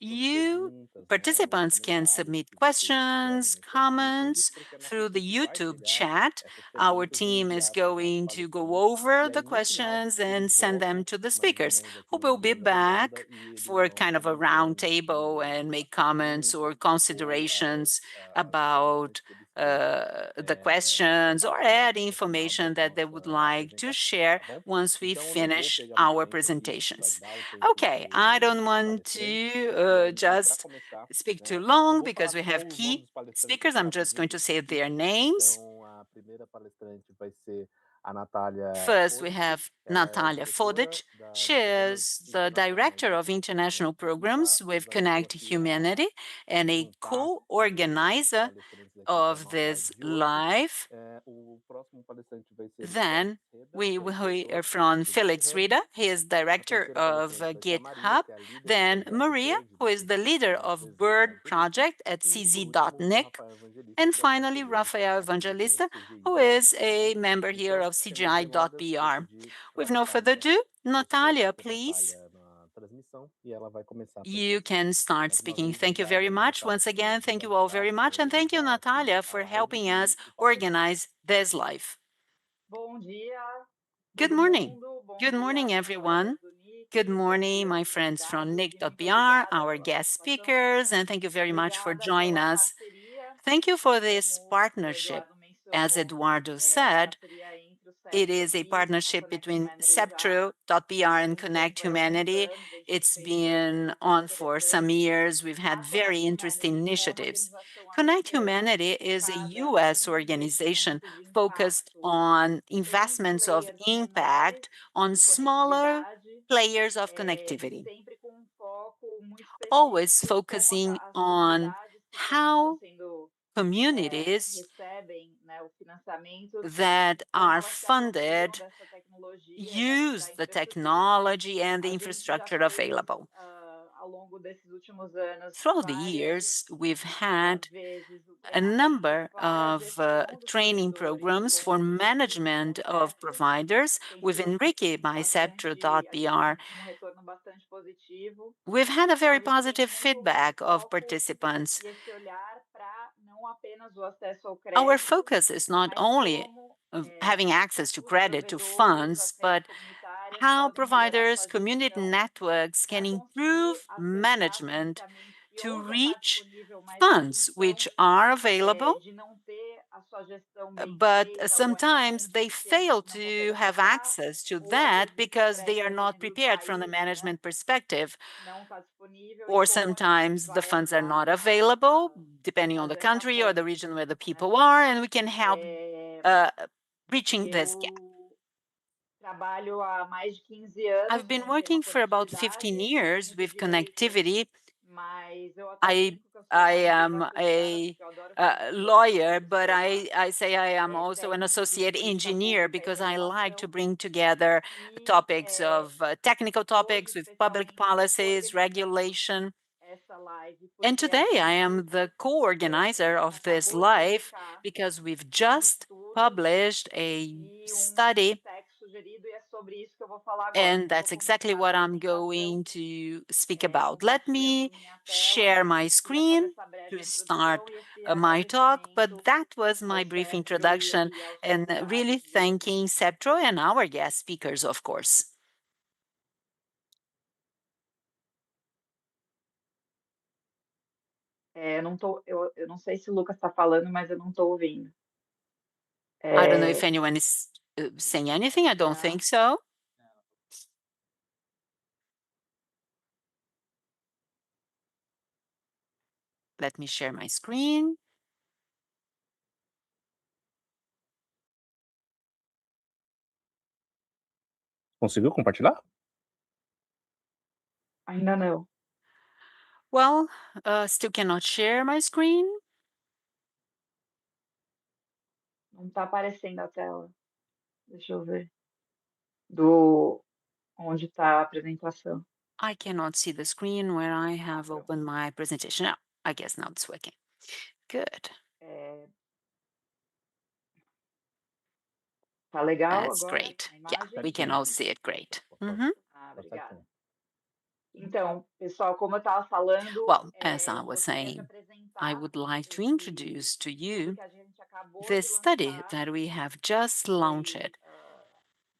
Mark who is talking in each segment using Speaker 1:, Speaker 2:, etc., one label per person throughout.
Speaker 1: you participants can submit questions, comments through the YouTube chat. Our team is going to go over the questions and send them to the speakers, who will be back for kind of a round table and make comments or considerations about the questions or add information that they would like to share once we finish our presentations. Okay, I don't want to just speak too long because we have key speakers. I'm just going to say their names. First, we have Natalia Fodic. She is the Director of International Programs with Connect Humanity and a co-organizer of this live. Then we are from Felix Rede. He is Director of GitHub. Then Maria, who is the leader of Bird Project at cz.nic. And finally, Rafael Evangelista, who is a member here of CGI.br. With no further ado, Natalia, please. You can start speaking. Thank you very much. Once again, thank you all very much. And thank you, Natalia, for helping us organize this live. Good morning. Good morning, everyone. Good morning, my friends from Nick.br, our guest speakers, and thank you very much for joining us. Thank you for this partnership. As Eduardo said, it is a partnership between Septro.br and Connect Humanity. It's been on for some years. We've had very interesting initiatives. Connect Humanity is a US organization focused on investments of impact on smaller players of connectivity, always focusing on how communities that are funded use the technology and the infrastructure available. Throughout the years, we've had a number of training programs for management of providers with Enrique by Septro.br. We've had a very positive feedback of participants. Our focus is not only of having access to credit, to funds, but how providers, community networks can improve management to reach funds which are available, but sometimes they fail to have access to that because they are not prepared from the management perspective, or sometimes the funds are not available, depending on the country or the region where the people are, and we can help reaching this gap. I've been working for about 15 years with connectivity. I am a lawyer, but I say I am also an associate engineer because I like to bring together topics of technical topics with public policies, regulation. And today I am the co-organizer of this live because we've just published a study, and that's exactly what I'm going to speak about. Let me share my screen to start my talk, but that was my brief introduction, and really thanking Septro and our guest speakers, of course.
Speaker 2: Eu não sei se o Lucas está falando, mas eu não estou ouvindo.
Speaker 1: I don't know if anyone is saying anything. I don't think so. Let me share my screen.
Speaker 3: Conseguiu compartilhar?
Speaker 2: Ainda não.
Speaker 1: Well, still cannot share my screen.
Speaker 2: Não está aparecendo a tela. Deixa eu ver. Onde está a apresentação.
Speaker 1: I cannot see the screen where I have opened my presentation. No, I guess now it's working. Good.
Speaker 2: Tá legal
Speaker 1: That's
Speaker 2: agora?
Speaker 1: great. Yeah, we can all see it great.
Speaker 2: Obrigada. Então, pessoal, como eu estava falando,
Speaker 1: well, as I was saying, I would like to introduce to you this study that we have just launched.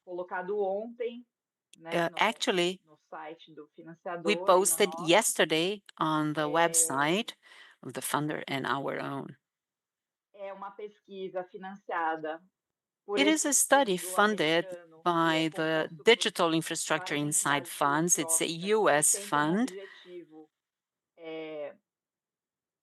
Speaker 2: Colocado ontem, né,
Speaker 1: Actually,
Speaker 2: no site do financiador.
Speaker 1: We posted yesterday on the website of the funder and our own.
Speaker 2: é uma pesquisa financiada por
Speaker 1: It is
Speaker 2: esse
Speaker 1: a study
Speaker 2: fundo
Speaker 1: funded
Speaker 2: americano e é
Speaker 1: by the
Speaker 2: composto por
Speaker 1: Digital Infrastructure
Speaker 2: várias
Speaker 1: Insight
Speaker 2: entidades
Speaker 1: Funds. It's a
Speaker 2: filantrópicas e
Speaker 1: US
Speaker 2: tem como
Speaker 1: fund,
Speaker 2: objetivo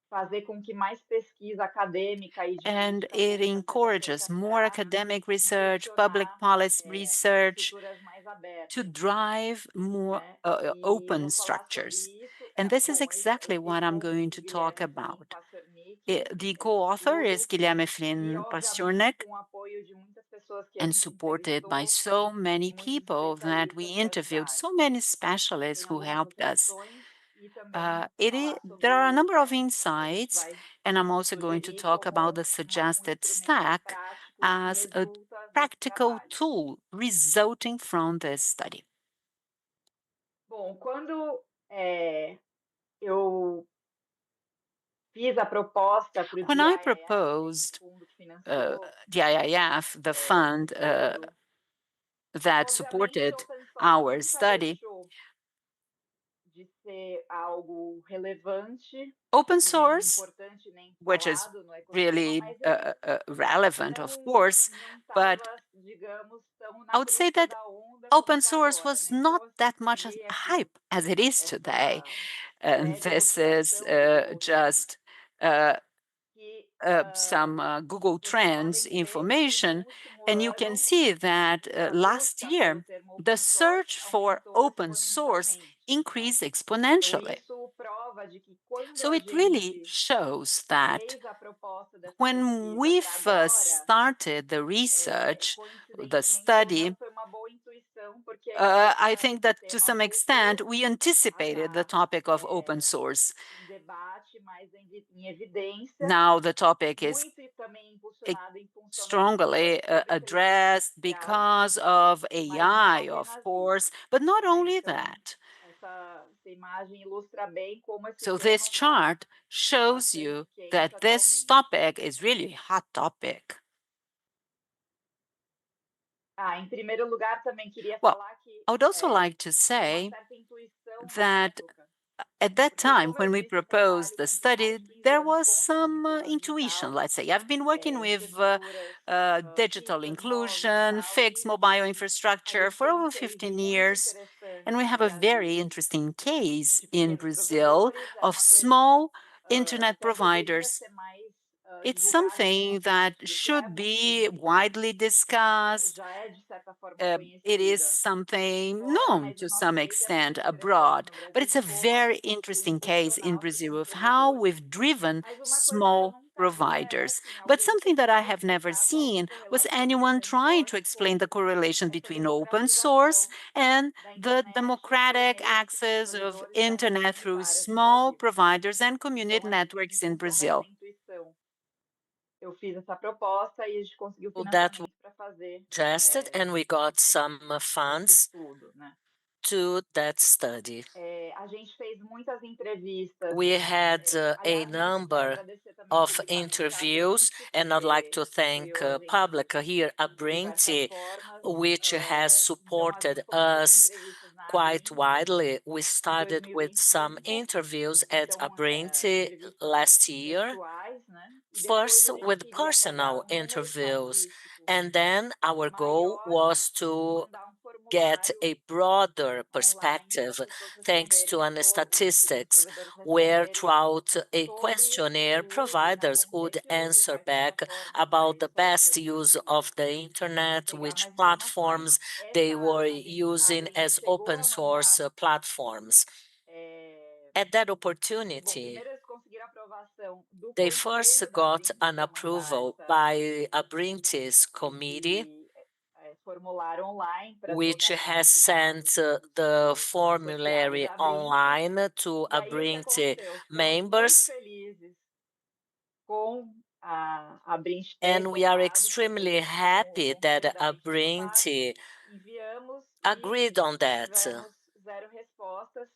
Speaker 2: fazer com que mais pesquisa acadêmica e de
Speaker 1: and
Speaker 2: política
Speaker 1: it
Speaker 2: pública seja
Speaker 1: encourages
Speaker 2: feita
Speaker 1: more
Speaker 2: para
Speaker 1: academic research, public
Speaker 2: impulsionar
Speaker 1: policy research
Speaker 2: estruturas mais
Speaker 1: to
Speaker 2: abertas,
Speaker 1: drive more
Speaker 2: né? E eu
Speaker 1: open
Speaker 2: vou falar sobre
Speaker 1: structures.
Speaker 2: isso.
Speaker 1: And this is
Speaker 2: Bom,
Speaker 1: exactly what I'm
Speaker 2: com
Speaker 1: going
Speaker 2: o
Speaker 1: to talk
Speaker 2: Guilherme Flynn
Speaker 1: about.
Speaker 2: Pastornik,
Speaker 1: The
Speaker 2: esse
Speaker 1: co-author is
Speaker 2: estudo,
Speaker 1: Guilherme
Speaker 2: e
Speaker 1: Flynn
Speaker 2: obviamente
Speaker 1: Pasternak,
Speaker 2: com o apoio de muitas pessoas que a
Speaker 1: and
Speaker 2: gente
Speaker 1: supported by
Speaker 2: entrevistou
Speaker 1: so
Speaker 2: e
Speaker 1: many
Speaker 2: muitos
Speaker 1: people that we
Speaker 2: especialistas dessa
Speaker 1: interviewed,
Speaker 2: área.
Speaker 1: so many specialists
Speaker 2: Tem
Speaker 1: who
Speaker 2: algumas
Speaker 1: helped us.
Speaker 2: reflexões e também falar
Speaker 1: There
Speaker 2: sobre
Speaker 1: are a
Speaker 2: o
Speaker 1: number of
Speaker 2: stack, que a gente
Speaker 1: insights,
Speaker 2: vai
Speaker 1: and I'm also going to
Speaker 2: sugerir
Speaker 1: talk about
Speaker 2: como
Speaker 1: the
Speaker 2: um
Speaker 1: suggested
Speaker 2: instrumento
Speaker 1: stack
Speaker 2: prático que
Speaker 1: as a
Speaker 2: resulta desse
Speaker 1: practical
Speaker 2: trabalho.
Speaker 1: tool resulting from this study.
Speaker 2: Bom, quando eu fiz a proposta para o
Speaker 1: When I
Speaker 2: DIIF, que é esse
Speaker 1: proposed
Speaker 2: fundo que financiou
Speaker 1: the IIF, the
Speaker 2: o
Speaker 1: fund
Speaker 2: estudo,
Speaker 1: that
Speaker 2: obviamente
Speaker 1: supported
Speaker 2: open source
Speaker 1: our
Speaker 2: nunca
Speaker 1: study,
Speaker 2: deixou de ser algo relevante
Speaker 1: open
Speaker 2: e nem
Speaker 1: source,
Speaker 2: importante, nem
Speaker 1: which is
Speaker 2: falado no ecossistema,
Speaker 1: really
Speaker 2: mas ele
Speaker 1: relevant, of course,
Speaker 2: não
Speaker 1: but
Speaker 2: estava, digamos, tão
Speaker 1: I
Speaker 2: na
Speaker 1: would say
Speaker 2: crista
Speaker 1: that
Speaker 2: da onda como
Speaker 1: open
Speaker 2: está
Speaker 1: source
Speaker 2: agora,
Speaker 1: was
Speaker 2: né?
Speaker 1: not
Speaker 2: Então, eu
Speaker 1: that much
Speaker 2: peguei aqui
Speaker 1: hype as it is today.
Speaker 2: essa
Speaker 1: And
Speaker 2: breve
Speaker 1: this is
Speaker 2: ilustração do Google Trends,
Speaker 1: just uh,
Speaker 2: que
Speaker 1: some Google
Speaker 2: vocês
Speaker 1: Trends
Speaker 2: podem ver que no
Speaker 1: information,
Speaker 2: último
Speaker 1: and you can
Speaker 2: ano
Speaker 1: see that
Speaker 2: a
Speaker 1: last
Speaker 2: busca pelo
Speaker 1: year,
Speaker 2: termo
Speaker 1: the
Speaker 2: open source
Speaker 1: search for
Speaker 2: aumentou
Speaker 1: open source
Speaker 2: exponencialmente, né?
Speaker 1: increased
Speaker 2: Então,
Speaker 1: exponentially.
Speaker 2: isso prova de que quando
Speaker 1: So
Speaker 2: a
Speaker 1: it really
Speaker 2: gente
Speaker 1: shows that
Speaker 2: fez a proposta dessa
Speaker 1: when
Speaker 2: pesquisa
Speaker 1: we
Speaker 2: para
Speaker 1: first
Speaker 2: agora,
Speaker 1: started the research, the
Speaker 2: coincidentemente ou não,
Speaker 1: study,
Speaker 2: foi uma boa intuição, porque a ideia
Speaker 1: I
Speaker 2: desse
Speaker 1: think that to
Speaker 2: tema
Speaker 1: some extent
Speaker 2: voltou
Speaker 1: we
Speaker 2: a
Speaker 1: anticipated the
Speaker 2: estar
Speaker 1: topic of open source.
Speaker 2: em debate, mais em evidência,
Speaker 1: Now the topic is
Speaker 2: muito também impulsionado em função das
Speaker 1: strongly
Speaker 2: discussões sobre inteligência
Speaker 1: addressed
Speaker 2: artificial,
Speaker 1: because of
Speaker 2: mas não
Speaker 1: AI, of
Speaker 2: apenas
Speaker 1: course,
Speaker 2: isso,
Speaker 1: but not
Speaker 2: né?
Speaker 1: only
Speaker 2: Então,
Speaker 1: that.
Speaker 2: essa imagem ilustra bem como esse
Speaker 1: So
Speaker 2: tema
Speaker 1: this
Speaker 2: está
Speaker 1: chart shows
Speaker 2: bastante
Speaker 1: you
Speaker 2: quente
Speaker 1: that this
Speaker 2: atualmente.
Speaker 1: topic is really a hot topic.
Speaker 2: Em primeiro lugar, também queria
Speaker 1: Well,
Speaker 2: falar que
Speaker 1: I would also like to
Speaker 2: tinha uma
Speaker 1: say
Speaker 2: certa intuição na
Speaker 1: that
Speaker 2: época,
Speaker 1: at that
Speaker 2: porque,
Speaker 1: time,
Speaker 2: como eu
Speaker 1: when we
Speaker 2: disse, eu
Speaker 1: proposed
Speaker 2: trabalho
Speaker 1: the
Speaker 2: com mais
Speaker 1: study,
Speaker 2: de 15
Speaker 1: there
Speaker 2: anos
Speaker 1: was
Speaker 2: com
Speaker 1: some
Speaker 2: comunicação
Speaker 1: intuition,
Speaker 2: digital,
Speaker 1: let's say. I've been working with
Speaker 2: infraestruturas
Speaker 1: digital
Speaker 2: fixas, móveis e
Speaker 1: inclusion,
Speaker 2: tal,
Speaker 1: fixed
Speaker 2: e
Speaker 1: mobile
Speaker 2: a
Speaker 1: infrastructure
Speaker 2: gente
Speaker 1: for
Speaker 2: tem um
Speaker 1: over
Speaker 2: case
Speaker 1: 15
Speaker 2: muito
Speaker 1: years. And
Speaker 2: interessante
Speaker 1: we
Speaker 2: no
Speaker 1: have a very
Speaker 2: Brasil
Speaker 1: interesting case
Speaker 2: de
Speaker 1: in
Speaker 2: pequenos
Speaker 1: Brazil
Speaker 2: provedores, é
Speaker 1: of
Speaker 2: uma coisa que
Speaker 1: small internet
Speaker 2: até deveria
Speaker 1: providers.
Speaker 2: ser mais
Speaker 1: It's
Speaker 2: divulgada pelo
Speaker 1: something that
Speaker 2: ambiente do que é,
Speaker 1: should
Speaker 2: uma coisa
Speaker 1: be
Speaker 2: que
Speaker 1: widely discussed.
Speaker 2: já é de certa forma
Speaker 1: It is
Speaker 2: conhecida
Speaker 1: something
Speaker 2: fora,
Speaker 1: known
Speaker 2: mas o
Speaker 1: to
Speaker 2: nosso
Speaker 1: some
Speaker 2: case é muito
Speaker 1: extent
Speaker 2: interessante
Speaker 1: abroad,
Speaker 2: no
Speaker 1: but
Speaker 2: Brasil
Speaker 1: it's
Speaker 2: de
Speaker 1: a
Speaker 2: como a
Speaker 1: very
Speaker 2: gente conseguiu
Speaker 1: interesting case in
Speaker 2: impulsionar os
Speaker 1: Brazil
Speaker 2: pequenos
Speaker 1: of how
Speaker 2: provedores.
Speaker 1: we've driven
Speaker 2: Mas uma coisa que eu
Speaker 1: small
Speaker 2: nunca vi
Speaker 1: providers.
Speaker 2: assim,
Speaker 1: But
Speaker 2: alguém
Speaker 1: something that I
Speaker 2: tentando
Speaker 1: have never
Speaker 2: explicar qual que é a
Speaker 1: seen was
Speaker 2: correlação com
Speaker 1: anyone
Speaker 2: open
Speaker 1: trying to
Speaker 2: source
Speaker 1: explain
Speaker 2: foi
Speaker 1: the correlation
Speaker 2: essa
Speaker 1: between open source
Speaker 2: democratização
Speaker 1: and
Speaker 2: da
Speaker 1: the
Speaker 2: internet por
Speaker 1: democratic
Speaker 2: meio de pequenos
Speaker 1: access of
Speaker 2: provedores das redes
Speaker 1: internet through
Speaker 2: comunitárias no
Speaker 1: small
Speaker 2: Brasil.
Speaker 1: providers and community
Speaker 2: Então, em
Speaker 1: networks in
Speaker 2: função dessa
Speaker 1: Brazil.
Speaker 2: intuição, eu fiz essa proposta e a gente conseguiu
Speaker 4: So that was
Speaker 2: financiamento para fazer
Speaker 4: suggested, and we got some
Speaker 2: esse
Speaker 4: funds
Speaker 2: estudo, né?
Speaker 4: to that study.
Speaker 2: A gente fez muitas entrevistas.
Speaker 4: We had a
Speaker 2: Aliás, eu quero
Speaker 4: number
Speaker 2: agradecer também
Speaker 4: of
Speaker 2: publicamente a
Speaker 4: interviews,
Speaker 2: Abrinte,
Speaker 4: and I'd like
Speaker 2: porque
Speaker 4: to thank
Speaker 2: apoiou a gente
Speaker 4: public here,
Speaker 2: de diversas
Speaker 4: Abrinti,
Speaker 2: formas.
Speaker 4: which has
Speaker 2: Então, a
Speaker 4: supported
Speaker 2: gente começou com
Speaker 4: us
Speaker 2: entrevistas na
Speaker 4: quite
Speaker 2: Abrinte
Speaker 4: widely. We
Speaker 2: em
Speaker 4: started with some
Speaker 2: 2025,
Speaker 4: interviews at
Speaker 2: então,
Speaker 4: Abrinti
Speaker 2: entrevistas
Speaker 4: last year,
Speaker 2: pessoais, né? E depois
Speaker 4: first
Speaker 2: a gente
Speaker 4: with
Speaker 2: queria pegar
Speaker 4: personal
Speaker 2: um número
Speaker 4: interviews,
Speaker 2: estatístico
Speaker 4: and then our goal
Speaker 2: maior
Speaker 4: was
Speaker 2: e
Speaker 4: to
Speaker 2: mandar um
Speaker 4: get
Speaker 2: formulário
Speaker 4: a broader
Speaker 2: online para
Speaker 4: perspective
Speaker 2: pessoas
Speaker 4: thanks to
Speaker 2: responderem,
Speaker 4: an
Speaker 2: os pequenos
Speaker 4: statistics
Speaker 2: provedores
Speaker 4: where
Speaker 2: responderem
Speaker 4: throughout a
Speaker 2: sobre
Speaker 4: questionnaire
Speaker 2: o uso, né,
Speaker 4: providers
Speaker 2: como tem
Speaker 4: would
Speaker 2: que hoje
Speaker 4: answer
Speaker 2: quais
Speaker 4: back
Speaker 2: plataformas,
Speaker 4: about
Speaker 2: quais
Speaker 4: the best
Speaker 2: softwares,
Speaker 4: use of the internet,
Speaker 2: pegar
Speaker 4: which
Speaker 2: mais informações.
Speaker 4: platforms they
Speaker 2: Essa
Speaker 4: were
Speaker 2: a
Speaker 4: using
Speaker 2: Abrinq
Speaker 4: as
Speaker 2: chegou
Speaker 4: open
Speaker 2: a
Speaker 4: source
Speaker 2: mandar,
Speaker 4: platforms.
Speaker 2: é,
Speaker 4: At that
Speaker 2: bom,
Speaker 4: opportunity,
Speaker 2: primeiro eles conseguiram aprovação do
Speaker 4: they first
Speaker 2: conselho da
Speaker 4: got
Speaker 2: Abrinq
Speaker 4: an
Speaker 2: para mandar
Speaker 4: approval by Abrinti's committee,
Speaker 2: esse formulário online para
Speaker 4: which
Speaker 2: toda a
Speaker 4: has
Speaker 2: base de dados
Speaker 4: sent the
Speaker 2: associados
Speaker 4: formulary
Speaker 2: à Abrinq.
Speaker 4: online to
Speaker 2: E aí o que
Speaker 4: Abrinti
Speaker 2: aconteceu? Ficamos muito
Speaker 4: members,
Speaker 2: felizes com a Abrinq ter
Speaker 4: and we are
Speaker 2: topado fazer
Speaker 4: extremely
Speaker 2: isso, com o
Speaker 4: happy that
Speaker 2: conselho da Abrinq ter topado.
Speaker 4: Abrinti
Speaker 2: Enviamos e
Speaker 4: agreed on that.
Speaker 2: tivemos zero respostas.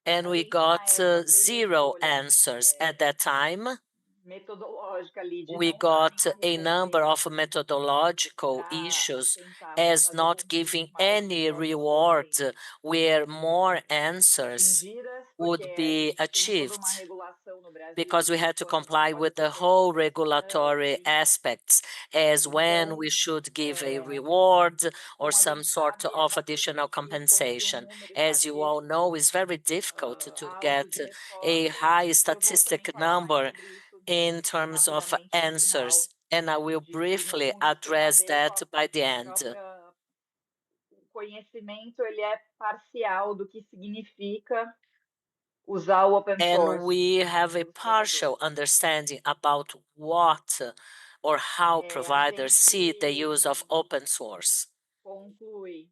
Speaker 4: And
Speaker 2: A
Speaker 4: we
Speaker 2: gente, na
Speaker 4: got
Speaker 2: época, fez a
Speaker 4: zero
Speaker 2: escolha
Speaker 4: answers at that time.
Speaker 2: metodológica ali de
Speaker 4: We
Speaker 2: não dar
Speaker 4: got
Speaker 2: nenhuma
Speaker 4: a number of
Speaker 2: recompensa
Speaker 4: methodological
Speaker 2: para
Speaker 4: issues
Speaker 2: tentar
Speaker 4: as
Speaker 2: fazer
Speaker 4: not
Speaker 2: com que
Speaker 4: giving
Speaker 2: mais
Speaker 4: any reward
Speaker 2: respondentes
Speaker 4: where more answers
Speaker 2: atingidas,
Speaker 4: would
Speaker 2: porque
Speaker 4: be
Speaker 2: tem toda
Speaker 4: achieved.
Speaker 2: uma regulação no
Speaker 4: because we had to comply with the whole regulatory aspects, as when we should give a reward or some sort of additional compensation. As you all know, it's very difficult to get a high statistic number in terms of answers, and I will briefly address that by the end.
Speaker 2: O conhecimento ele é parcial do que significa usar o open
Speaker 4: And
Speaker 2: source.
Speaker 4: we have a partial understanding about what or how providers see the use of open source.
Speaker 2: Conclui.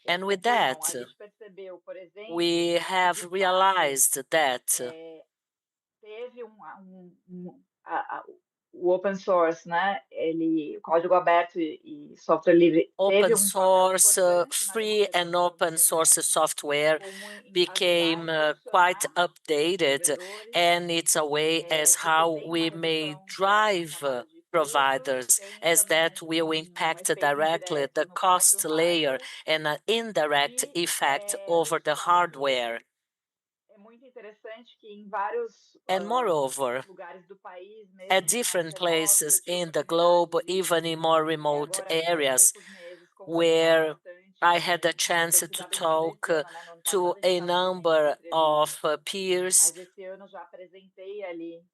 Speaker 4: And with
Speaker 2: Conclui, não.
Speaker 4: that,
Speaker 2: A gente percebeu, por exemplo,
Speaker 4: we
Speaker 2: que,
Speaker 4: have
Speaker 2: de fato,
Speaker 4: realized that
Speaker 2: teve o open source, né? O código aberto e software livre teve
Speaker 4: open
Speaker 2: papel
Speaker 4: source,
Speaker 2: importante na
Speaker 4: free and
Speaker 2: democratização da
Speaker 4: open source
Speaker 2: internet,
Speaker 4: software
Speaker 2: como
Speaker 4: became
Speaker 2: ajudar a
Speaker 4: quite
Speaker 2: impulsionar
Speaker 4: updated,
Speaker 2: provedores,
Speaker 4: and it's a way as
Speaker 2: porque
Speaker 4: how
Speaker 2: tem uma
Speaker 4: we may
Speaker 2: redução direta na
Speaker 4: drive
Speaker 2: camada de custos,
Speaker 4: providers,
Speaker 2: tem
Speaker 4: as
Speaker 2: também
Speaker 4: that will impact
Speaker 2: efeito
Speaker 4: directly
Speaker 2: indireto
Speaker 4: the
Speaker 2: no
Speaker 4: cost
Speaker 2: próprio
Speaker 4: layer
Speaker 2: hardware.
Speaker 4: and an indirect
Speaker 2: E,
Speaker 4: effect
Speaker 2: de
Speaker 4: over the
Speaker 2: fato,
Speaker 4: hardware.
Speaker 2: é muito interessante que em vários
Speaker 4: And moreover,
Speaker 2: lugares do país, mesmo
Speaker 4: at
Speaker 2: em mais
Speaker 4: different
Speaker 2: remotos, eu
Speaker 4: places
Speaker 2: tive a
Speaker 4: in the
Speaker 2: oportunidade
Speaker 4: globe,
Speaker 2: de
Speaker 4: even in more
Speaker 2: ir
Speaker 4: remote
Speaker 2: agora faz
Speaker 4: areas,
Speaker 2: poucos meses conversar
Speaker 4: where
Speaker 2: bastante
Speaker 4: I had a
Speaker 2: com
Speaker 4: chance to
Speaker 2: pesquisadores desse
Speaker 4: talk
Speaker 2: tema, né? No ano
Speaker 4: to
Speaker 2: passado a gente
Speaker 4: a
Speaker 2: estava fazendo
Speaker 4: number of
Speaker 2: entrevistas,
Speaker 4: peers.
Speaker 2: mas esse ano já apresentei ali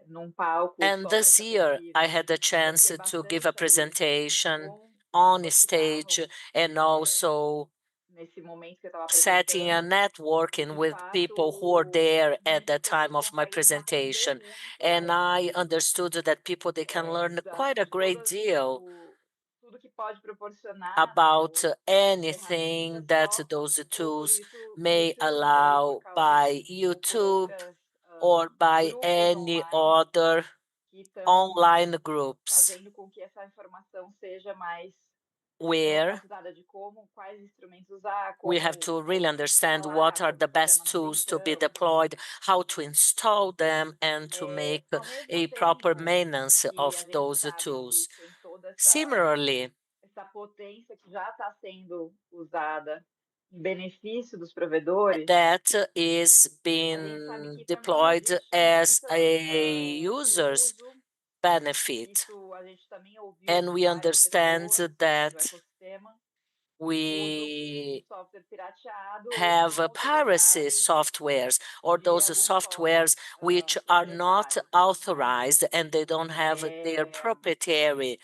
Speaker 2: num palco
Speaker 4: And
Speaker 2: só para
Speaker 4: this
Speaker 2: essa
Speaker 4: year, I
Speaker 2: pesquisa.
Speaker 4: had a chance
Speaker 2: Conversei
Speaker 4: to give a
Speaker 2: bastante ali
Speaker 4: presentation
Speaker 2: com
Speaker 4: on
Speaker 2: pessoas que
Speaker 4: stage
Speaker 2: estavam
Speaker 4: and also
Speaker 2: nesse momento que eu estava
Speaker 4: setting a
Speaker 2: apresentando.
Speaker 4: networking
Speaker 2: De
Speaker 4: with people who were
Speaker 2: fato,
Speaker 4: there at the
Speaker 2: muitas
Speaker 4: time
Speaker 2: pessoas
Speaker 4: of my
Speaker 2: conseguem aprender
Speaker 4: presentation.
Speaker 2: muito
Speaker 4: And I understood that people, they can learn quite a
Speaker 2: de
Speaker 4: great deal
Speaker 2: tudo que pode proporcionar, né,
Speaker 4: about
Speaker 2: as
Speaker 4: anything
Speaker 2: ferramentas
Speaker 4: that
Speaker 2: só
Speaker 4: those
Speaker 2: por
Speaker 4: tools
Speaker 2: isso,
Speaker 4: may
Speaker 2: ou por
Speaker 4: allow
Speaker 2: causa
Speaker 4: by
Speaker 2: ou por
Speaker 4: YouTube
Speaker 2: outras
Speaker 4: or by
Speaker 2: grupos
Speaker 4: any
Speaker 2: online
Speaker 4: other
Speaker 2: que estão
Speaker 4: online groups
Speaker 2: fazendo com que essa informação seja mais
Speaker 4: where
Speaker 2: democratizada de quais instrumentos usar,
Speaker 4: we have
Speaker 2: como
Speaker 4: to really understand what
Speaker 2: instalar,
Speaker 4: are
Speaker 2: como
Speaker 4: the
Speaker 2: fazer a
Speaker 4: best tools to be
Speaker 2: manutenção.
Speaker 4: deployed, how to install them, and to make
Speaker 2: Ao mesmo
Speaker 4: a proper
Speaker 2: tempo
Speaker 4: maintenance
Speaker 2: que a
Speaker 4: of
Speaker 2: gente
Speaker 4: those
Speaker 2: sabe que
Speaker 4: tools.
Speaker 2: tem toda
Speaker 4: Similarly,
Speaker 2: essa potência que já está sendo usada em benefício dos provedores,
Speaker 4: that is
Speaker 2: a gente sabe
Speaker 4: being
Speaker 2: que também
Speaker 4: deployed
Speaker 2: existe
Speaker 4: as
Speaker 2: muita,
Speaker 4: a
Speaker 2: o
Speaker 4: user's
Speaker 2: uso,
Speaker 4: benefit.
Speaker 2: isso a gente também ouviu
Speaker 4: And
Speaker 2: de
Speaker 4: we
Speaker 2: várias
Speaker 4: understand
Speaker 2: pessoas do
Speaker 4: that
Speaker 2: ecossistema, o uso de
Speaker 4: we
Speaker 2: software pirateado ou que
Speaker 4: have
Speaker 2: não
Speaker 4: piracy
Speaker 2: autorizado
Speaker 4: softwares or
Speaker 2: de
Speaker 4: those
Speaker 2: alguns
Speaker 4: softwares which are not
Speaker 2: proprietários.
Speaker 4: authorized and they don't have their proprietary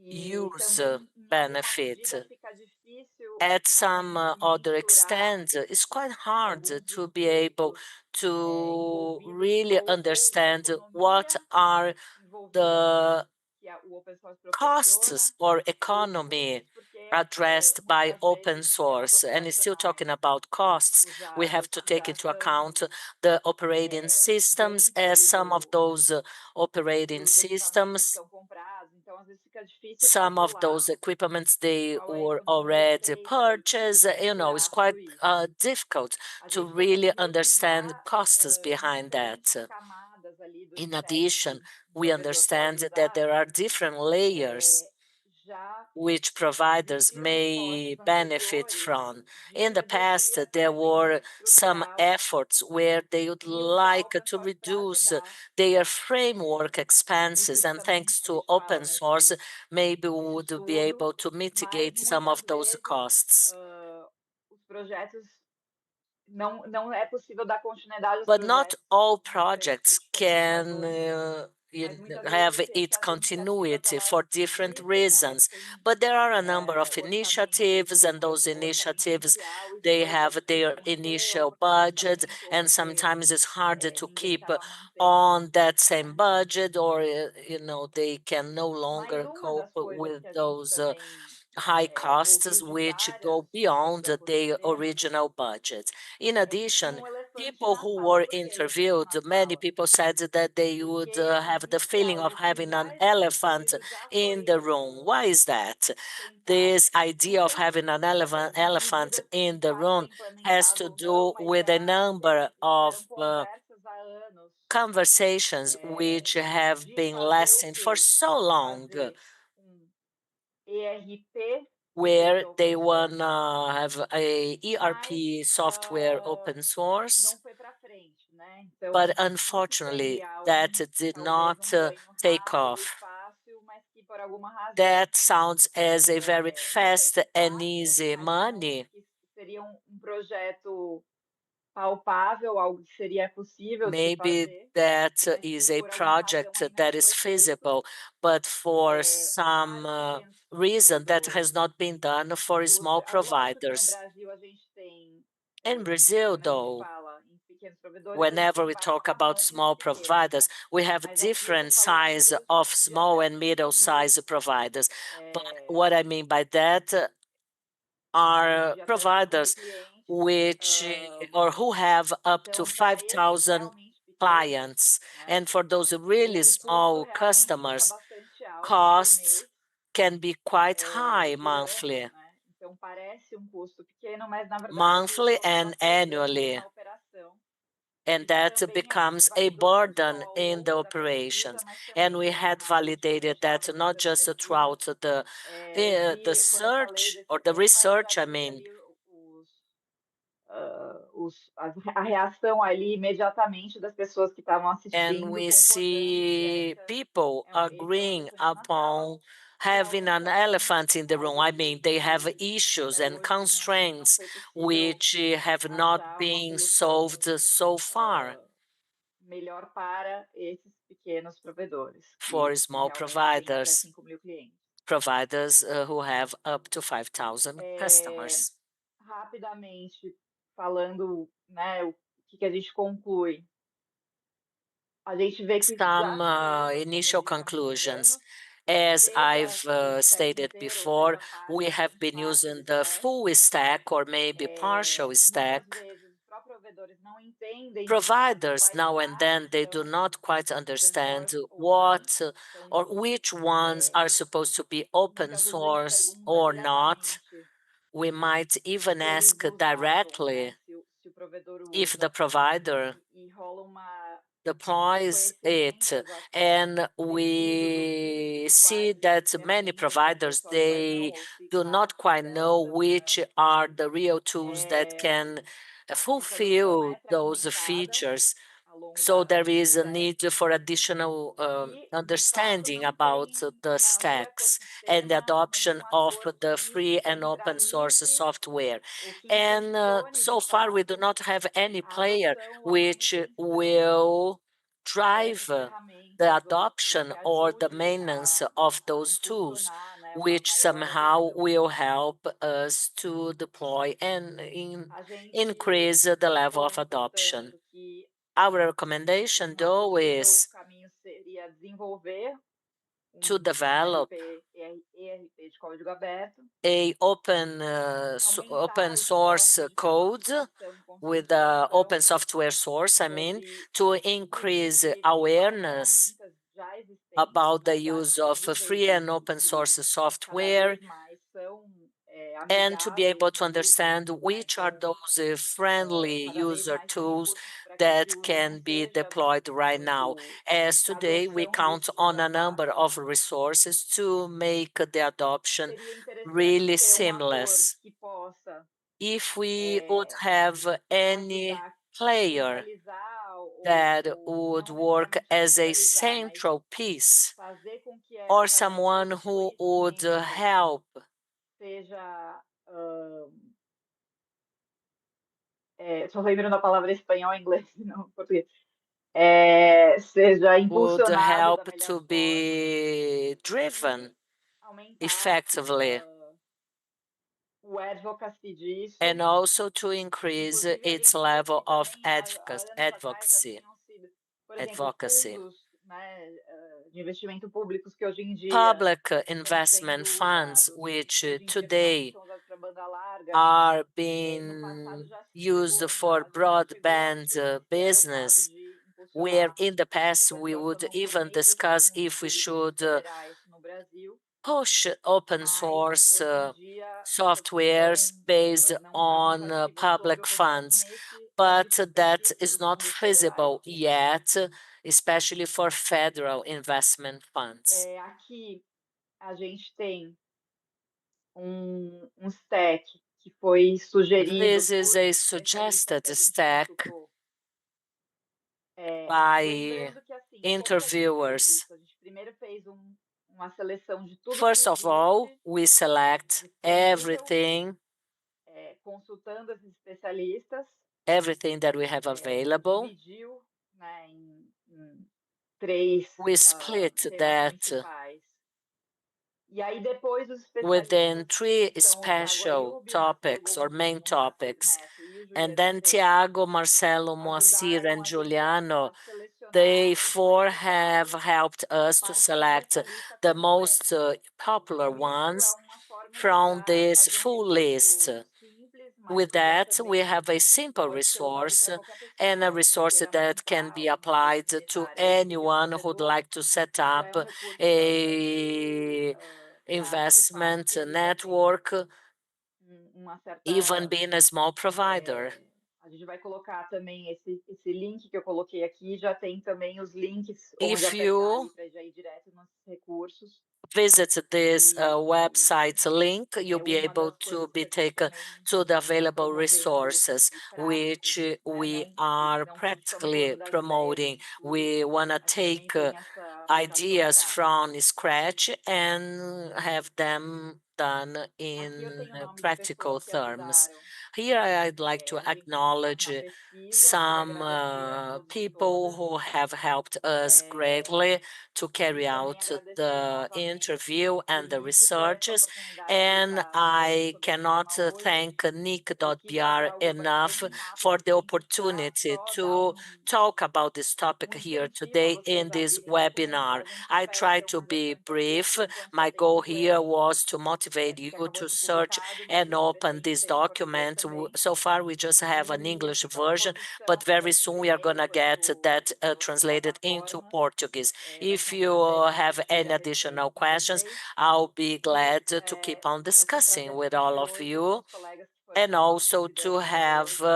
Speaker 2: E
Speaker 4: use
Speaker 2: também, em alguma
Speaker 4: benefit.
Speaker 2: medida, fica difícil
Speaker 4: At some other
Speaker 2: mensurar
Speaker 4: extent, it's quite hard
Speaker 2: alguns
Speaker 4: to
Speaker 2: dos
Speaker 4: be able
Speaker 2: custos
Speaker 4: to
Speaker 2: envolvidos
Speaker 4: really
Speaker 2: ou a
Speaker 4: understand what
Speaker 2: economia
Speaker 4: are
Speaker 2: envolvida
Speaker 4: the
Speaker 2: que o open source
Speaker 4: costs
Speaker 2: proporciona
Speaker 4: or
Speaker 2: ou os custos,
Speaker 4: economy
Speaker 2: porque
Speaker 4: addressed by
Speaker 2: muitas
Speaker 4: open
Speaker 2: vezes é mais
Speaker 4: source. And still
Speaker 2: operacional
Speaker 4: talking about costs, we
Speaker 2: usar
Speaker 4: have to take into
Speaker 2: documentação
Speaker 4: account the operating systems, as
Speaker 2: dentro
Speaker 4: some of those operating
Speaker 2: dos equipamentos que
Speaker 4: systems,
Speaker 2: são comprados. Então, às vezes fica difícil
Speaker 4: some of
Speaker 2: calcular
Speaker 4: those equipments they
Speaker 2: qual é a
Speaker 4: were
Speaker 2: economia
Speaker 4: already
Speaker 2: feita ali para
Speaker 4: purchased.
Speaker 2: você
Speaker 4: You know, it's
Speaker 2: mensurar
Speaker 4: quite
Speaker 2: tudo isso.
Speaker 4: difficult
Speaker 2: A
Speaker 4: to
Speaker 2: gente também
Speaker 4: really
Speaker 2: viu que
Speaker 4: understand
Speaker 2: já
Speaker 4: costs
Speaker 2: em
Speaker 4: behind that.
Speaker 2: diferentes camadas ali do
Speaker 4: In
Speaker 2: stack
Speaker 4: addition,
Speaker 2: que o
Speaker 4: we
Speaker 2: provedor pode
Speaker 4: understand that
Speaker 2: usar,
Speaker 4: there are different layers
Speaker 2: já
Speaker 4: which providers
Speaker 2: existiram
Speaker 4: may
Speaker 2: esforços
Speaker 4: benefit
Speaker 2: anteriores
Speaker 4: from.
Speaker 2: de
Speaker 4: In the past,
Speaker 2: reduzir essa
Speaker 4: there
Speaker 2: dependência
Speaker 4: were some
Speaker 2: estrutural
Speaker 4: efforts where they would
Speaker 2: e usar
Speaker 4: like
Speaker 2: open
Speaker 4: to
Speaker 2: source para
Speaker 4: reduce
Speaker 2: ajudar
Speaker 4: their framework
Speaker 2: nisso.
Speaker 4: expenses,
Speaker 2: Isso
Speaker 4: and
Speaker 2: também
Speaker 4: thanks
Speaker 2: a
Speaker 4: to
Speaker 2: gente fala
Speaker 4: open source, maybe we
Speaker 2: nesse
Speaker 4: would be
Speaker 2: estudo,
Speaker 4: able to
Speaker 2: mas
Speaker 4: mitigate some
Speaker 2: muitas
Speaker 4: of those
Speaker 2: vezes
Speaker 4: costs.
Speaker 2: os projetos não é possível dar continuidade aos
Speaker 4: But not
Speaker 2: projetos
Speaker 4: all
Speaker 2: com diferentes
Speaker 4: projects can
Speaker 2: razões. Mas muitas
Speaker 4: have
Speaker 2: vezes
Speaker 4: its
Speaker 2: essas iniciativas
Speaker 4: continuity
Speaker 2: elas
Speaker 4: for different
Speaker 2: existem, elas
Speaker 4: reasons.
Speaker 2: têm
Speaker 4: But there are a number of
Speaker 2: orçamento,
Speaker 4: initiatives, and those
Speaker 2: orçamento
Speaker 4: initiatives,
Speaker 2: inicial, isso
Speaker 4: they
Speaker 2: é
Speaker 4: have
Speaker 2: difícil
Speaker 4: their
Speaker 2: manter,
Speaker 4: initial
Speaker 2: ou porque é
Speaker 4: budget,
Speaker 2: orçamento, ou
Speaker 4: and
Speaker 2: porque
Speaker 4: sometimes it's harder to
Speaker 2: ninguém
Speaker 4: keep
Speaker 2: estava mantendo,
Speaker 4: on that same
Speaker 2: né?
Speaker 4: budget, or they can no
Speaker 2: Mas
Speaker 4: longer
Speaker 2: uma
Speaker 4: cope
Speaker 2: das coisas
Speaker 4: with
Speaker 2: que a gente
Speaker 4: those
Speaker 2: também
Speaker 4: high costs
Speaker 2: ouviu de
Speaker 4: which
Speaker 2: várias
Speaker 4: go
Speaker 2: pessoas
Speaker 4: beyond
Speaker 2: do
Speaker 4: the
Speaker 2: ecossistema
Speaker 4: original budget. In
Speaker 2: é que tinha
Speaker 4: addition,
Speaker 2: um elefante
Speaker 4: people
Speaker 2: na
Speaker 4: who
Speaker 2: sala.
Speaker 4: were
Speaker 2: Por que elefante
Speaker 4: interviewed,
Speaker 2: na
Speaker 4: many
Speaker 2: sala?
Speaker 4: people said that they would
Speaker 2: Porque
Speaker 4: have the
Speaker 2: existe
Speaker 4: feeling of
Speaker 2: algo que
Speaker 4: having an
Speaker 2: já
Speaker 4: elephant
Speaker 2: já
Speaker 4: in the
Speaker 2: foi
Speaker 4: room. Why is that?
Speaker 2: tentado,
Speaker 4: This idea of
Speaker 2: tem
Speaker 4: having an elephant
Speaker 2: medidas que
Speaker 4: in
Speaker 2: de
Speaker 4: the
Speaker 2: fato
Speaker 4: room
Speaker 2: foram
Speaker 4: has to
Speaker 2: implementadas ou não,
Speaker 4: do
Speaker 2: mas
Speaker 4: with a number of
Speaker 2: eram conversas há anos
Speaker 4: conversations which have
Speaker 2: de
Speaker 4: been
Speaker 2: fazer o
Speaker 4: lasting for
Speaker 2: quê?
Speaker 4: so long,
Speaker 2: Fazer ERP
Speaker 4: where
Speaker 2: open
Speaker 4: they
Speaker 2: source,
Speaker 4: wanna have a
Speaker 2: mas
Speaker 4: ERP software open source,
Speaker 2: não foi para frente,
Speaker 4: But unfortunately, that did not take off. That sounds as a very fast and easy money. Maybe that is a project that is feasible, but for some reason that has not been done for small providers. In Brazil, though, whenever we talk about small providers, we have different size of small and middle-sized providers. But what I mean by that are providers which or who have up to 5,000 clients. And for those really small customers, costs can be quite high monthly. Monthly and annually. And that becomes a burden in the operations. And we had validated that not just throughout the search or the research, I mean,
Speaker 2: a reação ali imediatamente das pessoas que estavam assistindo.
Speaker 4: And we see people agreeing upon having an elephant in the room. I mean, they have issues and constraints which have not been solved so far.
Speaker 2: Melhor para esses pequenos provedores.
Speaker 4: For small providers, providers who have up to 5,000 customers.
Speaker 2: Rapidamente falando, né, o que a gente conclui? A gente vê que
Speaker 4: some initial conclusions. As I've stated before, we have been using the full stack or maybe partial stack. Providers now and then they do not quite understand what or which ones are supposed to be open source or not. We might even ask directly if the provider deploys it, and we see that many providers, they do not quite know which are the real tools that can fulfill those features. So there is a need for additional understanding about the stacks and the adoption of the free and open source software. And so far, we do not have any player which will drive the adoption or the maintenance of those tools, which somehow will help us to deploy and increase the level of adoption. Our recommendation, though, is to develop a open source code with open software source, I mean, to increase awareness about the use of free and open source software, and to be able to understand which are those friendly user tools that can be deployed right now. As today, we count on a number of resources to make the adoption really seamless. If we would have any player that would work as a central piece or someone who would help
Speaker 2: só lembrando a palavra em espanhol e inglês, não em português. Seja
Speaker 4: would
Speaker 2: impulsionado
Speaker 4: help
Speaker 2: da melhor
Speaker 4: to be driven effectively
Speaker 2: o advocacy disso,
Speaker 4: and also to increase
Speaker 2: inclusive a
Speaker 4: its
Speaker 2: gente
Speaker 4: level
Speaker 2: vê
Speaker 4: of
Speaker 2: que também anos atrás já tinham sido, por exemplo,
Speaker 4: advocacy.
Speaker 2: fundos, né, de investimento públicos que hoje em dia
Speaker 4: Public
Speaker 2: estão
Speaker 4: investment
Speaker 2: sendo
Speaker 4: funds,
Speaker 2: usados,
Speaker 4: which
Speaker 2: hoje em dia
Speaker 4: today
Speaker 2: são usados para banda larga,
Speaker 4: are
Speaker 2: no
Speaker 4: being
Speaker 2: passado já
Speaker 4: used for broadband business, where in the past we would even discuss if we should push open source softwares based on public funds, but that is not feasible yet, especially for federal investment funds.
Speaker 2: Aqui a gente tem stack que foi sugerido
Speaker 4: This is a suggested stack by
Speaker 2: Lembrando que, assim, como que a gente fez
Speaker 4: interviewers.
Speaker 2: isso? A gente primeiro fez uma seleção de tudo
Speaker 4: First
Speaker 2: que
Speaker 4: of all,
Speaker 2: existe
Speaker 4: we select
Speaker 2: disponível,
Speaker 4: everything
Speaker 2: consultando esses especialistas,
Speaker 4: everything that we have available.
Speaker 2: dividiu, né, em três
Speaker 4: We split
Speaker 2: temas
Speaker 4: that
Speaker 2: principais. E aí depois os
Speaker 4: within
Speaker 2: especialistas,
Speaker 4: three
Speaker 2: que são o Thiago
Speaker 4: special
Speaker 2: Ayub, o
Speaker 4: topics or
Speaker 2: Marcelo,
Speaker 4: main
Speaker 2: o Marcelo
Speaker 4: topics.
Speaker 2: Neto e o
Speaker 4: And
Speaker 2: Juliano
Speaker 4: then
Speaker 2: Ferreira,
Speaker 4: Tiago, Marcelo, Moacir,
Speaker 2: ajudaram
Speaker 4: and
Speaker 2: a gente
Speaker 4: Giuliano,
Speaker 2: a selecionar
Speaker 4: they
Speaker 2: os
Speaker 4: four
Speaker 2: mais
Speaker 4: have
Speaker 2: citados
Speaker 4: helped
Speaker 2: a
Speaker 4: us to
Speaker 2: partir dessa
Speaker 4: select
Speaker 2: lista
Speaker 4: the
Speaker 2: completa.
Speaker 4: most popular
Speaker 2: Então, isso é
Speaker 4: ones
Speaker 2: uma forma de
Speaker 4: from this
Speaker 2: fazer um
Speaker 4: full list.
Speaker 2: recurso simples, mas
Speaker 4: With
Speaker 2: que é
Speaker 4: that, we
Speaker 2: também
Speaker 4: have a simple
Speaker 2: pode ser usado
Speaker 4: resource
Speaker 2: para qualquer
Speaker 4: and a
Speaker 2: pessoa que
Speaker 4: resource
Speaker 2: queira
Speaker 4: that can
Speaker 2: montar
Speaker 4: be
Speaker 2: alguma coisa
Speaker 4: applied to
Speaker 2: humanitária dentro do
Speaker 4: anyone
Speaker 2: que
Speaker 4: who'd
Speaker 2: doa.
Speaker 4: like to set
Speaker 2: Já é
Speaker 4: up
Speaker 2: um recurso
Speaker 4: a
Speaker 2: prático e
Speaker 4: investment
Speaker 2: fácil e já tem
Speaker 4: network,
Speaker 2: uma
Speaker 4: even
Speaker 2: certa.
Speaker 4: being a small provider.
Speaker 2: A gente vai colocar também esse link que eu coloquei aqui, já tem também os links onde
Speaker 4: If
Speaker 2: apertar
Speaker 4: you
Speaker 2: ali para já ir direto nos recursos.
Speaker 4: visit this
Speaker 2: E
Speaker 4: website link, you'll be
Speaker 2: uma
Speaker 4: able
Speaker 2: das
Speaker 4: to
Speaker 2: coisas que
Speaker 4: be
Speaker 2: a gente
Speaker 4: taken
Speaker 2: também
Speaker 4: to the
Speaker 2: está
Speaker 4: available
Speaker 2: promovendo
Speaker 4: resources,
Speaker 2: e prático,
Speaker 4: which
Speaker 2: né?
Speaker 4: we
Speaker 2: Não,
Speaker 4: are
Speaker 2: não só estamos
Speaker 4: practically
Speaker 2: falando das ideias em
Speaker 4: promoting.
Speaker 2: si,
Speaker 4: We want to
Speaker 2: mas também
Speaker 4: take
Speaker 2: tem essa aplicação
Speaker 4: ideas
Speaker 2: prática.
Speaker 4: from scratch and have them done
Speaker 2: Aqui eu
Speaker 4: in
Speaker 2: tenho o nome de
Speaker 4: practical
Speaker 2: pessoas que
Speaker 4: terms.
Speaker 2: ajudaram
Speaker 4: Here, I'd like to
Speaker 2: a gente
Speaker 4: acknowledge
Speaker 2: na pesquisa. Queria
Speaker 4: some
Speaker 2: agradecer a todos e
Speaker 4: people
Speaker 2: todas.
Speaker 4: who have helped us greatly to carry
Speaker 2: E também
Speaker 4: out
Speaker 2: agradecer
Speaker 4: the
Speaker 2: novamente
Speaker 4: interview
Speaker 2: o
Speaker 4: and the
Speaker 2: Nick por essa
Speaker 4: researches.
Speaker 2: oportunidade de
Speaker 4: And
Speaker 2: estar falando
Speaker 4: I
Speaker 2: sobre esse
Speaker 4: cannot
Speaker 2: tema hoje.
Speaker 4: thank
Speaker 2: Equipe da
Speaker 4: Nick.br
Speaker 2: Saúde vai ser
Speaker 4: enough
Speaker 2: bem
Speaker 4: for
Speaker 2: rápido,
Speaker 4: the
Speaker 2: assim, para
Speaker 4: opportunity
Speaker 2: só dar
Speaker 4: to talk about this topic here
Speaker 2: incentivo a
Speaker 4: today
Speaker 2: vocês
Speaker 4: in this
Speaker 2: agirem rapidamente.
Speaker 4: webinar.
Speaker 2: A gente
Speaker 4: I
Speaker 2: espera
Speaker 4: tried
Speaker 2: ter
Speaker 4: to
Speaker 2: uma
Speaker 4: be
Speaker 2: versão em português,
Speaker 4: brief.
Speaker 2: por enquanto só
Speaker 4: My
Speaker 2: tem em
Speaker 4: goal here
Speaker 2: inglês,
Speaker 4: was to motivate
Speaker 2: porque
Speaker 4: you
Speaker 2: acabou
Speaker 4: to
Speaker 2: de ser
Speaker 4: search
Speaker 2: publicado, mas
Speaker 4: and
Speaker 2: a
Speaker 4: open
Speaker 2: pretende
Speaker 4: this
Speaker 2: ter em português
Speaker 4: document.
Speaker 2: também.
Speaker 4: So far, we just have an
Speaker 2: E
Speaker 4: English
Speaker 2: a
Speaker 4: version, but
Speaker 2: posição
Speaker 4: very
Speaker 2: vai
Speaker 4: soon
Speaker 2: ser
Speaker 4: we are
Speaker 2: meio
Speaker 4: going to get that translated into
Speaker 2: plataformas,
Speaker 4: Portuguese.
Speaker 2: vai
Speaker 4: If
Speaker 2: ser um
Speaker 4: you
Speaker 2: prazer
Speaker 4: have
Speaker 2: discutir
Speaker 4: any
Speaker 2: a respeito
Speaker 4: additional
Speaker 2: com
Speaker 4: questions,
Speaker 2: vocês.
Speaker 4: I'll be glad
Speaker 2: E
Speaker 4: to keep on
Speaker 2: vai ser um
Speaker 4: discussing
Speaker 2: prazer
Speaker 4: with all
Speaker 2: conhecer
Speaker 4: of
Speaker 2: hoje
Speaker 4: you
Speaker 2: os colegas que
Speaker 4: and also to
Speaker 2: fizeram parte
Speaker 4: have
Speaker 2: hoje.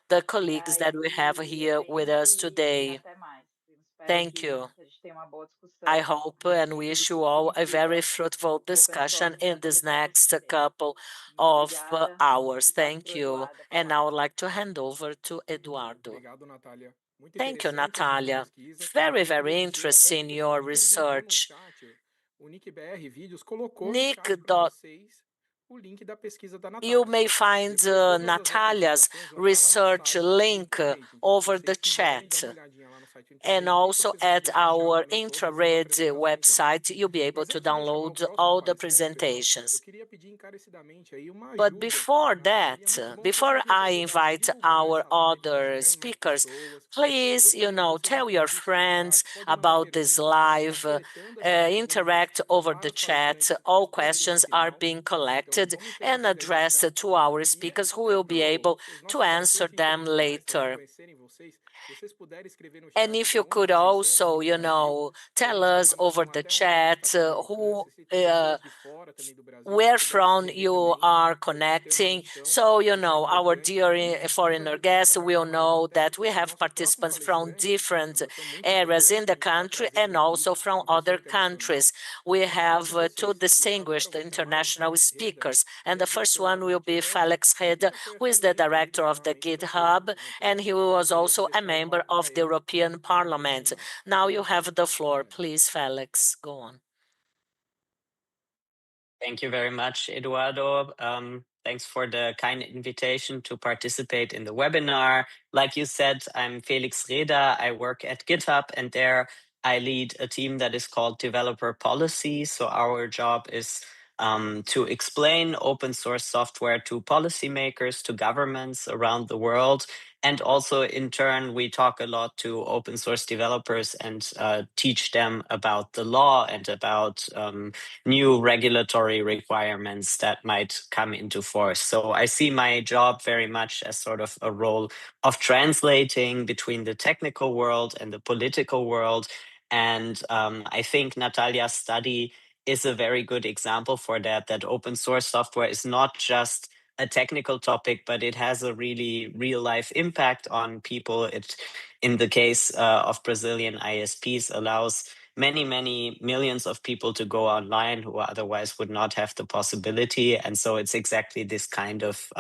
Speaker 4: the
Speaker 2: E
Speaker 4: colleagues that we have
Speaker 2: aí,
Speaker 4: here with
Speaker 2: evento
Speaker 4: us
Speaker 2: e
Speaker 4: today.
Speaker 2: até mais. Eu espero
Speaker 4: Thank you.
Speaker 2: que a gente tenha uma boa
Speaker 4: I
Speaker 2: discussão
Speaker 4: hope and
Speaker 2: do
Speaker 4: wish
Speaker 2: que
Speaker 4: you all a very
Speaker 2: significa
Speaker 4: fruitful
Speaker 2: o open
Speaker 4: discussion
Speaker 2: source
Speaker 4: in
Speaker 2: para toda
Speaker 4: this
Speaker 2: essa
Speaker 4: next
Speaker 2: ecosistema.
Speaker 4: couple
Speaker 2: Muito
Speaker 4: of
Speaker 2: obrigada
Speaker 4: hours.
Speaker 2: e passo
Speaker 4: Thank
Speaker 2: para o
Speaker 4: you.
Speaker 2: Eduardo a
Speaker 4: And I
Speaker 2: palavra.
Speaker 4: would like to hand over to Eduardo.
Speaker 5: Obrigado, Natália. Muito
Speaker 4: Thank you,
Speaker 5: interessante essa sua
Speaker 4: Natalia.
Speaker 5: pesquisa.
Speaker 4: Very,
Speaker 5: Eu queria
Speaker 4: very
Speaker 5: dizer até
Speaker 4: interesting,
Speaker 5: que o pessoal
Speaker 4: your
Speaker 5: que perguntou no
Speaker 4: research.
Speaker 5: chat, o Nick BR Vídeos colocou no
Speaker 4: Nick,
Speaker 5: chat para vocês o link da pesquisa da
Speaker 4: you
Speaker 5: Natália.
Speaker 4: may find
Speaker 5: Depois todas as
Speaker 4: Natalia's
Speaker 5: atualizações vão estar lá no
Speaker 4: research
Speaker 5: site do
Speaker 4: link
Speaker 5: Intra Rede. Então, se
Speaker 4: over the
Speaker 5: vocês quiserem dar
Speaker 4: chat.
Speaker 5: uma olhadinha lá no site do Intra
Speaker 4: And
Speaker 5: Rede,
Speaker 4: also
Speaker 5: vocês vão
Speaker 4: at
Speaker 5: poder baixar
Speaker 4: our
Speaker 5: também
Speaker 4: Intra
Speaker 5: todas as
Speaker 4: Rede
Speaker 5: apresentações lá.
Speaker 4: website, you'll be able
Speaker 5: Mas
Speaker 4: to
Speaker 5: antes de chamar o
Speaker 4: download
Speaker 5: próximo
Speaker 4: all the
Speaker 5: palestrante, pessoal, eu
Speaker 4: presentations.
Speaker 5: queria pedir encarecidamente aí uma
Speaker 4: But
Speaker 5: ajuda,
Speaker 4: before
Speaker 5: né? Seria
Speaker 4: that,
Speaker 5: muito bom se
Speaker 4: before
Speaker 5: vocês nos
Speaker 4: I
Speaker 5: ajudassem a
Speaker 4: invite
Speaker 5: divulgar
Speaker 4: our
Speaker 5: essa live para
Speaker 4: other
Speaker 5: chegar em mais
Speaker 4: speakers,
Speaker 5: pessoas. Eu
Speaker 4: please,
Speaker 5: gostaria que vocês
Speaker 4: tell your
Speaker 5: interagissemos no
Speaker 4: friends
Speaker 5: chat. Pode mandar
Speaker 4: about this
Speaker 5: perguntas, a gente está
Speaker 4: live,
Speaker 5: coletando essas perguntas
Speaker 4: interact over
Speaker 5: para
Speaker 4: the
Speaker 5: os
Speaker 4: chat.
Speaker 5: palestrantes
Speaker 4: All
Speaker 5: responderem no
Speaker 4: questions are
Speaker 5: final.
Speaker 4: being
Speaker 5: Então,
Speaker 4: collected
Speaker 5: vamos
Speaker 4: and
Speaker 5: interagir aí no
Speaker 4: addressed
Speaker 5: chat.
Speaker 4: to our
Speaker 5: E
Speaker 4: speakers who
Speaker 5: até
Speaker 4: will
Speaker 5: para
Speaker 4: be able
Speaker 5: os
Speaker 4: to
Speaker 5: nossos
Speaker 4: answer
Speaker 5: palestrantes
Speaker 4: them
Speaker 5: internacionais também
Speaker 4: later.
Speaker 5: conhecerem vocês, se vocês puderem escrever no
Speaker 4: And
Speaker 5: chat
Speaker 4: if
Speaker 5: de
Speaker 4: you
Speaker 5: onde
Speaker 4: could
Speaker 5: vocês são
Speaker 4: also,
Speaker 5: aqui no Brasil, para a
Speaker 4: tell
Speaker 5: gente ter
Speaker 4: us
Speaker 5: uma
Speaker 4: over
Speaker 5: noção,
Speaker 4: the
Speaker 5: até uma
Speaker 4: chat
Speaker 5: representação do
Speaker 4: who
Speaker 5: alcance, se tiver gente de fora também do Brasil que
Speaker 4: where
Speaker 5: puder
Speaker 4: from
Speaker 5: escrever
Speaker 4: you
Speaker 5: também,
Speaker 4: are
Speaker 5: para a gente ter uma
Speaker 4: connecting.
Speaker 5: noção.
Speaker 4: So,
Speaker 5: Isso é
Speaker 4: our
Speaker 5: importante.
Speaker 4: dear
Speaker 5: Mas
Speaker 4: foreigner
Speaker 5: agora então
Speaker 4: guests
Speaker 5: vamos
Speaker 4: will
Speaker 5: chamar já
Speaker 4: know
Speaker 5: até
Speaker 4: that we
Speaker 5: o
Speaker 4: have
Speaker 5: nosso próximo
Speaker 4: participants from
Speaker 5: palestrante, uma
Speaker 4: different
Speaker 5: pessoa muito
Speaker 4: areas in
Speaker 5: importante
Speaker 4: the
Speaker 5: que a gente está
Speaker 4: country
Speaker 5: trazendo
Speaker 4: and
Speaker 5: aqui,
Speaker 4: also from
Speaker 5: uma pessoa
Speaker 4: other
Speaker 5: internacional.
Speaker 4: countries. We
Speaker 5: Então,
Speaker 4: have
Speaker 5: se
Speaker 4: two
Speaker 5: vocês puderem, agora eu
Speaker 4: distinguished
Speaker 5: vou chamar o
Speaker 4: international
Speaker 5: Félix Reda,
Speaker 4: speakers.
Speaker 5: que
Speaker 4: And the
Speaker 5: é
Speaker 4: first
Speaker 5: diretor
Speaker 4: one
Speaker 5: do
Speaker 4: will be
Speaker 5: GitHub
Speaker 4: Felix
Speaker 5: e que
Speaker 4: Reda,
Speaker 5: já foi
Speaker 4: who is
Speaker 5: até
Speaker 4: the
Speaker 5: membro aí do
Speaker 4: director of the
Speaker 5: Parlamento Europeu,
Speaker 4: GitHub,
Speaker 5: né? Então,
Speaker 4: and he
Speaker 5: eu
Speaker 4: was
Speaker 5: gostaria de
Speaker 4: also a
Speaker 5: deixar a
Speaker 4: member
Speaker 5: palavra para
Speaker 4: of the
Speaker 5: ele
Speaker 4: European
Speaker 5: para ele se
Speaker 4: Parliament.
Speaker 5: apresentar.
Speaker 4: Now
Speaker 5: Muito
Speaker 4: you
Speaker 5: obrigado.
Speaker 4: have the floor. Please, Felix, go on.
Speaker 6: Thank you very much, Eduardo. Thanks for the kind invitation to participate in the webinar. Like you said, I'm Felix Reda. I work at GitHub, and there I lead a team that is called Developer Policy. So our job is to explain open source software to policymakers, to governments around the world. And also, in turn, we talk a lot to open source developers and teach them about the law and about new regulatory requirements that might come into force. So I see my job very much as sort of a role of translating between the technical world and the political world. And I think Natalia's study is a very good example for that, that open source software is not just a technical topic, but it has a really real life impact on people. It, in the case of Brazilian ISPs, allows many millions of people to go online who otherwise would not have the possibility. And so it's exactly this kind of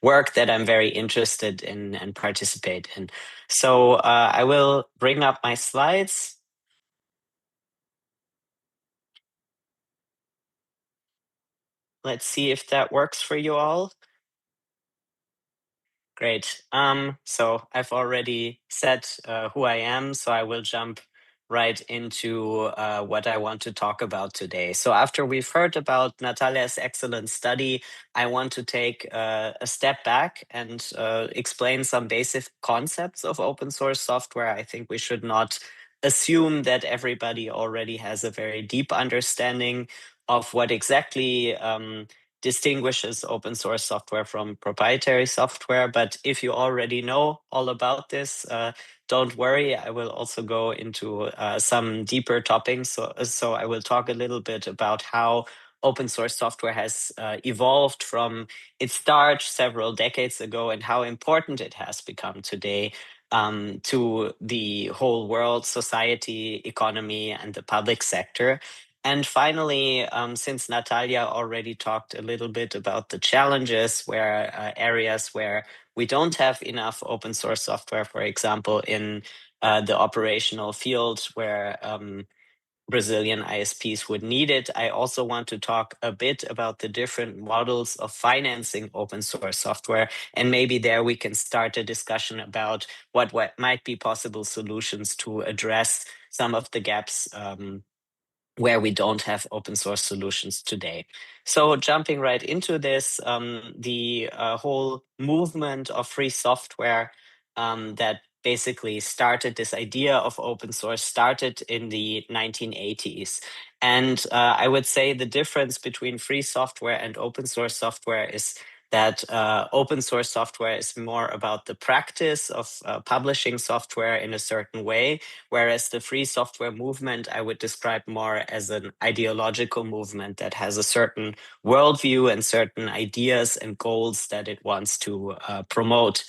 Speaker 6: work that I'm very interested in and participate in. So I will bring up my slides. Let's see if that works for you all. Great. So I've already said who I am, so I will jump right into what I want to talk about today. So after we've heard about Natalia's excellent study, I want to take a step back and explain some basic concepts of open source software. I think we should not assume that everybody already has a very deep understanding of what exactly distinguishes open source software from proprietary software. But if you already know all about this, don't worry, I will also go into some deeper topics. So I will talk a little bit about how open source software has evolved from its start several decades ago and how important it has become today to the whole world, society, economy, and the public sector. And finally, since Natalia already talked a little bit about the challenges where areas where we don't have enough open source software, for example, in the operational field where Brazilian ISPs would need it, I also want to talk a bit about the different models of financing open source software. And maybe there we can start a discussion about what might be possible solutions to address some of the gaps where we don't have open source solutions today. So jumping right into this, the whole movement of free software that basically started this idea of open source started in the 1980s. And I would say the difference between free software and open source software is that open source software is more about the practice of publishing software in a certain way, whereas the free software movement I would describe more as an ideological movement that has a certain worldview and certain ideas and goals that it wants to promote.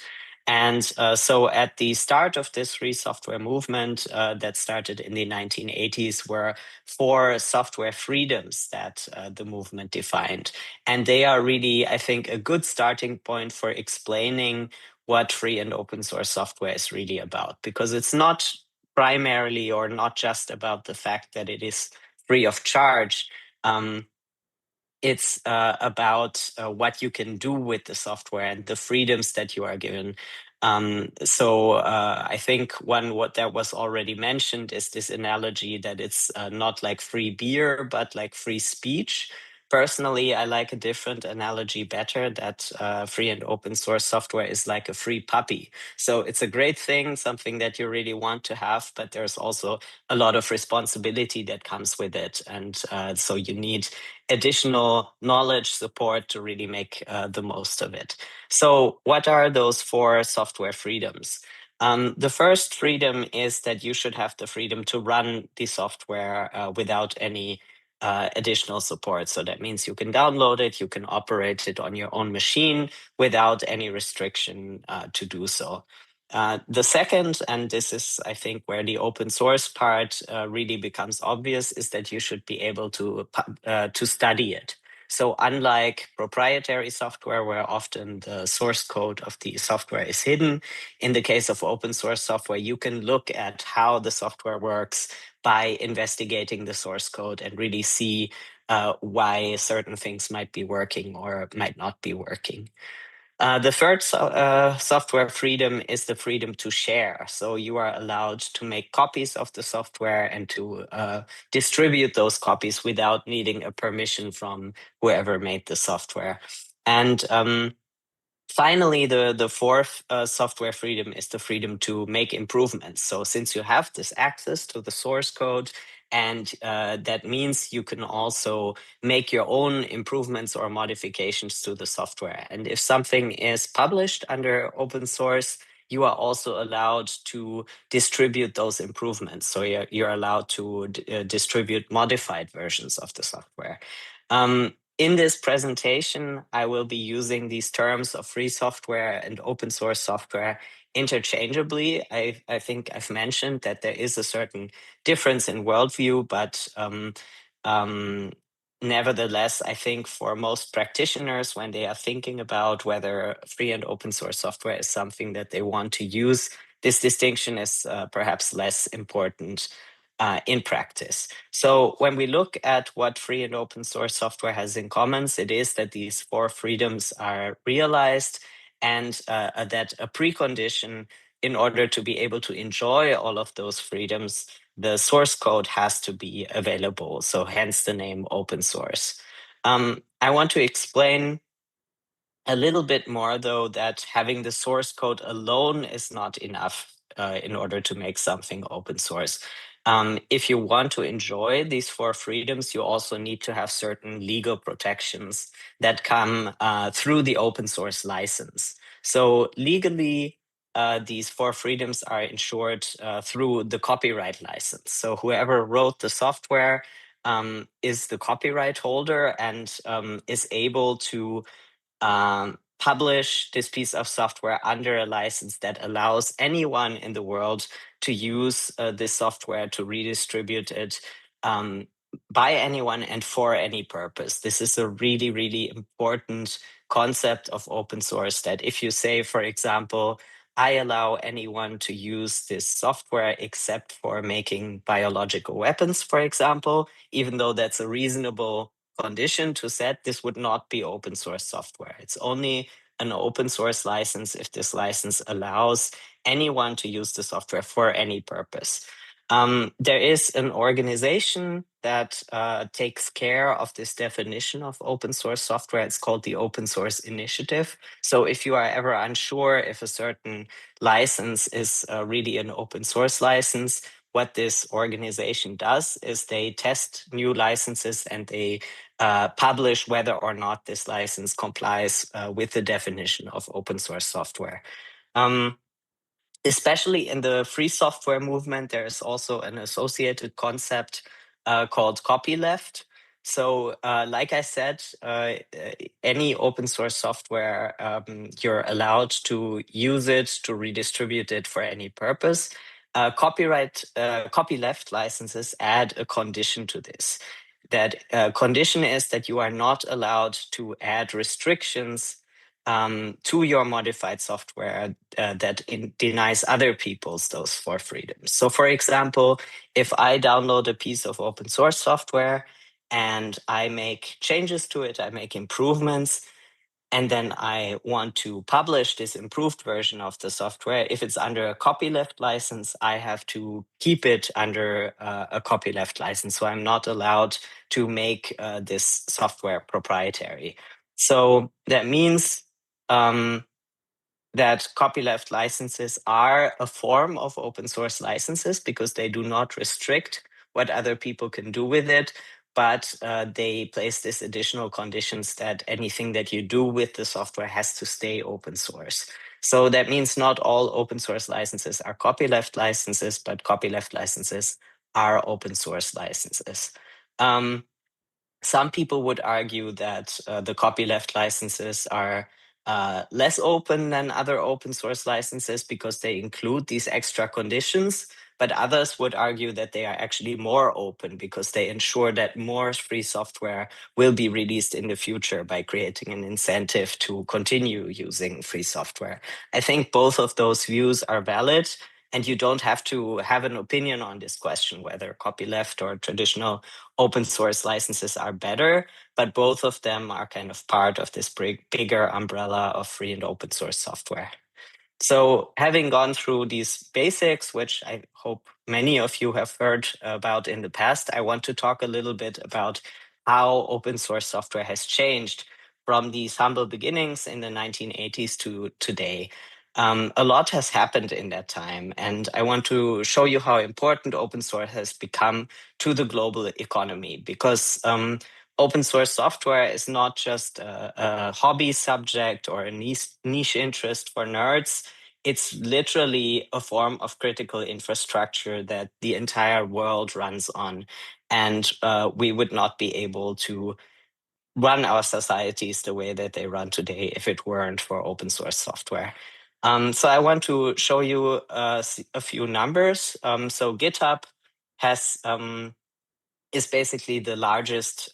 Speaker 6: And so at the start of this free software movement that started in the 1980s were 4 software freedoms that the movement defined. And they are really, I think, a good starting point for explaining what free and open source software is really about, because it's not primarily or not just about the fact that it is free of charge. It's about what you can do with the software and the freedoms that you are given. So I think what that was already mentioned is this analogy that it's not like free beer, but like free speech. Personally, I like a different analogy better, that free and open source software is like a free puppy. So it's a great thing, something that you really want to have, but there's also a lot of responsibility that comes with it. And so you need additional knowledge support to really make the most of it. So what are those 4 software freedoms? The first freedom is that you should have the freedom to run the software without any additional support. So that means you can download it, you can operate it on your own machine without any restriction to do so. The second, and this is, I think, where the open source part really becomes obvious, is that you should be able to study it. So unlike proprietary software, where often the source code of the software is hidden, in the case of open source software, you can look at how the software works by investigating the source code and really see why certain things might be working or might not be working. The third software freedom is the freedom to share. So you are allowed to make copies of the software and to distribute those copies without needing a permission from whoever made the software. And finally, the fourth software freedom is the freedom to make improvements. So since you have this access to the source code, and that means you can also make your own improvements or modifications to the software. And if something is published under open source, you are also allowed to distribute those improvements. So you're allowed to distribute modified versions of the software. In this presentation, I will be using these terms of free software and open source software interchangeably. I think I've mentioned that there is a certain difference in worldview, but nevertheless, I think for most practitioners, when they are thinking about whether free and open source software is something that they want to use, this distinction is perhaps less important in practice. So when we look at what free and open source software has in common, it is that these 4 freedoms are realized, and that a precondition in order to be able to enjoy all of those freedoms, the source code has to be available. So hence the name open source. I want to explain a little bit more, though, that having the source code alone is not enough in order to make something open source. If you want to enjoy these 4 freedoms, you also need to have certain legal protections that come through the open source license. So legally, these 4 freedoms are ensured through the copyright license. So whoever wrote the software is the copyright holder and is able to publish this piece of software under a license that allows anyone in the world to use this software to redistribute it by anyone and for any purpose. This is a really, really important concept of open source, that if you say, for example, I allow anyone to use this software except for making biological weapons, for example, even though that's a reasonable condition to set, this would not be open source software. It's only an open source license if this license allows anyone to use the software for any purpose. There is an organization that takes care of this definition of open source software. It's called the Open Source Initiative. So if you are ever unsure if a certain license is really an open source license, what this organization does is they test new licenses and they publish whether or not this license complies with the definition of open source software. Especially in the free software movement, there is also an associated concept called copyleft. So like I said, any open source software, you're allowed to use it, to redistribute it for any purpose. Copyleft licenses add a condition to this. That condition is that you are not allowed to add restrictions to your modified software that denies other people's those 4 freedoms. So for example, if I download a piece of open source software and I make changes to it, I make improvements, and then I want to publish this improved version of the software, if it's under a copyleft license, I have to keep it under a copyleft license. So I'm not allowed to make this software proprietary. So that means that copyleft licenses are a form of open source licenses because they do not restrict what other people can do with it, but they place this additional conditions that anything that you do with the software has to stay open source. So that means not all open source licenses are copyleft licenses, but copyleft licenses are open source licenses. Some people would argue that the copyleft licenses are less open than other open source licenses because they include these extra conditions, but others would argue that they are actually more open because they ensure that more free software will be released in the future by creating an incentive to continue using free software. I think both of those views are valid, and you don't have to have an opinion on this question, whether copyleft or traditional open source licenses are better, but both of them are kind of part of this bigger umbrella of free and open source software. So having gone through these basics, which I hope many of you have heard about in the past, I want to talk a little bit about how open source software has changed from these humble beginnings in the 1980s to today. A lot has happened in that time, and I want to show you how important open source has become to the global economy, because open source software is not just a hobby subject or a niche interest for nerds. It's literally a form of critical infrastructure that the entire world runs on. And we would not be able to run our societies the way that they run today if it weren't for open source software. So I want to show you a few numbers. So GitHub is basically the largest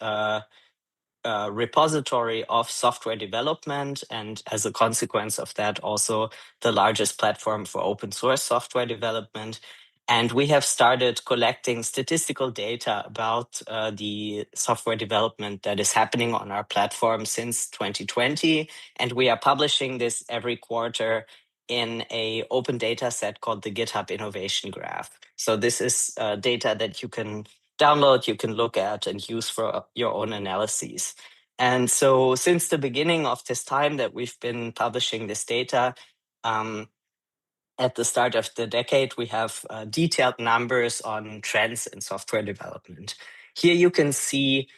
Speaker 6: repository of software development, and as a consequence of that, also the largest platform for open source software development. And we have started collecting statistical data about the software development that is happening on our platform since 2020. And we are publishing this every quarter in a open data set called the GitHub Innovation Graph. So this is data that you can download, you can look at and use for your own analyses. And so since the beginning of this time that we've been publishing this data, at the start of the decade, we have detailed numbers on trends in software development. Here you can see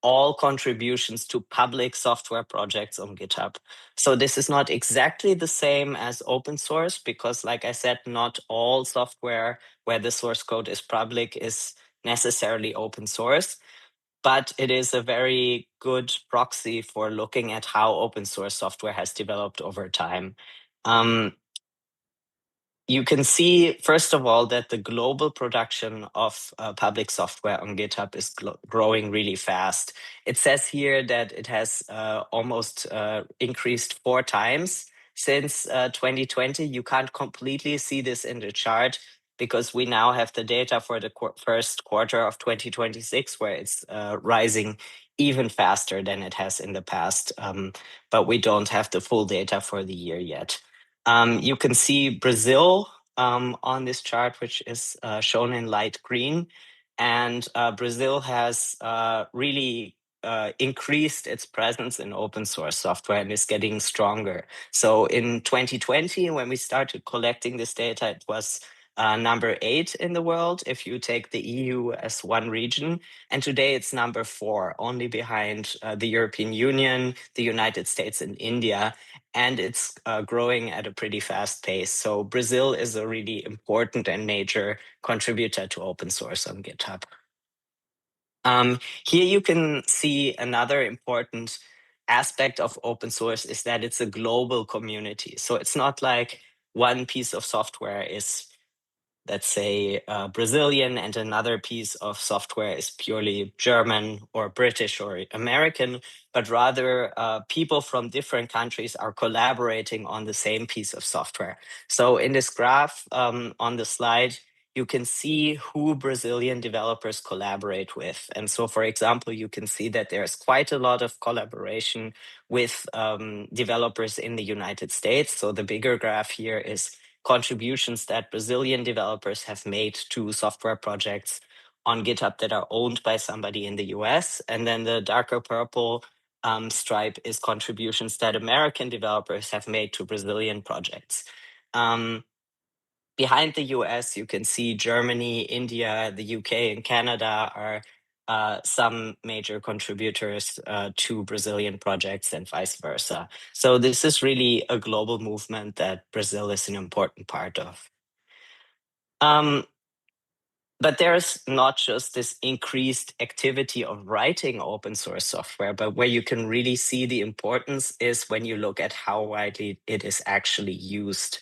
Speaker 6: all contributions to public software projects on GitHub. So this is not exactly the same as open source because, like I said, not all software where the source code is public is necessarily open source, but it is a very good proxy for looking at how open source software has developed over time. You can see, first of all, that the global production of public software on GitHub is growing really fast. It says here that it has almost increased 4 times since 2020. You can't completely see this in the chart because we now have the data for the first quarter of 2026, where it's rising even faster than it has in the past. But we don't have the full data for the year yet. You can see Brazil on this chart, which is shown in light green. And Brazil has really increased its presence in open source software and is getting stronger. So in 2020, when we started collecting this data, it was number 8 in the world if you take the EU as one region. And today it's number 4, only behind the European Union, the United States, and India. And it's growing at a pretty fast pace. So Brazil is a really important and major contributor to open source on GitHub. Here you can see another important aspect of open source is that it's a global community. So it's not like one piece of software is, let's say, Brazilian and another piece of software is purely German or British or American, but rather people from different countries are collaborating on the same piece of software. So in this graph on the slide, you can see who Brazilian developers collaborate with. And so, for example, you can see that there's quite a lot of collaboration with developers in the United States. So the bigger graph here is contributions that Brazilian developers have made to software projects on GitHub that are owned by somebody in the US. And then the darker purple stripe is contributions that American developers have made to Brazilian projects. Behind the US, you can see Germany, India, the UK, and Canada are some major contributors to Brazilian projects and vice versa. So this is really a global movement that Brazil is an important part of. But there's not just this increased activity of writing open source software, but where you can really see the importance is when you look at how widely it is actually used.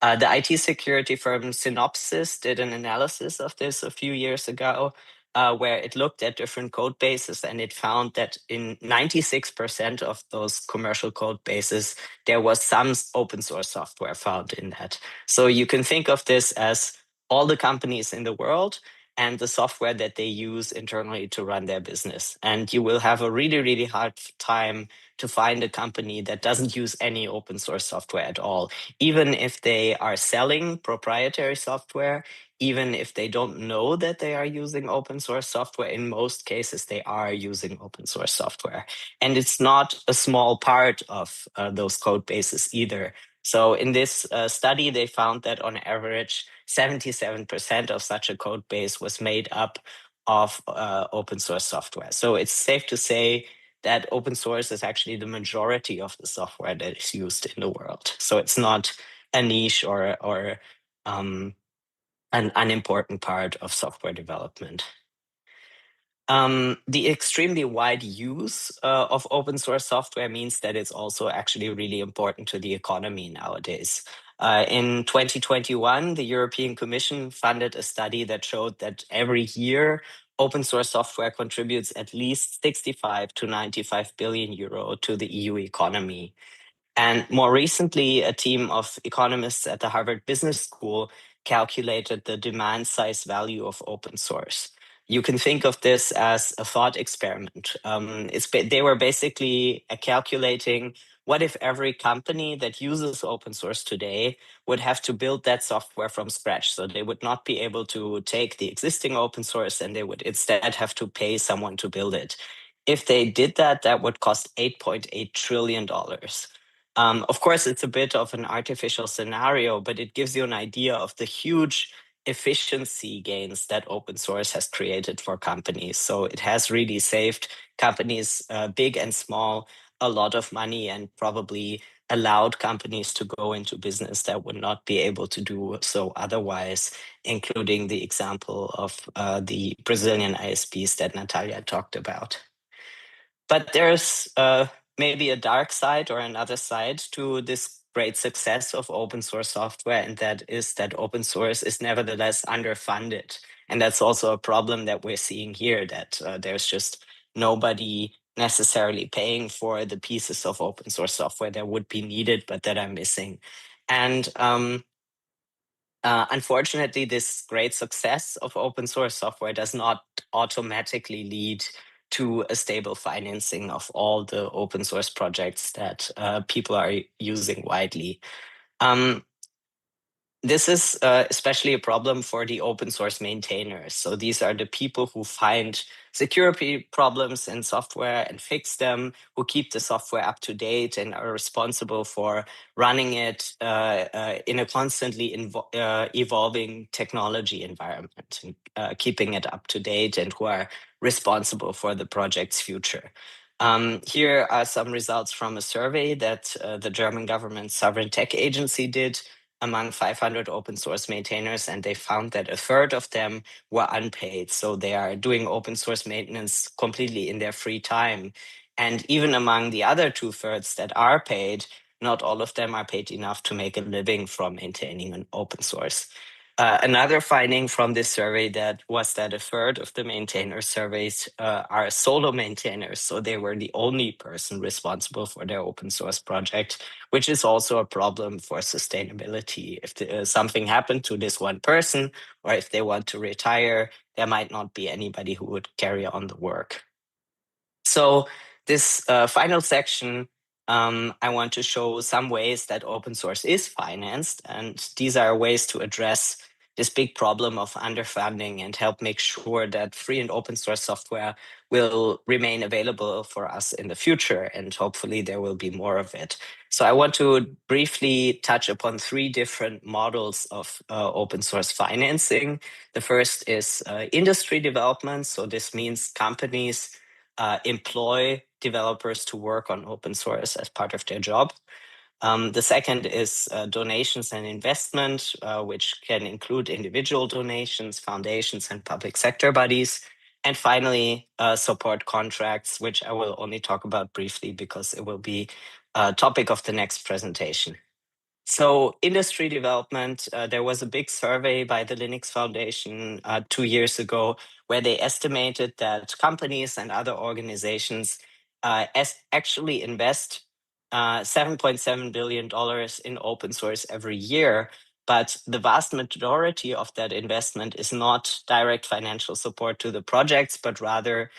Speaker 6: The IT security firm Synopsys did an analysis of this a few years ago, where it looked at different code bases, and it found that in 96% of those commercial code bases, there was some open source software found in that. So you can think of this as all the companies in the world and the software that they use internally to run their business. And you will have a really, really hard time to find a company that doesn't use any open source software at all, even if they are selling proprietary software, even if they don't know that they are using open source software. In most cases, they are using open source software. And it's not a small part of those code bases either. So in this study, they found that on average, 77% of such a code base was made up of open source software. So it's safe to say that open source is actually the majority of the software that is used in the world. So it's not a niche or an unimportant part of software development. The extremely wide use of open source software means that it's also actually really important to the economy nowadays. In 2021, the European Commission funded a study that showed that every year, open source software contributes at least 65 to 95 billion euro to the EU economy. And more recently, a team of economists at the Harvard Business School calculated the demand size value of open source. You can think of this as a thought experiment. They were basically calculating what if every company that uses open source today would have to build that software from scratch. So they would not be able to take the existing open source and they would instead have to pay someone to build it. If they did that, that would cost $8.8 trillion. Of course, it's a bit of an artificial scenario, but it gives you an idea of the huge efficiency gains that open source has created for companies. So it has really saved companies, big and small, a lot of money and probably allowed companies to go into business that would not be able to do so otherwise, including the example of the Brazilian ISPs that Natalia talked about. But there's maybe a dark side or another side to this great success of open source software, and that is that open source is nevertheless underfunded. And that's also a problem that we're seeing here, that there's just nobody necessarily paying for the pieces of open source software that would be needed, but that are missing. And unfortunately, this great success of open source software does not automatically lead to a stable financing of all the open source projects that people are using widely. This is especially a problem for the open source maintainers. So these are the people who find security problems in software and fix them, who keep the software up to date and are responsible for running it in a constantly evolving technology environment, and keeping it up to date, and who are responsible for the project's future. Here are some results from a survey that the German government Sovereign Tech Agency did among 500 open source maintainers, and they found that a third of them were unpaid. So they are doing open source maintenance completely in their free time. And even among the other 2/3 that are paid, not all of them are paid enough to make a living from maintaining an open source. Another finding from this survey was that a third of the maintainers surveyed are solo maintainers. So they were the only person responsible for their open source project, which is also a problem for sustainability. If something happened to this one person, or if they want to retire, there might not be anybody who would carry on the work. So this final section, I want to show some ways that open source is financed, and these are ways to address this big problem of underfunding and help make sure that free and open source software will remain available for us in the future, and hopefully there will be more of it. So I want to briefly touch upon 3 different models of open source financing. The first is industry development. So this means companies employ developers to work on open source as part of their job. The second is donations and investment, which can include individual donations, foundations, and public sector bodies. And finally, support contracts, which I will only talk about briefly because it will be a topic of the next presentation. So industry development, there was a big survey by the Linux Foundation 2 years ago where they estimated that companies and other organizations actually invest $7.7 billion in open source every year. But the vast majority of that investment is not direct financial support to the projects, but rather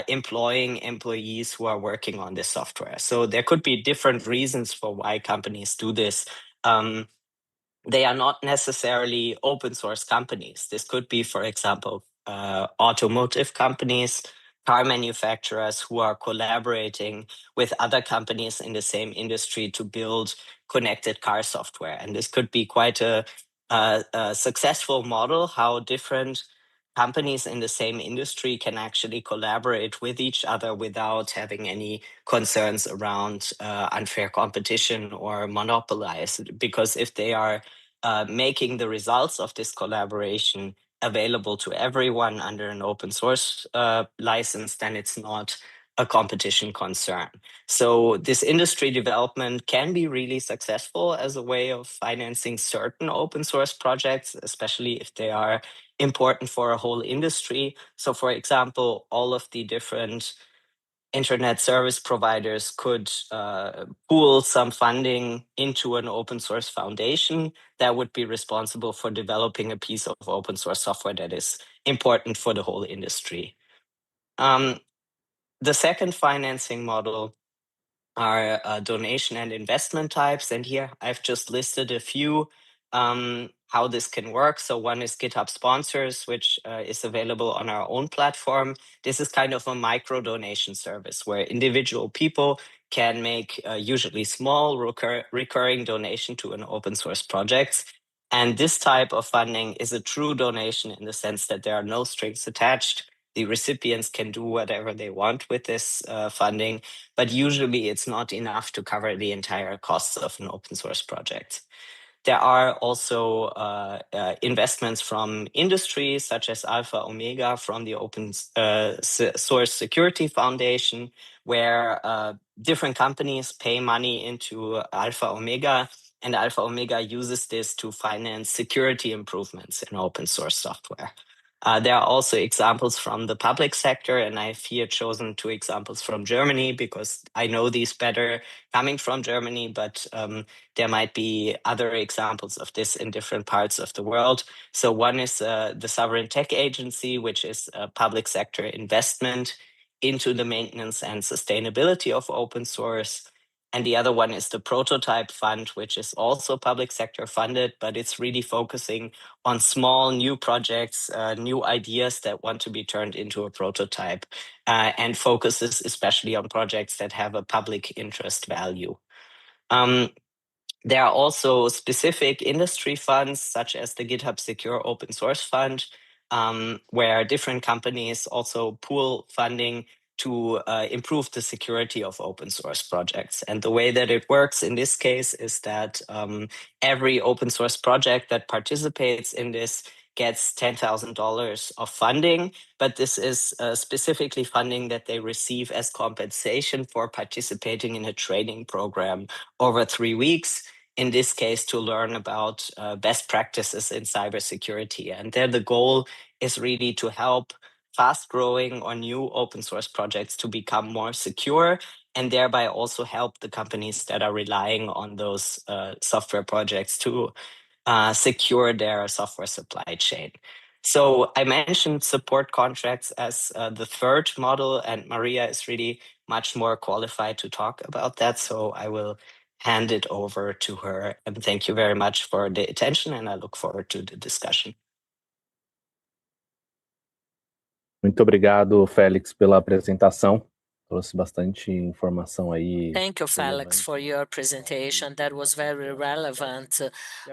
Speaker 6: employing employees who are working on this software. So there could be different reasons for why companies do this. They are not necessarily open source companies. This could be, for example, automotive companies, car manufacturers who are collaborating with other companies in the same industry to build connected car software. And this could be quite a successful model, how different companies in the same industry can actually collaborate with each other without having any concerns around unfair competition or monopolize. Because if they are making the results of this collaboration available to everyone under an open source license, then it's not a competition concern. So this industry development can be really successful as a way of financing certain open source projects, especially if they are important for a whole industry. So for example, all of the different internet service providers could pool some funding into an open source foundation that would be responsible for developing a piece of open source software that is important for the whole industry. The second financing model are donation and investment types. And here I've just listed a few how this can work. So one is GitHub Sponsors, which is available on our own platform. This is kind of a micro donation service where individual people can make usually small recurring donation to an open source project. And this type of funding is a true donation in the sense that there are no strings attached. The recipients can do whatever they want with this funding, but usually it's not enough to cover the entire costs of an open source project. There are also investments from industries such as Alpha Omega from the Open Source Security Foundation, where different companies pay money into Alpha Omega, and Alpha Omega uses this to finance security improvements in open source software. There are also examples from the public sector, and I've here chosen 2 examples from Germany because I know these better coming from Germany, but there might be other examples of this in different parts of the world. So one is the Sovereign Tech Agency, which is a public sector investment into the maintenance and sustainability of open source. And the other one is the Prototype Fund, which is also public sector funded, but it's really focusing on small new projects, new ideas that want to be turned into a prototype, and focuses especially on projects that have a public interest value. There are also specific industry funds, such as the GitHub Secure Open Source Fund, where different companies also pool funding to improve the security of open source projects. And the way that it works in this case is that every open source project that participates in this gets $10,000 of funding, but this is specifically funding that they receive as compensation for participating in a training program over 3 weeks, in this case, to learn about best practices in cybersecurity. And there the goal is really to help fast-growing or new open source projects to become more secure, and thereby also help the companies that are relying on those software projects to secure their software supply chain. So I mentioned support contracts as the third model, and Maria is really much more qualified to talk about that. So I will hand it over to her. And thank you very much for the attention, and I look forward to the discussion.
Speaker 3: Muito obrigado, Félix, pela apresentação. Trouxe bastante informação aí.
Speaker 4: Thank you, Felix, for your presentation. That was very relevant.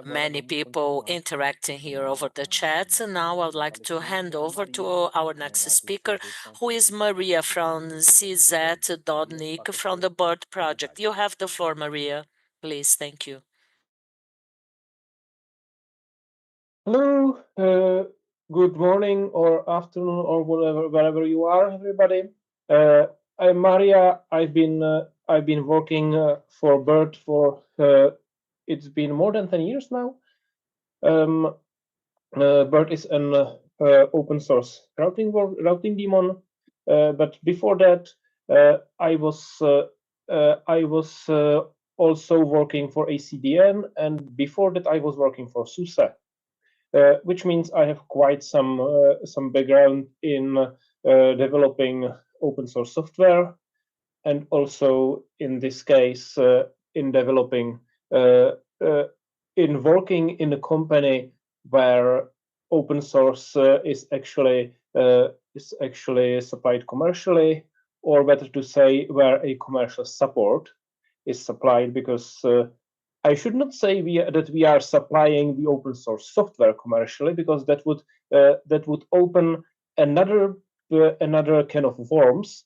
Speaker 4: Many people interacting here over the chat. Now I'd like to hand over to our next speaker, who is Maria from CZ.NIC from the BIRD project. You have the floor, Maria. Please, thank you.
Speaker 7: Hello, good morning or afternoon or whatever, wherever you are, everybody. I'm Maria. I've been working for BIRD for it's been more than 10 years now. BIRD is an open source routing daemon, but before that, I was also working for ACDN, and before that, I was working for SUSE. Which means I have quite some background in developing open source software, and also in this case in developing in working in a company where open source is actually supplied commercially, or better to say, where a commercial support is supplied, because I should not say that we are supplying the open source software commercially, because that would open another kind of worms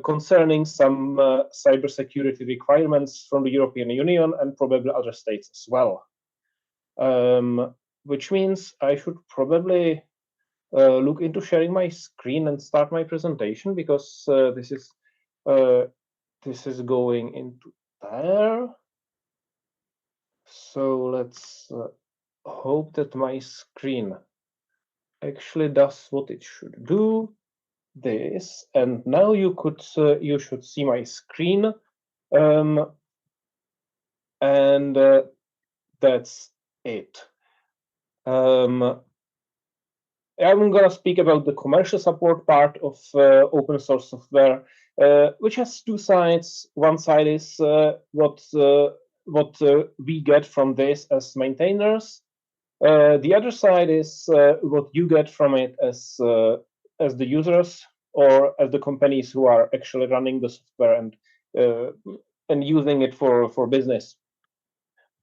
Speaker 7: concerning some cybersecurity requirements from the European Union and probably other states as well. which means I should probably look into sharing my screen and start my presentation, because this is going into there. So let's hope that my screen actually does what it should do. This, and now you should see my screen, and that's it. I'm gonna speak about the commercial support part of open source software, which has two sides. One side is what we get from this as maintainers. The other side is what you get from it as the users, or as the companies who are actually running the software and using it for business.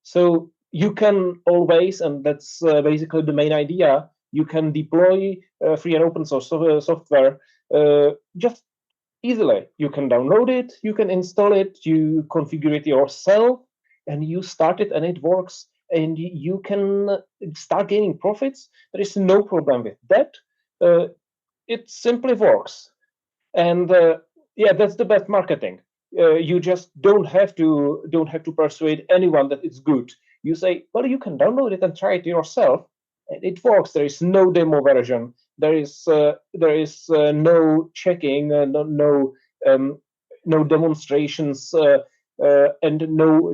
Speaker 7: So you can always, and that's basically the main idea, you can deploy free and open source software just easily. You can download it, you can install it, you configure it yourself, and you start it, and it works, and you can start gaining profits. There is no problem with that. It simply works. And yeah, that's the best marketing. You just don't have to persuade anyone that it's good. You say, well, you can download it and try it yourself, and it works. There is no demo version. There is no checking, no demonstrations, and no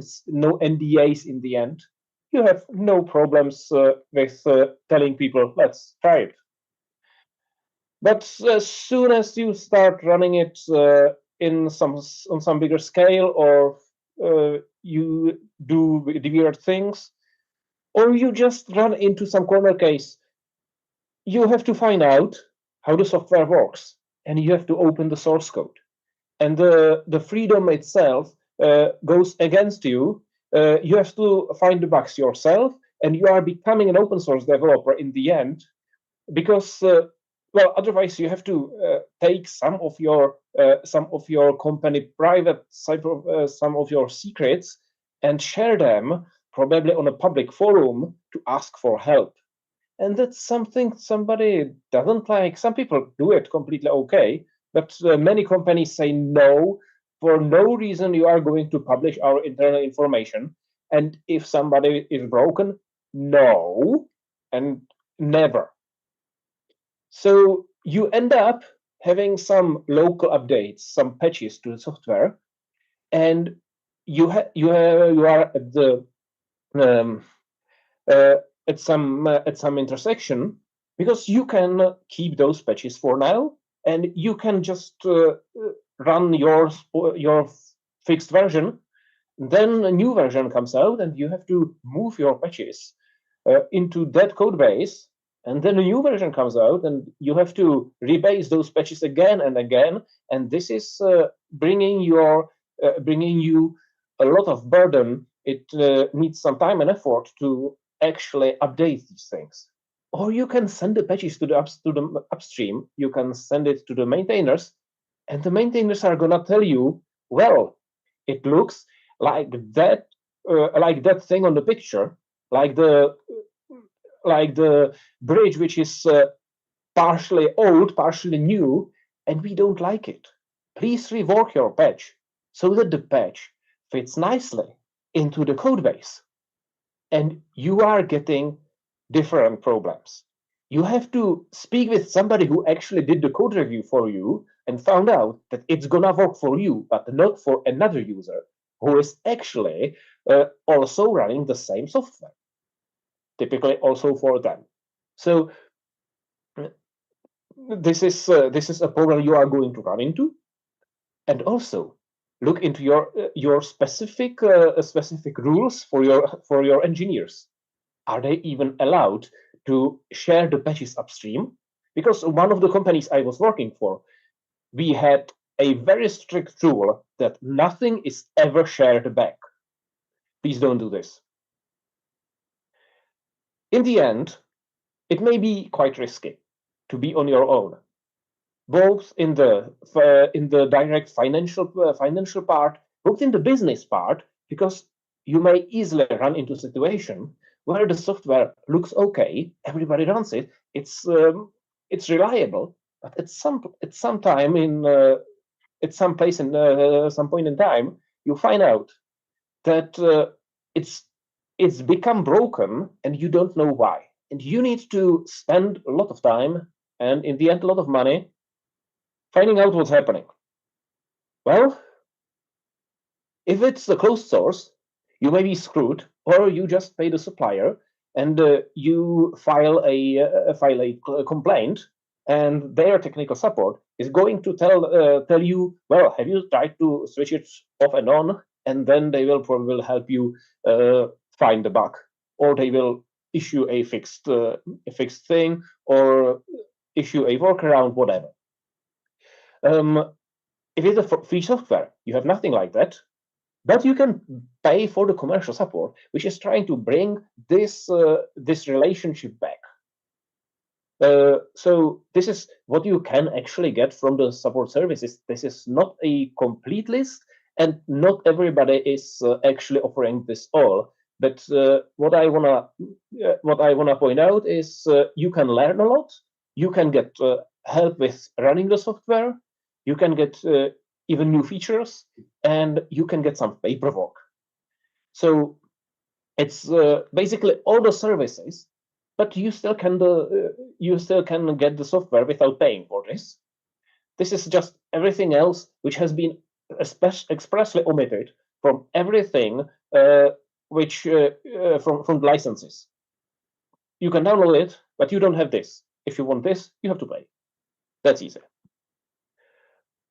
Speaker 7: NDAs in the end. You have no problems with telling people, let's try it. But as soon as you start running it on some bigger scale, or you do the weird things, or you just run into some corner case, you have to find out how the software works, and you have to open the source code. And the freedom itself goes against you. You have to find the bugs yourself, and you are becoming an open source developer in the end, because well, otherwise you have to take some of your company private some of your secrets and share them, probably on a public forum, to ask for help. And that's something somebody doesn't like. Some people do it completely okay, but many companies say no. For no reason you are going to publish our internal information. And if somebody is broken, no, and never. So you end up having some local updates, some patches to the software, and you are at the at some intersection, because you can keep those patches for now, and you can just run your fixed version. Then a new version comes out, and you have to move your patches into that code base. And then a new version comes out, and you have to rebase those patches again and again. And this is bringing you a lot of burden. It needs some time and effort to actually update these things. Or you can send the patches to the upstream. You can send it to the maintainers, and the maintainers are gonna tell you, well, it looks like that thing on the picture, like the bridge, which is partially old, partially new, and we don't like it. Please rework your patch so that the patch fits nicely into the code base. And you are getting different problems. You have to speak with somebody who actually did the code review for you and found out that it's gonna work for you, but not for another user who is actually also running the same software, typically also for them. So this is a problem you are going to run into. And also look into your specific rules for your engineers. Are they even allowed to share the patches upstream? Because one of the companies I was working for, we had a very strict rule that nothing is ever shared back. Please don't do this. In the end, it may be quite risky to be on your own, both in the direct financial part, both in the business part, because you may easily run into a situation where the software looks okay, everybody runs it, it's reliable, but at some time at some place in some point in time, you find out that it's become broken and you don't know why, and you need to spend a lot of time and in the end a lot of money finding out what's happening. Well, if it's a closed source, you may be screwed, or you just pay the supplier and you file a complaint, and their technical support is going to tell you, well, have you tried to switch it off and on? And then they will probably help you find the bug, or they will issue a fixed thing, or issue a workaround, whatever. If it's a free software, you have nothing like that. But you can pay for the commercial support, which is trying to bring this relationship back. So this is what you can actually get from the support services. This is not a complete list, and not everybody is actually offering this all. But what I wanna point out is you can learn a lot. You can get help with running the software. You can get even new features, and you can get some paperwork. So it's basically all the services, but you still can get the software without paying for this. This is just everything else which has been expressly omitted from everything which from licenses. You can download it, but you don't have this. If you want this, you have to pay. That's easy.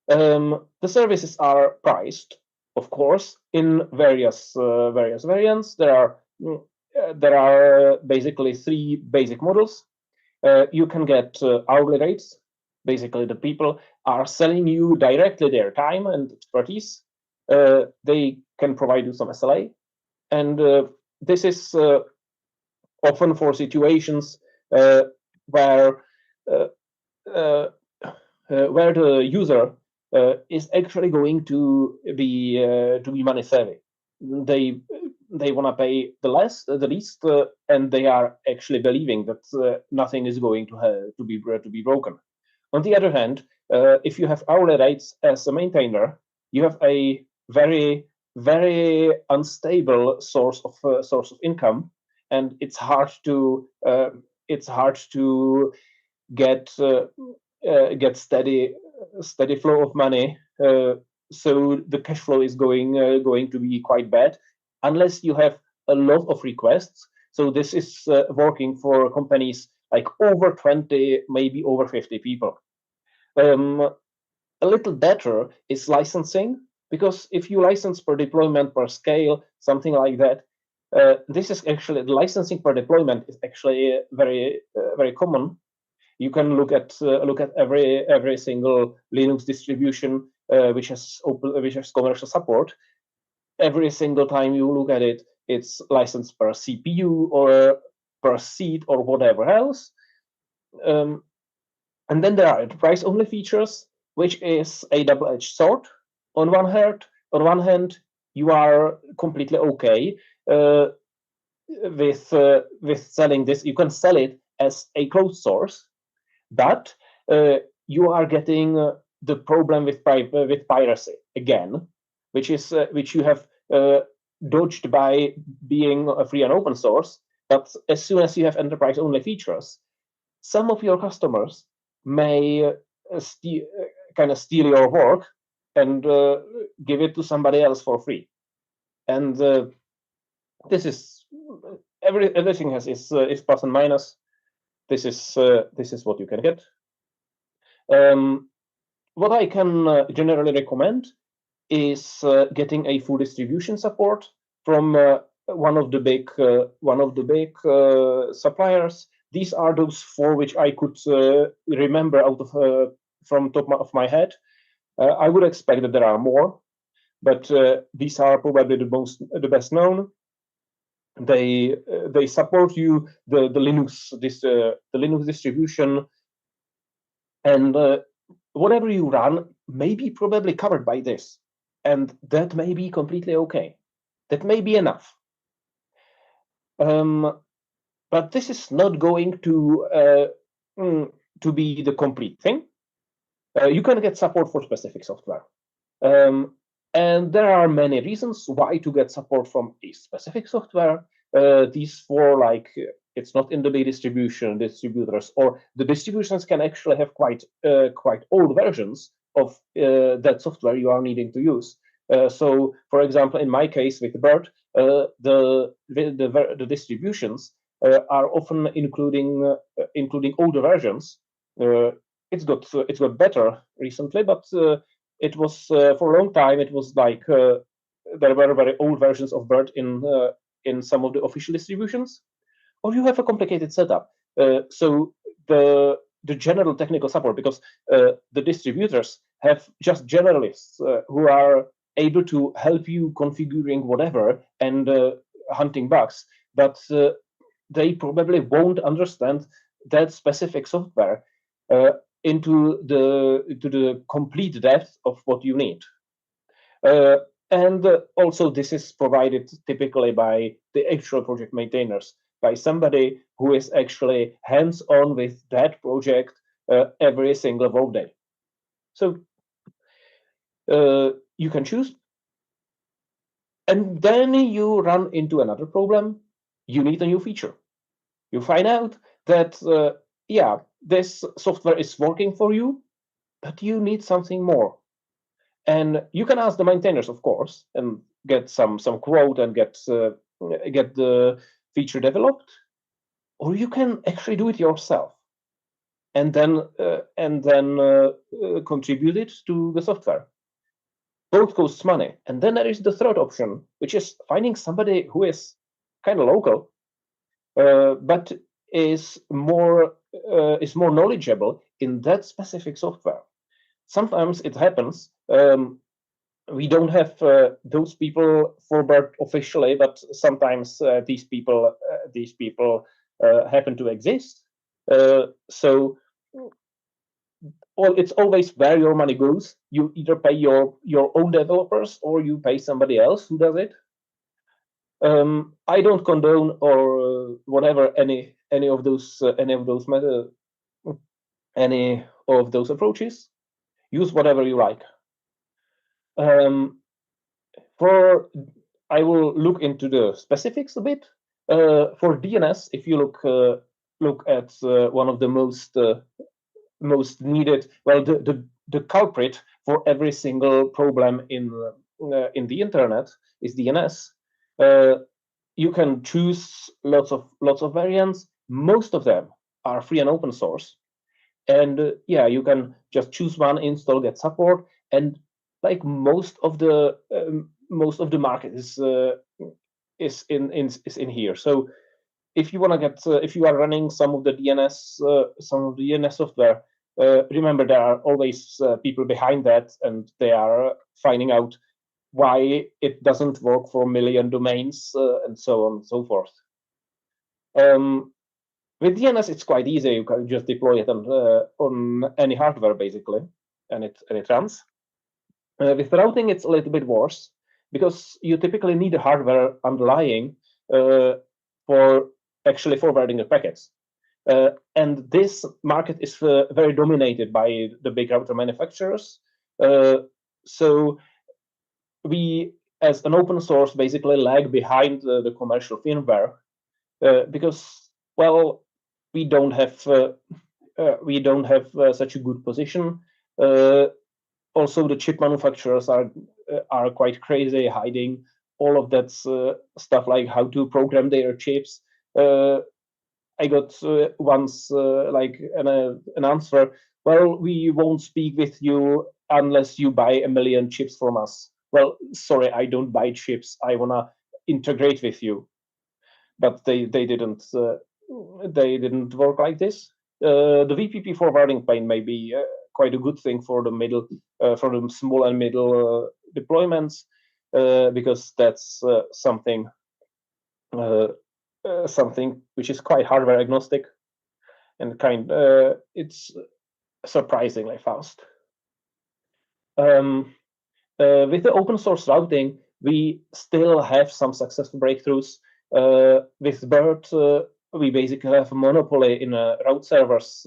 Speaker 7: The services are priced, of course, in various variants. There are basically 3 basic models. You can get hourly rates. Basically, the people are selling you directly their time and expertise. They can provide you some SLA, and this is often for situations where the user is actually going to be money savvy. They want to pay the least, and they are actually believing that nothing is going to be broken. On the other hand, if you have hourly rates as a maintainer, you have a very unstable source of income, and it's hard to get steady flow of money. So the cash flow is going to be quite bad unless you have a lot of requests. So this is working for companies like over 20, maybe over 50 people. A little better is licensing, because if you license per deployment, per scale, something like that, this is actually, the licensing per deployment is actually very common. You can look at every single Linux distribution which has commercial support. Every single time you look at it, it's licensed per CPU or per seat or whatever else. And then there are enterprise-only features, which is a double-edged sword. On one hand, you are completely okay with selling this. You can sell it as a closed source, but you are getting the problem with piracy again, which you have dodged by being a free and open source. But as soon as you have enterprise-only features, some of your customers may steal your work and give it to somebody else for free. And this is everything has is plus and minus. This is what you can get. What I can generally recommend is getting a full distribution support from one of the big suppliers. These are those 4 which I could remember out of from top of my head. I would expect that there are more, but these are probably the best known. They support you the Linux distribution, and whatever you run may be probably covered by this, and that may be completely okay. That may be enough. but this is not going to be the complete thing. You can get support for specific software. And there are many reasons why to get support from a specific software. These four, like it's not in the distribution, distributors, or the distributions can actually have quite old versions of that software you are needing to use. So, for example, in my case with BERT, the distributions are often including older versions. It's got better recently, but it was for a long time. It was like there were very old versions of BERT in some of the official distributions, or you have a complicated setup. So the general technical support, because the distributors have just generalists who are able to help you configuring whatever and hunting bugs, but they probably won't understand that specific software into the complete depth of what you need. And also, this is provided typically by the actual project maintainers, by somebody who is actually hands-on with that project every single workday. So you can choose. And then you run into another problem. You need a new feature. You find out that, yeah, this software is working for you, but you need something more. And you can ask the maintainers, of course, and get some quote and get the feature developed, or you can actually do it yourself, and then contribute it to the software. Both costs money. And then there is the third option, which is finding somebody who is kind of local, but is more knowledgeable in that specific software. Sometimes it happens. We don't have those people for BERT officially, but sometimes these people happen to exist. So, well, it's always where your money goes. You either pay your own developers or you pay somebody else who does it. I don't condone or whatever any of those approaches. Use whatever you like. I will look into the specifics a bit. For DNS, if you look at one of the most needed, well, the culprit for every single problem in the internet is DNS. You can choose lots of variants. Most of them are free and open source, and yeah, you can just choose one, install, get support, and like most of the market is in here. So if you want to get if you are running some of the DNS software, remember there are always people behind that, and they are finding out why it doesn't work for a million domains and so on and so forth. With DNS, it's quite easy. You can just deploy it on any hardware basically, and it runs. With routing, it's a little bit worse because you typically need a hardware underlying for actually forwarding the packets. And this market is very dominated by the big router manufacturers. So we, as an open source, basically lag behind the commercial firmware because, well, we don't have such a good position. Also, the chip manufacturers are quite crazy, hiding all of that stuff, like how to program their chips. I got once like an answer. Well, we won't speak with you unless you buy 1 million chips from us. Well, sorry, I don't buy chips. I wanna integrate with you, but they didn't work like this. The VPP forwarding plane may be quite a good thing for the small and middle deployments because that's something which is quite hardware agnostic and it's surprisingly fast. With the open source routing, we still have some successful breakthroughs. With BERT, we basically have a monopoly in route servers,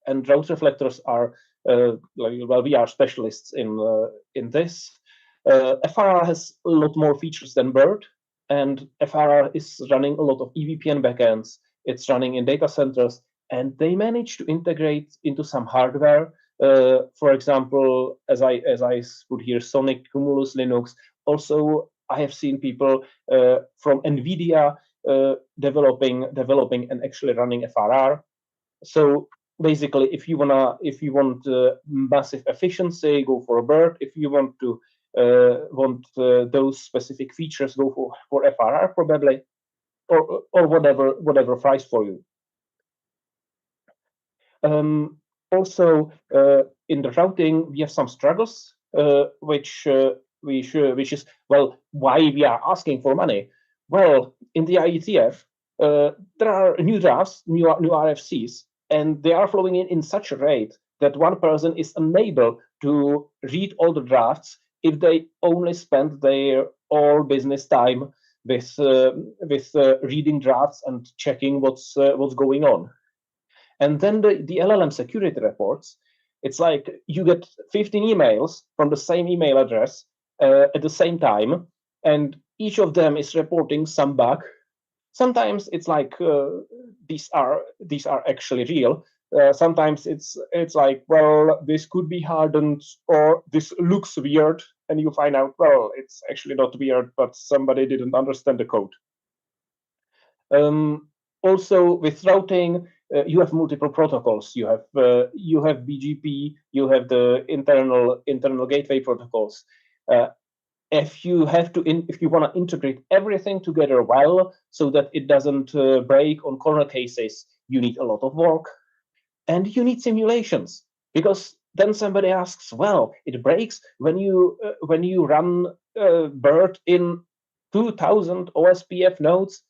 Speaker 7: and route reflectors are we are specialists in this. FRR has a lot more features than BERT, and FRR is running a lot of EVPN backends. It's running in data centers, and they managed to integrate into some hardware. For example, as I put here, Sonic, Cumulus, Linux. Also, I have seen people from NVIDIA developing and actually running FRR. So basically, if you want massive efficiency, go for a BERT. If you want to those specific features, go for FRR probably, or whatever flies for you. Also, in the routing, we have some struggles, which is, well, why we are asking for money. Well, in the IETF, there are new drafts, new RFCs, and they are flowing in such a rate that one person is unable to read all the drafts if they only spend their all business time with reading drafts and checking what's going on. And then the LLM security reports, it's like you get 15 emails from the same email address at the same time, and each of them is reporting some bug. Sometimes it's like these are actually real. Sometimes it's like, well, this could be hardened, or this looks weird, and you find out, well, it's actually not weird, but somebody didn't understand the code. Also, with routing, you have multiple protocols. You have BGP. You have the internal gateway protocols. If you want to integrate everything together well, so that it doesn't break on corner cases, you need a lot of work, and you need simulations, because then somebody asks, well, it breaks when you run BERT in 2000 OSPF nodes.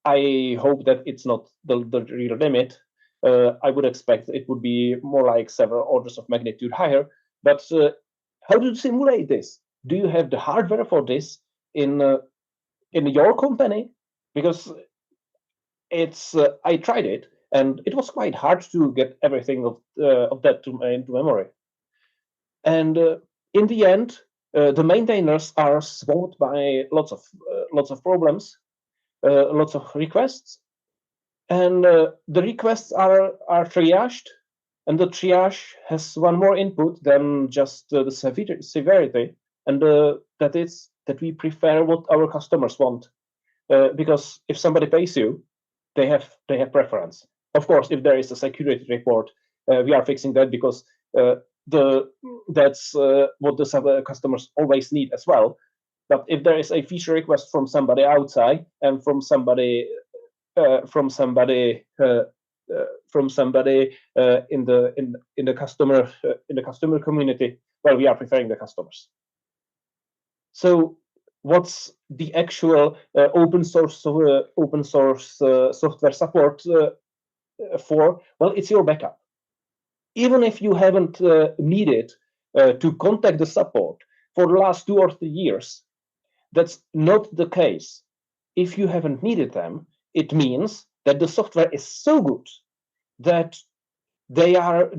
Speaker 7: I hope that it's not the real limit. I would expect it would be more like several orders of magnitude higher. But how do you simulate this? Do you have the hardware for this in your company? Because it's I tried it, and it was quite hard to get everything of that into memory. And in the end, the maintainers are swamped by lots of problems. Lots of requests, and the requests are triaged, and the triage has one more input than just the severity, and that is that we prefer what our customers want, because if somebody pays you, they have preference. Of course, if there is a security report, we are fixing that, because that's what the customers always need as well. But if there is a feature request from somebody outside and from somebody in the customer community, well, we are preferring the customers. So, what's the actual open source software support for? Well, it's your backup. Even if you haven't needed to contact the support for the last 2 or 3 years, that's not the case. If you haven't needed them, it means that the software is so good that they are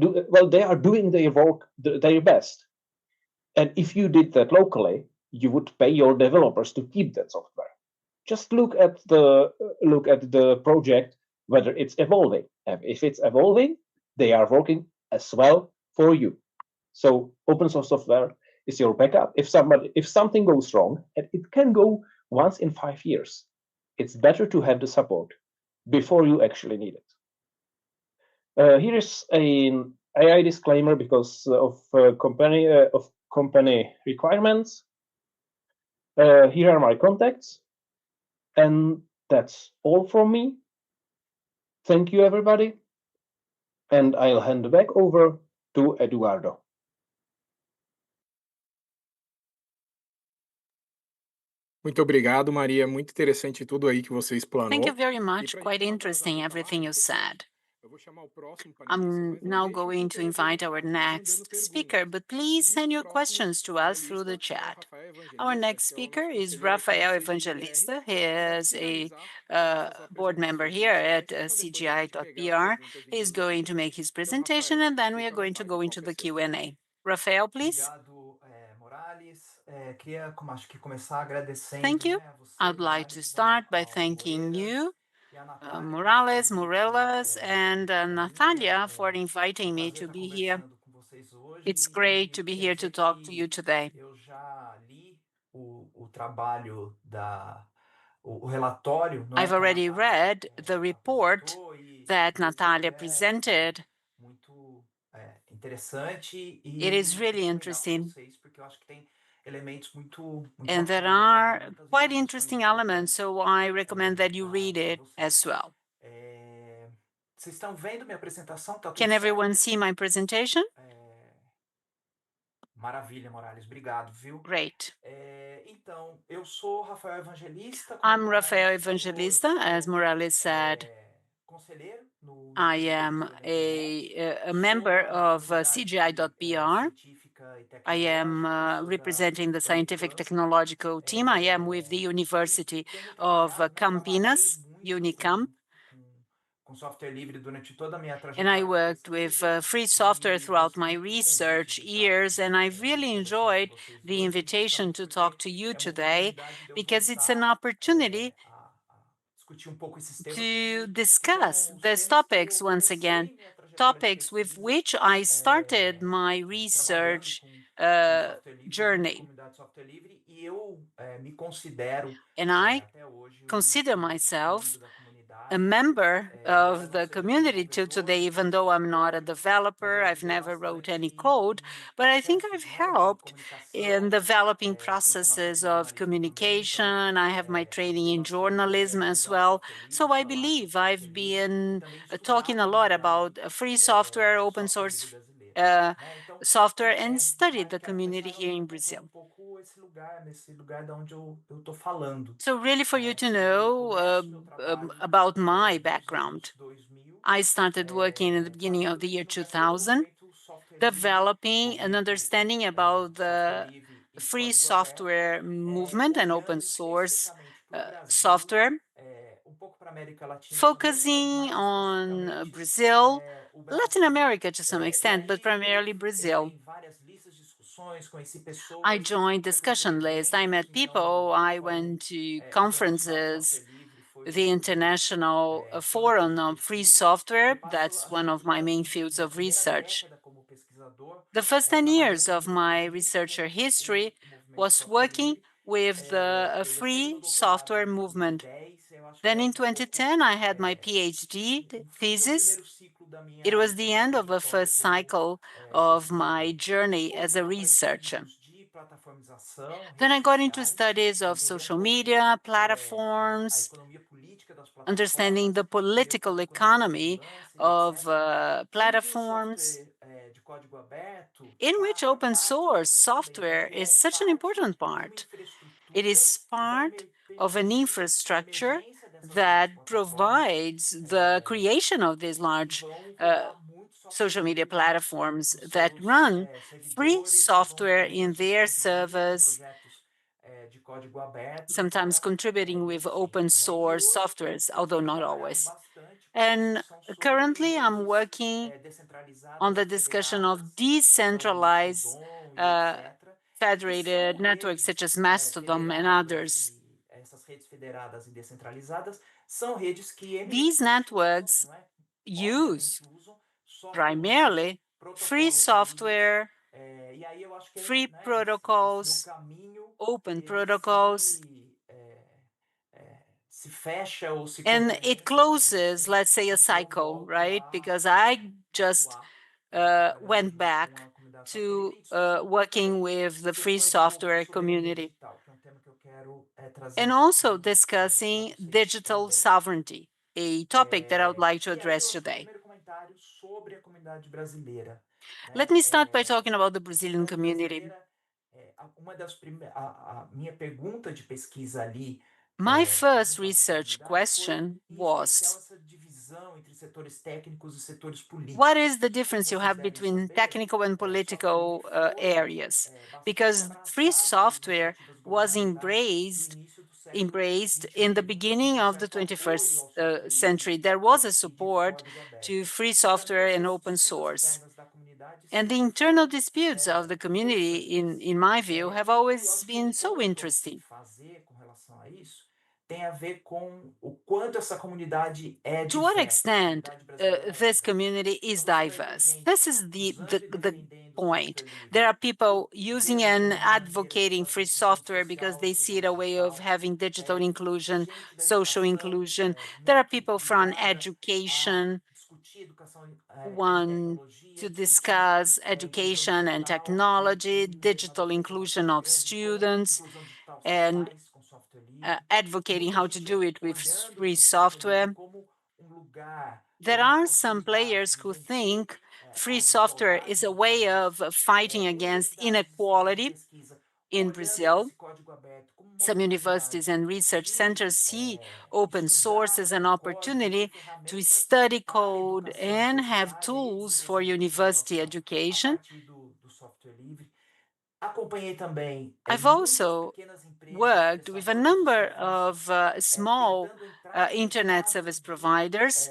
Speaker 7: doing their work their best. And if you did that locally, you would pay your developers to keep that software. Just look at the project, whether it's evolving. And if it's evolving, they are working as well for you. So open source software is your backup. If something goes wrong, and it can go once in 5 years, it's better to have the support before you actually need it. Here is an AI disclaimer because of company requirements. Here are my contacts, and that's all from me. Thank you, everybody, and I'll hand back over to Eduardo.
Speaker 5: Muito obrigado, Maria. Muito interessante tudo aí que você explanou.
Speaker 1: Thank you very much. Quite interesting everything you said. I'm now going to invite our next speaker, but please send your questions to us through the chat. Our next speaker is Rafael Evangelista. He is a board member here at CGI.br. He's going to make his presentation, and then we are going to go into the Q&A. Rafael, please. Thank you. I'd like to start by thanking you, Morelas, and Natalia for inviting me to be here. It's great to be here to talk to you today. I've already read the report that Natalia presented. It is really interesting. And there are quite interesting elements, so I recommend that you read it as well. Can everyone see my presentation?
Speaker 8: Maravilha, Morales, obrigado, viu?
Speaker 1: Great.
Speaker 8: Eu sou Rafael Evangelista.
Speaker 1: I'm Rafael Evangelista, as Morales said.
Speaker 8: Conselheiro no
Speaker 1: I am a member of CGI.br. I am representing the scientific technological team. I am with the University of Campinas, Unicamp.
Speaker 8: Com software livre durante toda a minha
Speaker 1: And I
Speaker 8: trajetória.
Speaker 1: worked with free software throughout my research years, and I really enjoyed the invitation to talk to you today because it's an opportunity to discuss these topics once again, topics with which I started my research journey. And I consider myself a member of the community till today, even though I'm not a developer, I've never wrote any code, but I think I've helped in developing processes of communication. I have my training in journalism as well. So I believe I've been talking a lot about free software, open source software, and studied the community here in Brazil. So really for you to know about my background, I started working in the beginning of the year 2000, developing an understanding about the free software movement and open source software, focusing on Brazil, Latin America to some extent, but primarily Brazil. I joined discussion lists, I met people, I went to conferences, the International Forum on Free Software, that's one of my main fields of research. The first 10 years of my researcher history was working with the free software movement. Then in 2010, I had my PhD thesis. It was the end of the first cycle of my journey as a researcher. Then I got into studies of social media, platforms, understanding the political economy of platforms, in which open source software is such an important part. It is part of an infrastructure that provides the creation of these large social media platforms that run free software in their servers, sometimes contributing with open source softwares, although not always. And currently I'm working on the discussion of decentralized federated networks such as Mastodon and others. These networks use primarily free software, free protocols, open protocols, and it closes, let's say, a cycle, right? Because I just went back to working with the free software community and also discussing digital sovereignty, a topic that I would like to address today. Let me start by talking about the Brazilian community.
Speaker 8: Minha pergunta de pesquisa ali
Speaker 1: My first
Speaker 8: junto à nossa
Speaker 1: research
Speaker 8: comunidade foi,
Speaker 1: question
Speaker 8: em especial,
Speaker 1: was,
Speaker 8: essa divisão entre setores técnicos e setores
Speaker 1: what
Speaker 8: políticos.
Speaker 1: is the
Speaker 8: Como
Speaker 1: difference you
Speaker 8: vocês
Speaker 1: have
Speaker 8: devem
Speaker 1: between
Speaker 8: saber,
Speaker 1: technical and
Speaker 8: software livre
Speaker 1: political
Speaker 8: foi
Speaker 1: areas?
Speaker 8: bastante
Speaker 1: Because free
Speaker 8: abraçado pelas
Speaker 1: software
Speaker 8: iniciativas
Speaker 1: was
Speaker 8: governamentais no
Speaker 1: embraced
Speaker 8: início do século
Speaker 1: embraced in the
Speaker 8: XXI. Ele nunca
Speaker 1: beginning
Speaker 8: teve um
Speaker 1: of the
Speaker 8: certo apoio
Speaker 1: 21st
Speaker 8: ao software livre
Speaker 1: century. There was a
Speaker 8: e de
Speaker 1: support
Speaker 8: código aberto.
Speaker 1: to free
Speaker 8: Então,
Speaker 1: software
Speaker 8: muitas
Speaker 1: and
Speaker 8: vezes,
Speaker 1: open
Speaker 8: disputas
Speaker 1: source.
Speaker 8: internas da comunidade
Speaker 1: And the
Speaker 8: sempre
Speaker 1: internal
Speaker 8: foram
Speaker 1: disputes of the community,
Speaker 8: interessantes.
Speaker 1: in my view, have
Speaker 8: E eu
Speaker 1: always
Speaker 8: acho que um
Speaker 1: been so
Speaker 8: ponto a se
Speaker 1: interesting.
Speaker 8: fazer com relação a isso tem a ver com o quanto essa comunidade é
Speaker 1: To what
Speaker 8: diversa. A
Speaker 1: extent
Speaker 8: comunidade brasileira é
Speaker 1: this
Speaker 8: diversa.
Speaker 1: community
Speaker 8: Então
Speaker 1: is
Speaker 8: você vai ter
Speaker 1: diverse?
Speaker 8: gente
Speaker 1: This is
Speaker 8: usando e
Speaker 1: the
Speaker 8: defendendo o
Speaker 1: point.
Speaker 8: software
Speaker 1: There
Speaker 8: livre
Speaker 1: are people using
Speaker 8: desde
Speaker 1: and
Speaker 8: uma maneira de
Speaker 1: advocating free
Speaker 8: fazer inclusão
Speaker 1: software because
Speaker 8: social
Speaker 1: they see it a
Speaker 8: inclusão
Speaker 1: way of
Speaker 8: digital,
Speaker 1: having digital inclusion,
Speaker 8: gente da
Speaker 1: social
Speaker 8: educação
Speaker 1: inclusion. There are
Speaker 8: muito
Speaker 1: people from
Speaker 8: ligada a
Speaker 1: education
Speaker 8: discutir educação e
Speaker 1: want
Speaker 8: tecnologia,
Speaker 1: to
Speaker 8: discutir
Speaker 1: discuss
Speaker 8: inclusão
Speaker 1: education and
Speaker 8: digital
Speaker 1: technology,
Speaker 8: e ver na
Speaker 1: digital
Speaker 8: adolescência uma
Speaker 1: inclusion
Speaker 8: coisa
Speaker 1: of
Speaker 8: grande de como
Speaker 1: students,
Speaker 8: inclusão digital se
Speaker 1: and
Speaker 8: faz com software livre.
Speaker 1: advocating
Speaker 8: Muita
Speaker 1: how to do
Speaker 8: gente
Speaker 1: it with
Speaker 8: olhando
Speaker 1: free
Speaker 8: para o software livre
Speaker 1: software.
Speaker 8: como um lugar ou
Speaker 1: There
Speaker 8: uma
Speaker 1: are some
Speaker 8: possibilidade
Speaker 1: players
Speaker 8: de
Speaker 1: who
Speaker 8: vencer
Speaker 1: think free
Speaker 8: a
Speaker 1: software
Speaker 8: desigualdade
Speaker 1: is a
Speaker 8: do
Speaker 1: way
Speaker 8: país.
Speaker 1: of fighting against
Speaker 8: Universidades e centros de
Speaker 1: inequality
Speaker 8: pesquisa
Speaker 1: in
Speaker 8: olhando para
Speaker 1: Brazil.
Speaker 8: esse código aberto como uma
Speaker 1: Some universities
Speaker 8: oportunidade
Speaker 1: and research
Speaker 8: de
Speaker 1: centers see open source
Speaker 8: estudar
Speaker 1: as an
Speaker 8: o código e ter
Speaker 1: opportunity to
Speaker 8: ferramentas
Speaker 1: study
Speaker 8: para a
Speaker 1: code
Speaker 8: educação
Speaker 1: and have
Speaker 8: universitária e
Speaker 1: tools for
Speaker 8: desenvolvimento de
Speaker 1: university
Speaker 8: inovação a
Speaker 1: education.
Speaker 8: partir do software livre. Acompanhei também
Speaker 1: I've
Speaker 8: muitas
Speaker 1: also
Speaker 8: pequenas empresas,
Speaker 1: worked with a
Speaker 8: prestadores de
Speaker 1: number
Speaker 8: serviços,
Speaker 1: of small
Speaker 8: tentando entrar no
Speaker 1: internet
Speaker 8: mercado
Speaker 1: service
Speaker 8: de
Speaker 1: providers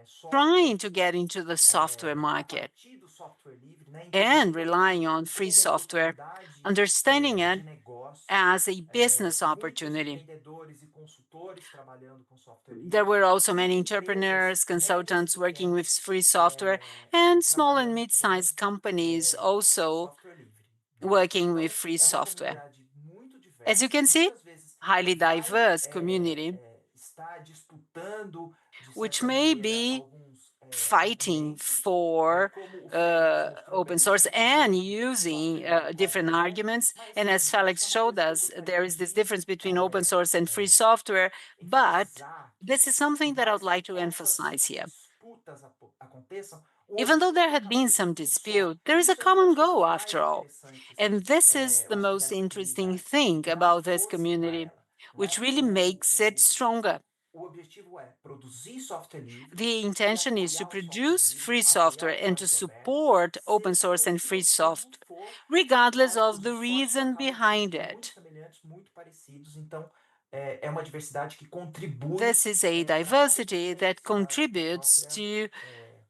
Speaker 8: software
Speaker 1: trying to get into the software
Speaker 8: a
Speaker 1: market
Speaker 8: partir do software livre, né?
Speaker 1: and
Speaker 8: Entendendo
Speaker 1: relying
Speaker 8: aquilo
Speaker 1: on free
Speaker 8: como uma
Speaker 1: software,
Speaker 8: oportunidade
Speaker 1: understanding it
Speaker 8: de negócio.
Speaker 1: as a business
Speaker 8: Muitos
Speaker 1: opportunity.
Speaker 8: empreendedores e consultores trabalhando com software
Speaker 1: There
Speaker 8: livre
Speaker 1: were also
Speaker 8: e
Speaker 1: many
Speaker 8: empresas
Speaker 1: entrepreneurs,
Speaker 8: médias e
Speaker 1: consultants working with
Speaker 8: pequenas
Speaker 1: free software, and small and
Speaker 8: trabalhando com
Speaker 1: mid-sized companies also
Speaker 8: software livre. Né?
Speaker 1: working with
Speaker 8: Então,
Speaker 1: free
Speaker 8: é uma
Speaker 1: software.
Speaker 8: comunidade muito
Speaker 1: As you
Speaker 8: diversa,
Speaker 1: can see,
Speaker 8: muitas vezes
Speaker 1: highly
Speaker 8: vai
Speaker 1: diverse community,
Speaker 8: estar disputando, de
Speaker 1: which
Speaker 8: certa
Speaker 1: may
Speaker 8: maneira,
Speaker 1: be
Speaker 8: alguns
Speaker 1: fighting
Speaker 8: argumentos,
Speaker 1: for
Speaker 8: como o Félix e o
Speaker 1: open
Speaker 8: Fabrício
Speaker 1: source
Speaker 8: estão
Speaker 1: and
Speaker 8: fazendo, o
Speaker 1: using
Speaker 8: software livre pode
Speaker 1: different
Speaker 8: ser bom,
Speaker 1: arguments.
Speaker 8: mas
Speaker 1: And as
Speaker 8: isso
Speaker 1: Felix
Speaker 8: é uma
Speaker 1: showed
Speaker 8: coisa que eu
Speaker 1: us,
Speaker 8: gostaria
Speaker 1: there is this
Speaker 8: de
Speaker 1: difference between open source and free software. But
Speaker 8: enfatizar, que
Speaker 1: this is
Speaker 8: por
Speaker 1: something that I would
Speaker 8: mais
Speaker 1: like
Speaker 8: que
Speaker 1: to
Speaker 8: essas
Speaker 1: emphasize here.
Speaker 8: disputas aconteçam, o
Speaker 1: Even though there
Speaker 8: objetivo
Speaker 1: had
Speaker 8: acaba
Speaker 1: been
Speaker 8: sendo
Speaker 1: some
Speaker 8: um só.
Speaker 1: dispute, there is a
Speaker 8: Isso é uma
Speaker 1: common
Speaker 8: das
Speaker 1: goal
Speaker 8: coisas mais
Speaker 1: after all.
Speaker 8: interessantes,
Speaker 1: And this is
Speaker 8: eu
Speaker 1: the
Speaker 8: acho,
Speaker 1: most
Speaker 8: dessa
Speaker 1: interesting
Speaker 8: comunidade,
Speaker 1: thing
Speaker 8: dar
Speaker 1: about this
Speaker 8: força para
Speaker 1: community,
Speaker 8: ela. Não
Speaker 1: which
Speaker 8: é?
Speaker 1: really makes it stronger.
Speaker 8: O objetivo é produzir software livre
Speaker 1: The
Speaker 8: e
Speaker 1: intention is to
Speaker 8: apoiar o software
Speaker 1: produce
Speaker 8: livre,
Speaker 1: free
Speaker 8: apoiar
Speaker 1: software
Speaker 8: o
Speaker 1: and to
Speaker 8: código aberto,
Speaker 1: support open
Speaker 8: seja
Speaker 1: source
Speaker 8: o
Speaker 1: and free
Speaker 8: motivo
Speaker 1: software,
Speaker 8: for.
Speaker 1: regardless of
Speaker 8: Os
Speaker 1: the
Speaker 8: esforços
Speaker 1: reason
Speaker 8: acabam sendo
Speaker 1: behind
Speaker 8: muito
Speaker 1: it.
Speaker 8: semelhantes, muito parecidos, então é uma diversidade que contribui
Speaker 1: This is a
Speaker 8: para a
Speaker 1: diversity that
Speaker 8: resistência da
Speaker 1: contributes
Speaker 8: própria
Speaker 1: to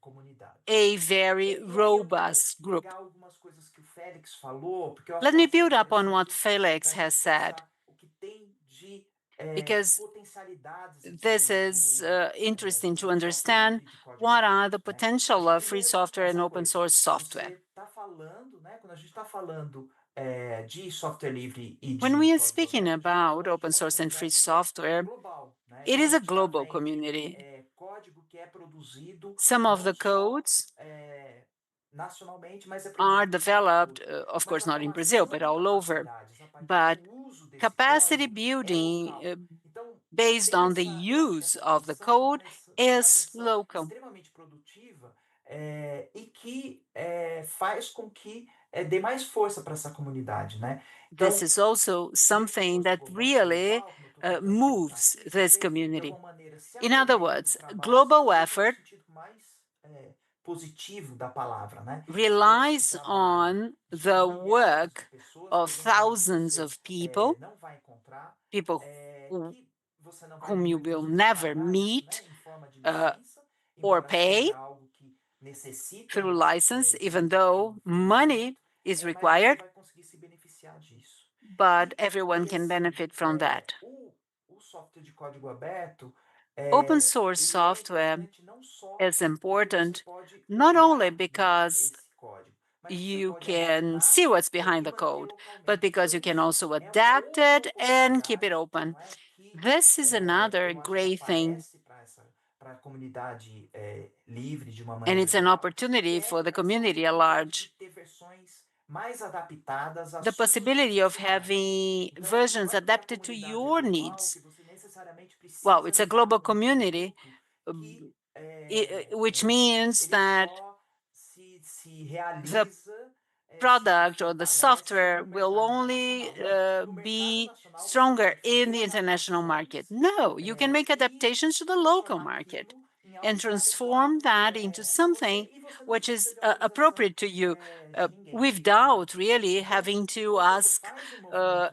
Speaker 8: comunidade.
Speaker 1: a very
Speaker 8: E aí eu quero
Speaker 1: robust group.
Speaker 8: pegar algumas coisas que o Félix falou, porque eu acho
Speaker 1: Let
Speaker 8: que
Speaker 1: me
Speaker 8: elas são
Speaker 1: build up on what
Speaker 8: interessantes para
Speaker 1: Felix
Speaker 8: a
Speaker 1: has
Speaker 8: gente
Speaker 1: said,
Speaker 8: pensar o que tem de
Speaker 1: because
Speaker 8: potencialidades em
Speaker 1: this
Speaker 8: torno
Speaker 1: is interesting to
Speaker 8: do software
Speaker 1: understand
Speaker 8: livre de código
Speaker 1: what are
Speaker 8: aberto.
Speaker 1: the
Speaker 8: Né?
Speaker 1: potential
Speaker 8: Acho que
Speaker 1: of free
Speaker 8: primeiro vamos
Speaker 1: software and
Speaker 8: pensar
Speaker 1: open
Speaker 8: coisa.
Speaker 1: source software.
Speaker 8: Você está falando, né? Quando a gente está falando de software livre e
Speaker 1: When
Speaker 8: de
Speaker 1: we are
Speaker 8: código
Speaker 1: speaking
Speaker 8: aberto, a gente está
Speaker 1: about
Speaker 8: falando de
Speaker 1: open
Speaker 8: uma
Speaker 1: source and free
Speaker 8: comunidade que é
Speaker 1: software,
Speaker 8: global. Né?
Speaker 1: it
Speaker 8: Então a
Speaker 1: is a
Speaker 8: gente está
Speaker 1: global
Speaker 8: vendo
Speaker 1: community.
Speaker 8: código que é produzido
Speaker 1: Some of
Speaker 8: não
Speaker 1: the
Speaker 8: só
Speaker 1: codes
Speaker 8: nacionalmente, mas é
Speaker 1: are
Speaker 8: produzido no mundo
Speaker 1: developed,
Speaker 8: todo.
Speaker 1: of
Speaker 8: Mas
Speaker 1: course,
Speaker 8: a
Speaker 1: not in Brazil,
Speaker 8: formação
Speaker 1: but
Speaker 8: de
Speaker 1: all over.
Speaker 8: capacidades a partir do
Speaker 1: But
Speaker 8: uso desse
Speaker 1: capacity
Speaker 8: código é
Speaker 1: building
Speaker 8: local. Então,
Speaker 1: based
Speaker 8: tem
Speaker 1: on the
Speaker 8: essa, eu acho que
Speaker 1: use
Speaker 8: essa
Speaker 1: of the
Speaker 8: tensão,
Speaker 1: code
Speaker 8: uma
Speaker 1: is
Speaker 8: tensão
Speaker 1: local.
Speaker 8: extremamente produtiva e que faz com que dê mais força para essa comunidade, né?
Speaker 1: This
Speaker 8: Então,
Speaker 1: is also
Speaker 8: desse
Speaker 1: something
Speaker 8: esforço
Speaker 1: that really
Speaker 8: global, como eu estou tentando perguntar,
Speaker 1: moves this
Speaker 8: vocês, de
Speaker 1: community.
Speaker 8: alguma maneira, se
Speaker 1: In other
Speaker 8: aproveitam do
Speaker 1: words,
Speaker 8: trabalho, se
Speaker 1: global
Speaker 8: aproveitam no
Speaker 1: effort
Speaker 8: sentido mais positivo da palavra, né? Desse
Speaker 1: relies
Speaker 8: trabalho
Speaker 1: on
Speaker 8: de
Speaker 1: the
Speaker 8: milhares de
Speaker 1: work
Speaker 8: pessoas que
Speaker 1: of
Speaker 8: eventualmente
Speaker 1: thousands
Speaker 8: você
Speaker 1: of people,
Speaker 8: não vai encontrar,
Speaker 1: people who,
Speaker 8: que você não vai,
Speaker 1: whom you will
Speaker 8: inclusive,
Speaker 1: never
Speaker 8: pagar isso,
Speaker 1: meet
Speaker 8: né, em forma de
Speaker 1: uh,
Speaker 8: licença,
Speaker 1: or
Speaker 8: embora
Speaker 1: pay
Speaker 8: seja algo que necessita
Speaker 1: through license, even
Speaker 8: de
Speaker 1: though
Speaker 8: um
Speaker 1: money
Speaker 8: financiamento,
Speaker 1: is
Speaker 8: mas você
Speaker 1: required,
Speaker 8: vai conseguir se beneficiar disso.
Speaker 1: but
Speaker 8: E,
Speaker 1: everyone
Speaker 8: e
Speaker 1: can
Speaker 8: assim,
Speaker 1: benefit from that.
Speaker 8: o software de código aberto,
Speaker 1: Open source
Speaker 8: ele é
Speaker 1: software
Speaker 8: importante não só
Speaker 1: is
Speaker 8: porque você
Speaker 1: important
Speaker 8: pode
Speaker 1: not only
Speaker 8: olhar, né,
Speaker 1: because
Speaker 8: esse código, mas você
Speaker 1: you
Speaker 8: pode
Speaker 1: can
Speaker 8: adaptar
Speaker 1: see what's behind
Speaker 8: e
Speaker 1: the
Speaker 8: manter
Speaker 1: code, but
Speaker 8: localmente.
Speaker 1: because
Speaker 8: Então
Speaker 1: you can
Speaker 8: isso
Speaker 1: also
Speaker 8: é uma
Speaker 1: adapt
Speaker 8: outra
Speaker 1: it and keep it
Speaker 8: oportunidade,
Speaker 1: open.
Speaker 8: não é, que
Speaker 1: This is another
Speaker 8: eu acho que
Speaker 1: great thing,
Speaker 8: aparece para a comunidade livre de uma
Speaker 1: and
Speaker 8: maneira
Speaker 1: it's an
Speaker 8: geral, que
Speaker 1: opportunity
Speaker 8: é
Speaker 1: for the
Speaker 8: essa
Speaker 1: community at
Speaker 8: possibilidade de
Speaker 1: large.
Speaker 8: ter versões mais adaptadas às
Speaker 1: The
Speaker 8: suas
Speaker 1: possibility of
Speaker 8: necessidades.
Speaker 1: having
Speaker 8: Então, não
Speaker 1: versions
Speaker 8: é porque a
Speaker 1: adapted to
Speaker 8: comunidade é
Speaker 1: your
Speaker 8: global
Speaker 1: needs.
Speaker 8: que você necessariamente
Speaker 1: Well,
Speaker 8: precisa
Speaker 1: it's a
Speaker 8: lidar
Speaker 1: global
Speaker 8: com um
Speaker 1: community,
Speaker 8: produto
Speaker 1: uh,
Speaker 8: que
Speaker 1: which means
Speaker 8: ele
Speaker 1: that
Speaker 8: só se
Speaker 1: the
Speaker 8: realiza
Speaker 1: product or the software will only be stronger in the international market. No, you can make adaptations to the local market and transform that into something which is appropriate to you without really having to ask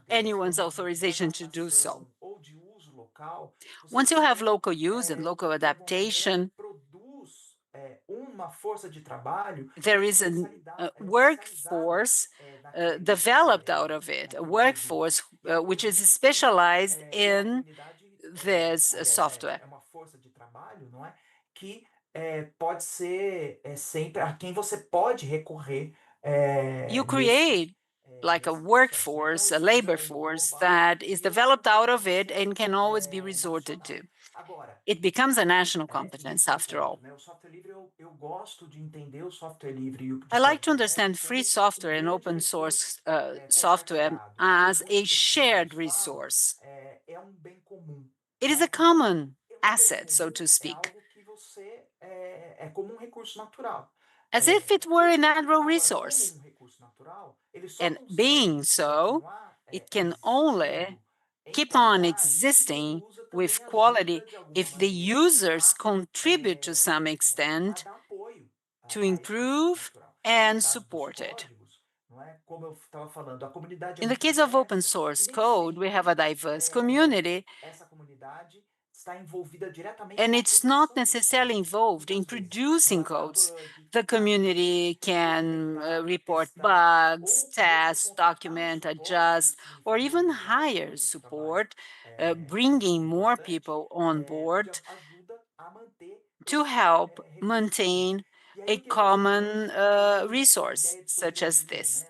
Speaker 1: anyone's authorization to do so. Once you have local use and local adaptation, there is a workforce developed out of it, a workforce which is specialized in this software.
Speaker 8: Que pode ser sempre a quem você pode recorrer
Speaker 1: You create like a workforce, a labor force that is developed out of it and can always be resorted to. It becomes a national competence after all. I like to understand free software and open source software as a shared resource. It is a common asset, so to speak, as if it were a natural resource. And being so, it can only keep on existing with quality if the users contribute to some extent to improve and support it. In the case of open source code, we have a diverse community, and it's not necessarily involved in producing codes. The community can report bugs, test, document, adjust, or even hire support, bringing more people on board to help maintain a common resource such as this.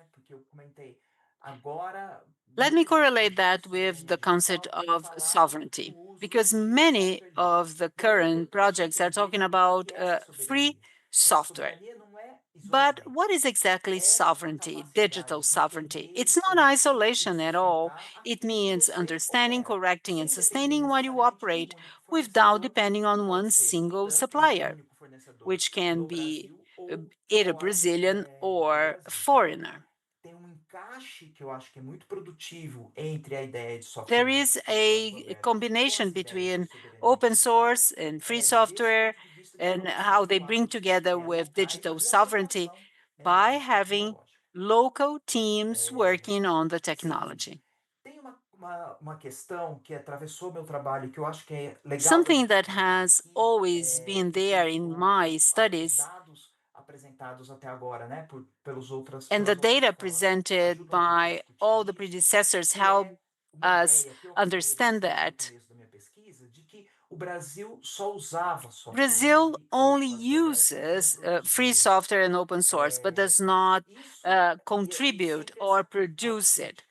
Speaker 1: Let me correlate that with the concept of sovereignty, because many of the current projects are talking about free software. But what is exactly sovereignty, digital sovereignty? It's not isolation at all. It means understanding, correcting, and sustaining what you operate without depending on one single supplier, which can be either Brazilian or foreigner. There is a combination between open source and free software and how they bring together with digital sovereignty by having local teams working on the technology. Something that has always been there in my studies and the data presented by all the predecessors help us understand that Brazil only uses free software and open source, but does not contribute or produce it.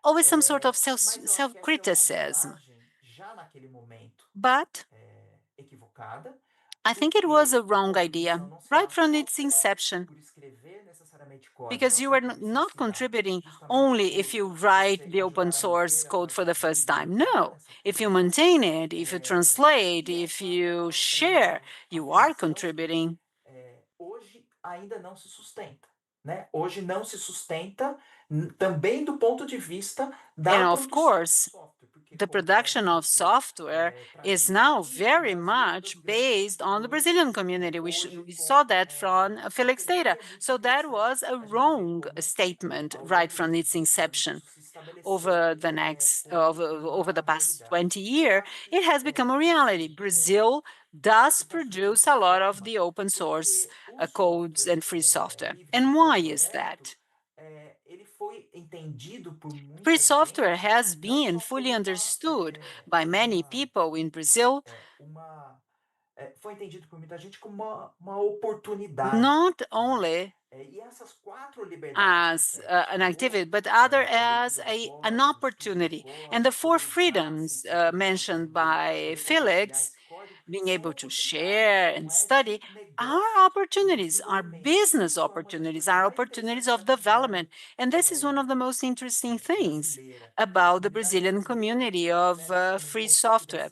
Speaker 1: Always some sort of self-criticism. But I think it was a wrong idea right from its inception, because you are not contributing only if you write the open source code for the first time. No, if you maintain it, if you translate, if you share, you are contributing.
Speaker 8: Ainda não se sustenta, né? Hoje não se sustenta também do ponto de vista da
Speaker 1: And of course, the production of software is now very much based on the Brazilian community. We saw that from Felix data. So that was a wrong statement right from its inception. Over the past 20 years, it has become a reality. Brazil does produce a lot of the open source codes and free software. And why is that? Free software has been fully understood by many people in Brazil not only as an activity, but other as an opportunity. And the four freedoms mentioned by Felix, being able to share and study, are opportunities, are business opportunities, are opportunities of development. And this is one of the most interesting things about the Brazilian community of free software.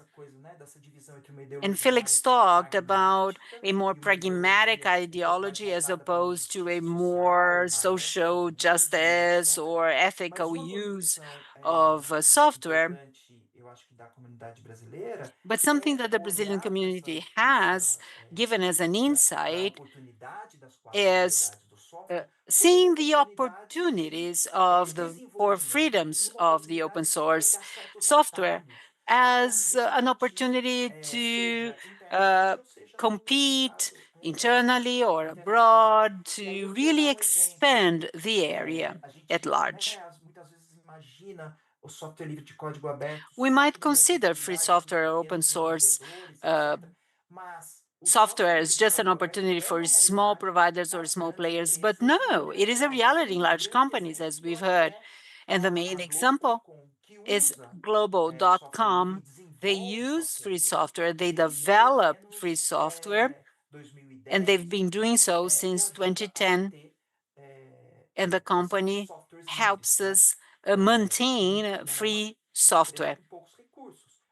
Speaker 1: And Felix talked about a more pragmatic ideology as opposed to a more social justice or ethical use of software. But something that the Brazilian community has given as an insight is seeing the opportunities of the or freedoms of the open source software as an opportunity to uh, compete internally or abroad to really expand the area at large. We might consider free software or open source uh, software is just an opportunity for small providers or small players, but no, it is a reality in large companies, as we've heard. And the main example is global.com. They use free software, they develop free software, and they've been doing so since 2010. And the company helps us maintain free software.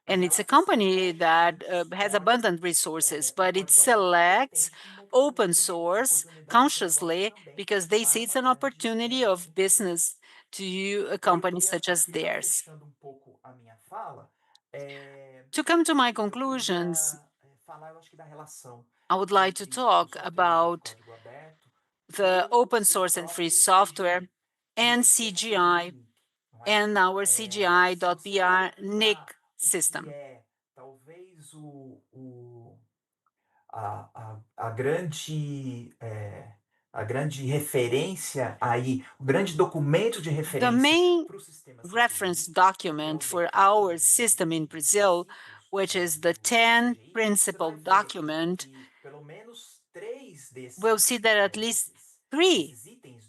Speaker 1: And it's a company that has abundant resources, but it selects open source consciously because they see it's an opportunity of business to a company such as theirs. To come to my conclusions, I would like to talk about the open source and free software and CGI and our CGI.br NIC system.
Speaker 8: A grande a grande referência aí, o grande documento de
Speaker 1: The
Speaker 8: referência
Speaker 1: main
Speaker 8: para o sistema
Speaker 1: reference
Speaker 8: CGI
Speaker 1: document for our system in Brazil, which is the 10 principle document,
Speaker 8: pelo menos 3
Speaker 1: we'll see that at least 3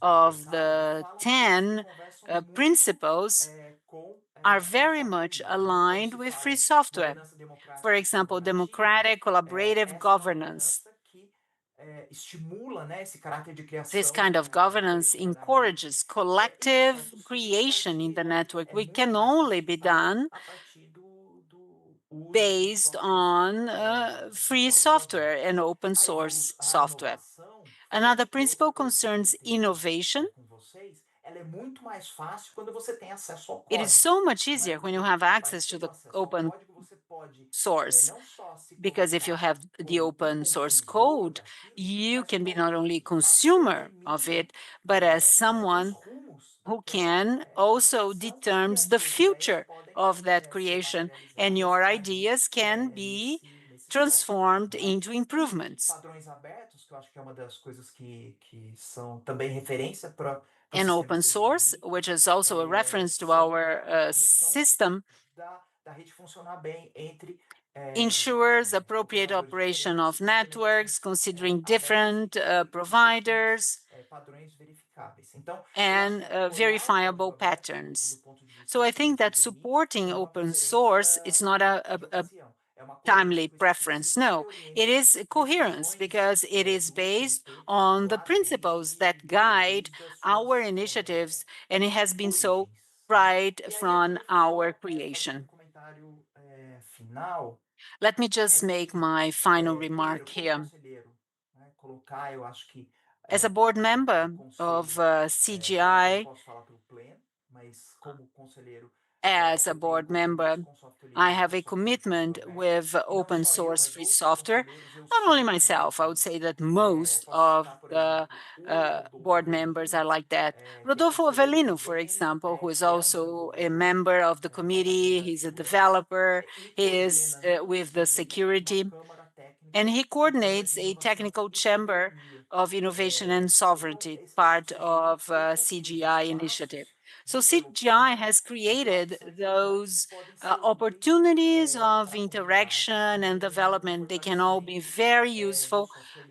Speaker 1: of the 10 principles are very much aligned with free software. For example, democratic collaborative governance.
Speaker 8: Estimula, né, esse caráter de criação.
Speaker 1: This kind of governance encourages collective creation in the network, which can only be done based on free software and open source software. Another principle concerns innovation. It is so much easier when you have access to the open source, because if you have the open source code, you can be not only a consumer of it, but as someone who can also determines the future of that creation, and your ideas can be transformed into improvements. And open source, which is also a reference to our system, ensures appropriate operation of networks, considering different providers and verifiable patterns. So I think that supporting open source is not a timely preference. No, it is coherence because it is based on the principles that guide our initiatives, and it has been so right from our creation. Let me just make my final remark here. As a board member of CGI, as a board member, I have a commitment with open source free software. Not only myself, I would say that most of the board members are like that. Rodolfo Avelino, for example, who is also a member of the committee, he's a developer, he is with the security, and he coordinates a technical chamber of innovation and sovereignty, part of CGI initiative. So CGI has created those opportunities of interaction and development. They can all be very useful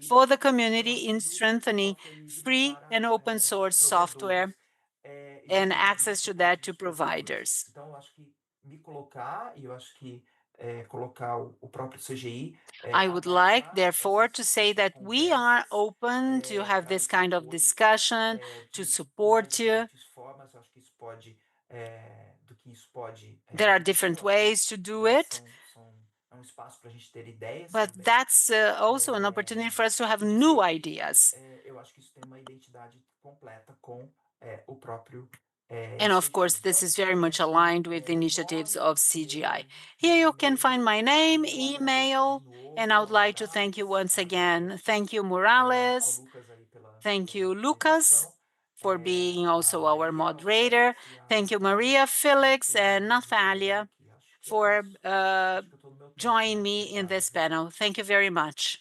Speaker 1: for the community in strengthening free and open source software and access to that to providers. I would like, therefore, to say that we are open to have this kind of discussion, to support you. There are different ways to do it.
Speaker 8: espaço para a gente ter ideias
Speaker 1: But
Speaker 8: também.
Speaker 1: that's also an opportunity for us to have new ideas.
Speaker 8: Eu acho que isso tem uma identidade completa com o próprio
Speaker 1: And of course, this is very much aligned with the initiatives of CGI. Here you can find my name, email, and I would like to thank you once again. Thank you, Morales. Thank you, Lucas, for being also our moderator. Thank you, Maria, Felix, and Natalia for joining me in this panel. Thank you very much.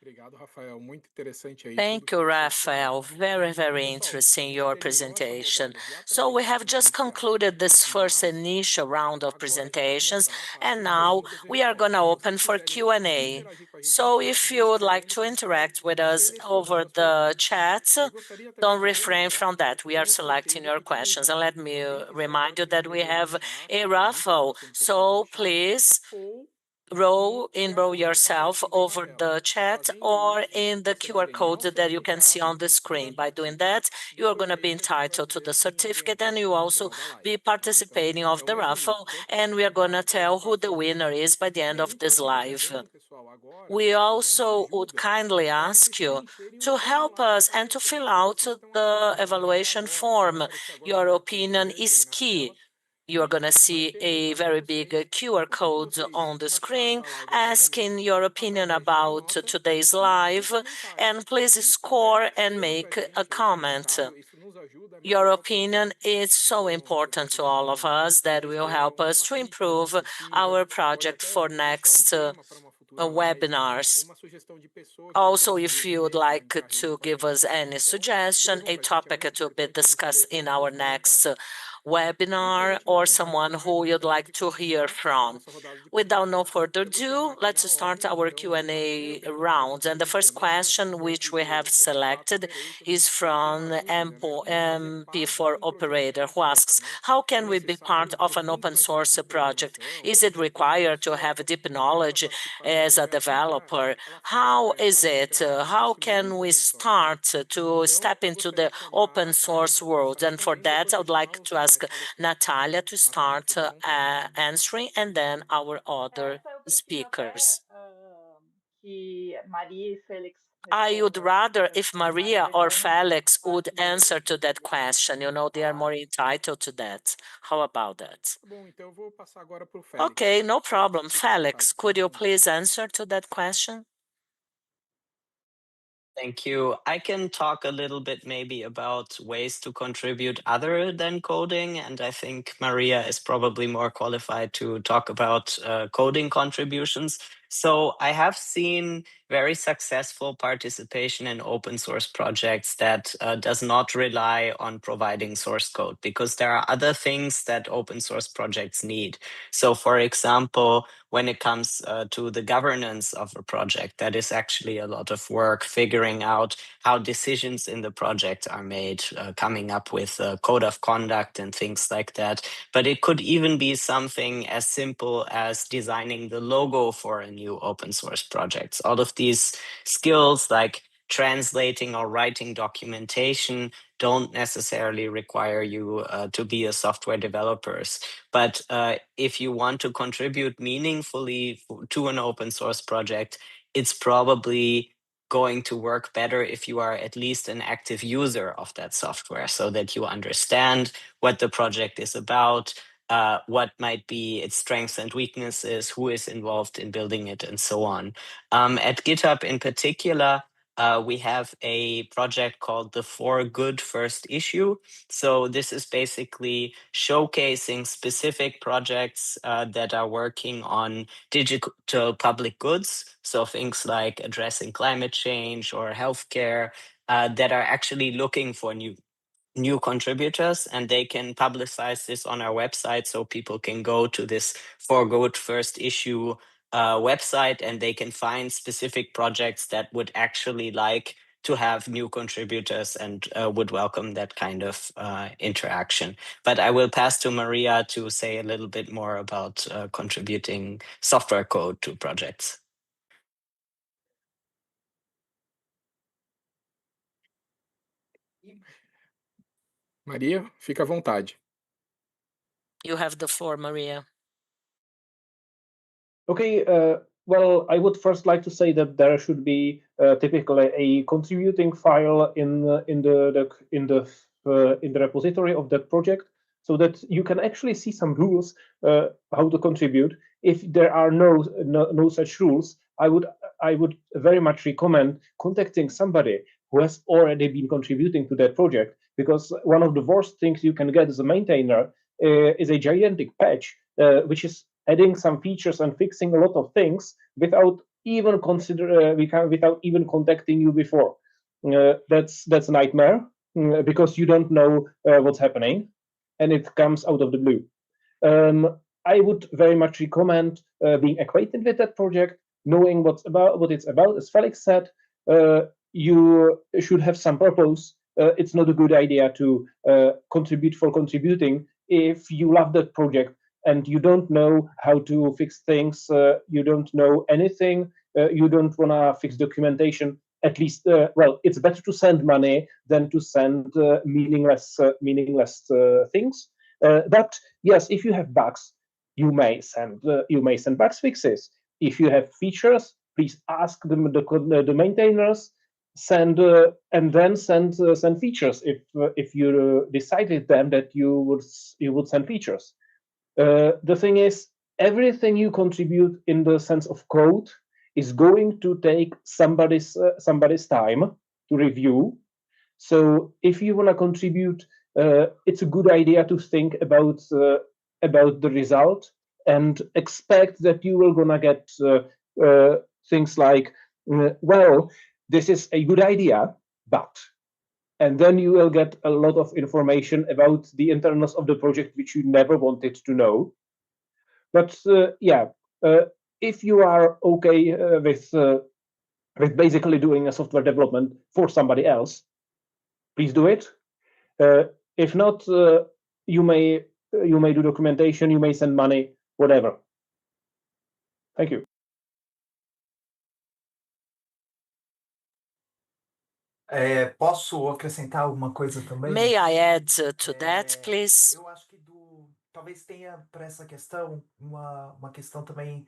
Speaker 5: Obrigado, Rafael. Muito interessante aí tudo
Speaker 4: Thank
Speaker 5: que
Speaker 4: you,
Speaker 5: você
Speaker 4: Rafael.
Speaker 5: expôs.
Speaker 4: Very, very
Speaker 5: Pessoal,
Speaker 4: interesting,
Speaker 5: a gente
Speaker 4: your
Speaker 5: terminou essa
Speaker 4: presentation.
Speaker 5: rodada de
Speaker 4: So we have
Speaker 5: apresentações
Speaker 4: just
Speaker 5: iniciais,
Speaker 4: concluded this first
Speaker 5: mas
Speaker 4: initial round of
Speaker 5: agora a gente vai
Speaker 4: presentations,
Speaker 5: começar a parte
Speaker 4: and
Speaker 5: de
Speaker 4: now
Speaker 5: perguntas e
Speaker 4: we are going
Speaker 5: respostas.
Speaker 4: to
Speaker 5: Se
Speaker 4: open
Speaker 5: vocês
Speaker 4: for
Speaker 5: quiserem
Speaker 4: Q&A.
Speaker 5: interagir com a gente no
Speaker 4: So
Speaker 5: chat,
Speaker 4: if
Speaker 5: vão
Speaker 4: you would like
Speaker 5: escrevendo
Speaker 4: to
Speaker 5: que a gente vai
Speaker 4: interact with us
Speaker 5: selecionando
Speaker 4: over
Speaker 5: as
Speaker 4: the
Speaker 5: perguntas.
Speaker 4: chat,
Speaker 5: Eu gostaria também
Speaker 4: don't
Speaker 5: de
Speaker 4: refrain
Speaker 5: relembrar
Speaker 4: from that.
Speaker 5: que
Speaker 4: We are
Speaker 5: tem um
Speaker 4: selecting
Speaker 5: sorteio
Speaker 4: your
Speaker 5: que foi
Speaker 4: questions. And let
Speaker 5: enviado.
Speaker 4: me
Speaker 5: Quem quiser
Speaker 4: remind
Speaker 5: pode
Speaker 4: you
Speaker 5: se
Speaker 4: that we
Speaker 5: inscrever no
Speaker 4: have
Speaker 5: chat,
Speaker 4: a
Speaker 5: tá? No link que está
Speaker 4: raffle.
Speaker 5: sendo postado no
Speaker 4: So
Speaker 5: chat,
Speaker 4: please
Speaker 5: ou
Speaker 4: enroll
Speaker 5: QR Code que
Speaker 4: yourself
Speaker 5: aparece também na
Speaker 4: over
Speaker 5: tela.
Speaker 4: the chat
Speaker 5: Fazendo
Speaker 4: or
Speaker 5: isso,
Speaker 4: in the
Speaker 5: você
Speaker 4: QR
Speaker 5: ganha não
Speaker 4: code
Speaker 5: só o
Speaker 4: that you can see on
Speaker 5: certificado
Speaker 4: the screen.
Speaker 5: para
Speaker 4: By doing
Speaker 5: participar,
Speaker 4: that, you are
Speaker 5: depois
Speaker 4: going to be
Speaker 5: ainda a gente vai
Speaker 4: entitled to
Speaker 5: dizer
Speaker 4: the
Speaker 5: quem é o
Speaker 4: certificate and you
Speaker 5: vencedor no
Speaker 4: also
Speaker 5: final da live,
Speaker 4: be
Speaker 5: tá? Então,
Speaker 4: participating of
Speaker 5: é
Speaker 4: the
Speaker 5: um
Speaker 4: raffle,
Speaker 5: registro
Speaker 4: and we are going to
Speaker 5: para
Speaker 4: tell who the
Speaker 5: participação.
Speaker 4: winner is by the
Speaker 5: E
Speaker 4: end
Speaker 5: a
Speaker 4: of
Speaker 5: gente vai
Speaker 4: this
Speaker 5: pedir
Speaker 4: live.
Speaker 5: também, pessoal, agora,
Speaker 4: We
Speaker 5: fazendo uma
Speaker 4: also would
Speaker 5: ajuda
Speaker 4: kindly
Speaker 5: para
Speaker 4: ask
Speaker 5: vocês
Speaker 4: you
Speaker 5: preencherem o
Speaker 4: to help
Speaker 5: formulário de
Speaker 4: us and to
Speaker 5: avaliação
Speaker 4: fill
Speaker 5: que
Speaker 4: out
Speaker 5: vocês estão
Speaker 4: the
Speaker 5: acompanhando
Speaker 4: evaluation
Speaker 5: agora. Vai
Speaker 4: form.
Speaker 5: aparecer agora um
Speaker 4: Your
Speaker 5: QR Code
Speaker 4: opinion
Speaker 5: grande
Speaker 4: is
Speaker 5: aí na
Speaker 4: key.
Speaker 5: tela.
Speaker 4: You're going to
Speaker 5: Vai
Speaker 4: see a
Speaker 5: perguntar para
Speaker 4: very big
Speaker 5: vocês
Speaker 4: QR
Speaker 5: o que
Speaker 4: code
Speaker 5: vocês
Speaker 4: on the
Speaker 5: acharam
Speaker 4: screen
Speaker 5: da live até o
Speaker 4: asking
Speaker 5: momento,
Speaker 4: your opinion
Speaker 5: através de uma
Speaker 4: about
Speaker 5: nota
Speaker 4: today's
Speaker 5: e um
Speaker 4: live,
Speaker 5: comentário.
Speaker 4: and please
Speaker 5: Quem
Speaker 4: score
Speaker 5: puder,
Speaker 4: and
Speaker 5: escreva para a
Speaker 4: make a
Speaker 5: gente aí
Speaker 4: comment.
Speaker 5: comentário. Isso nos ajuda a
Speaker 4: Your
Speaker 5: melhorar o
Speaker 4: opinion
Speaker 5: pessoal
Speaker 4: is
Speaker 5: que
Speaker 4: so important to all of us that will help us
Speaker 5: uma
Speaker 4: to
Speaker 5: crítica
Speaker 4: improve
Speaker 5: construtiva,
Speaker 4: our
Speaker 5: pode
Speaker 4: project
Speaker 5: até
Speaker 4: for
Speaker 5: deixar um
Speaker 4: next
Speaker 5: tema para uma futura live, ou
Speaker 4: webinars.
Speaker 5: uma sugestão de pessoas que você
Speaker 4: Also, if
Speaker 5: gostaria de
Speaker 4: you would
Speaker 5: ver para
Speaker 4: like
Speaker 5: entrar
Speaker 4: to
Speaker 5: com a
Speaker 4: give us
Speaker 5: gente.
Speaker 4: any
Speaker 5: Então,
Speaker 4: suggestion,
Speaker 5: escrevam
Speaker 4: a
Speaker 5: para a gente, é
Speaker 4: topic
Speaker 5: muito
Speaker 4: to be
Speaker 5: importante a gente ler
Speaker 4: discussed in
Speaker 5: todos
Speaker 4: our
Speaker 5: os
Speaker 4: next
Speaker 5: comentários. E por
Speaker 4: webinar,
Speaker 5: último,
Speaker 4: or
Speaker 5: agora,
Speaker 4: someone
Speaker 5: mais
Speaker 4: who
Speaker 5: eu
Speaker 4: you'd
Speaker 5: gostaria
Speaker 4: like
Speaker 5: de
Speaker 4: to hear
Speaker 5: começar a
Speaker 4: from.
Speaker 5: nossa rodada de
Speaker 4: Without no
Speaker 5: perguntas.
Speaker 4: further
Speaker 5: Eu vou chamar
Speaker 4: ado,
Speaker 5: aqui na
Speaker 4: let's start
Speaker 5: ordem,
Speaker 4: our
Speaker 5: então,
Speaker 4: Q&A
Speaker 5: Maria, pergunta
Speaker 4: round. And the
Speaker 5: você
Speaker 4: first
Speaker 5: começa,
Speaker 4: question
Speaker 5: do
Speaker 4: which we have
Speaker 5: MP MP4
Speaker 4: selected
Speaker 5: Operator,
Speaker 4: is
Speaker 5: que
Speaker 4: from
Speaker 5: uma dúvida, né? Como fazer parte
Speaker 4: MP4
Speaker 5: de um projeto
Speaker 4: Operator,
Speaker 5: open
Speaker 4: who
Speaker 5: source,
Speaker 4: asks,
Speaker 5: né?
Speaker 4: how
Speaker 5: É
Speaker 4: can we be part
Speaker 5: necessário
Speaker 4: of an
Speaker 5: profundo
Speaker 4: open source
Speaker 5: conhecimento de
Speaker 4: project?
Speaker 5: programação,
Speaker 4: Is it
Speaker 5: aprender com a
Speaker 4: required to have
Speaker 5: pessoa
Speaker 4: deep
Speaker 5: começa a
Speaker 4: knowledge
Speaker 5: participar do
Speaker 4: as a
Speaker 5: projeto e já
Speaker 4: developer?
Speaker 5: ela fala,
Speaker 4: How is it?
Speaker 5: cadastrar
Speaker 4: How
Speaker 5: isso
Speaker 4: can
Speaker 5: muito
Speaker 4: we
Speaker 5: open source, né?
Speaker 4: start to
Speaker 5: Então,
Speaker 4: step
Speaker 5: eu
Speaker 4: into
Speaker 5: gostaria
Speaker 4: the
Speaker 5: de
Speaker 4: open
Speaker 5: chamar a
Speaker 4: source world?
Speaker 5: Natalia
Speaker 4: And for
Speaker 5: também, e
Speaker 4: that,
Speaker 5: depois
Speaker 4: I
Speaker 5: no
Speaker 4: would like
Speaker 5: final os
Speaker 4: to ask
Speaker 5: demais palestrantes.
Speaker 4: Natalia to
Speaker 5: Natália,
Speaker 4: start
Speaker 5: fica à vontade.
Speaker 4: answering, and then our other
Speaker 2: Essa eu prefiro até
Speaker 4: speakers.
Speaker 2: que Maria e Félix
Speaker 4: I would
Speaker 2: respondam,
Speaker 4: rather
Speaker 2: para
Speaker 4: if
Speaker 2: ficar mais
Speaker 4: Maria or
Speaker 2: dinâmico,
Speaker 4: Felix would
Speaker 2: partilhando
Speaker 4: answer
Speaker 2: aqui
Speaker 4: to
Speaker 2: o que
Speaker 4: that
Speaker 2: eles têm
Speaker 4: question. You know,
Speaker 2: para
Speaker 4: they are
Speaker 2: falar.
Speaker 4: more entitled to that. How about that?
Speaker 5: Tá bom, então eu vou passar agora para o
Speaker 4: Okay,
Speaker 5: Félix.
Speaker 4: no
Speaker 5: Félix,
Speaker 4: problem.
Speaker 5: fica à vontade
Speaker 4: Felix,
Speaker 5: para
Speaker 4: could you
Speaker 5: responder.
Speaker 4: please answer to that question?
Speaker 6: Thank you. I can talk a little bit maybe about ways to contribute other than coding. And I think Maria is probably more qualified to talk about coding contributions. So I have seen very successful participation in open source projects that does not rely on providing source code, because there are other things that open source projects need. So for example, when it comes to the governance of a project, that is actually a lot of work figuring out how decisions in the project are made, coming up with a code of conduct and things like that. But it could even be something as simple as designing the logo for a new open source project. All of these skills, like translating or writing documentation, don't necessarily require you to be a software developers. But if you want to contribute meaningfully to an open source project, it's probably going to work better if you are at least an active user of that software, so that you understand what the project is about, what might be its strengths and weaknesses, who is involved in building it, and so on. At GitHub in particular, we have a project called the For Good First Issue. So this is basically showcasing specific projects that are working on digital public goods. So things like addressing climate change or healthcare, that are actually looking for new contributors, and they can publicize this on our website, so people can go to this For Good First Issue website, and they can find specific projects that would actually like to have new contributors and would welcome that kind of interaction. But I will pass to Maria to say a little bit more about contributing software code to projects.
Speaker 5: Maria, fica à vontade.
Speaker 4: You have the floor, Maria.
Speaker 7: Okay, well, I would first like to say that there should be typically a contributing file in the repository of that project, so that you can actually see some rules how to contribute. If there are no such rules, I would very much recommend contacting somebody who has already been contributing to that project, because one of the worst things you can get as a maintainer is a gigantic patch which is adding some features and fixing a lot of things without even without even contacting you before. That's a nightmare because you don't know what's happening, and it comes out of the blue. I would very much recommend being acquainted with that project, knowing what it's about. As Felix said, you should have some purpose. It's not a good idea to contribute for contributing if you love that project and you don't know how to fix things, you don't know anything, you don't want to fix documentation. At least, well, it's better to send money than to send meaningless things. But yes, if you have bugs, you may send bug fixes. If you have features, please ask the maintainers, and then send features if you decided then that you would send features. The thing is, everything you contribute in the sense of code is going to take somebody's time to review. So if you want to contribute, it's a good idea to think about the result and expect that you will gonna get things like, well, this is a good idea, but, and then you will get a lot of information about the internals of the project which you never wanted to know. But yeah, if you are okay with basically doing a software development for somebody else, please do it. If not, you may do documentation, you may send money, whatever. Thank you.
Speaker 8: Posso acrescentar alguma coisa também?
Speaker 4: May I add to that, please?
Speaker 8: Eu acho que talvez tenha para essa questão uma questão também,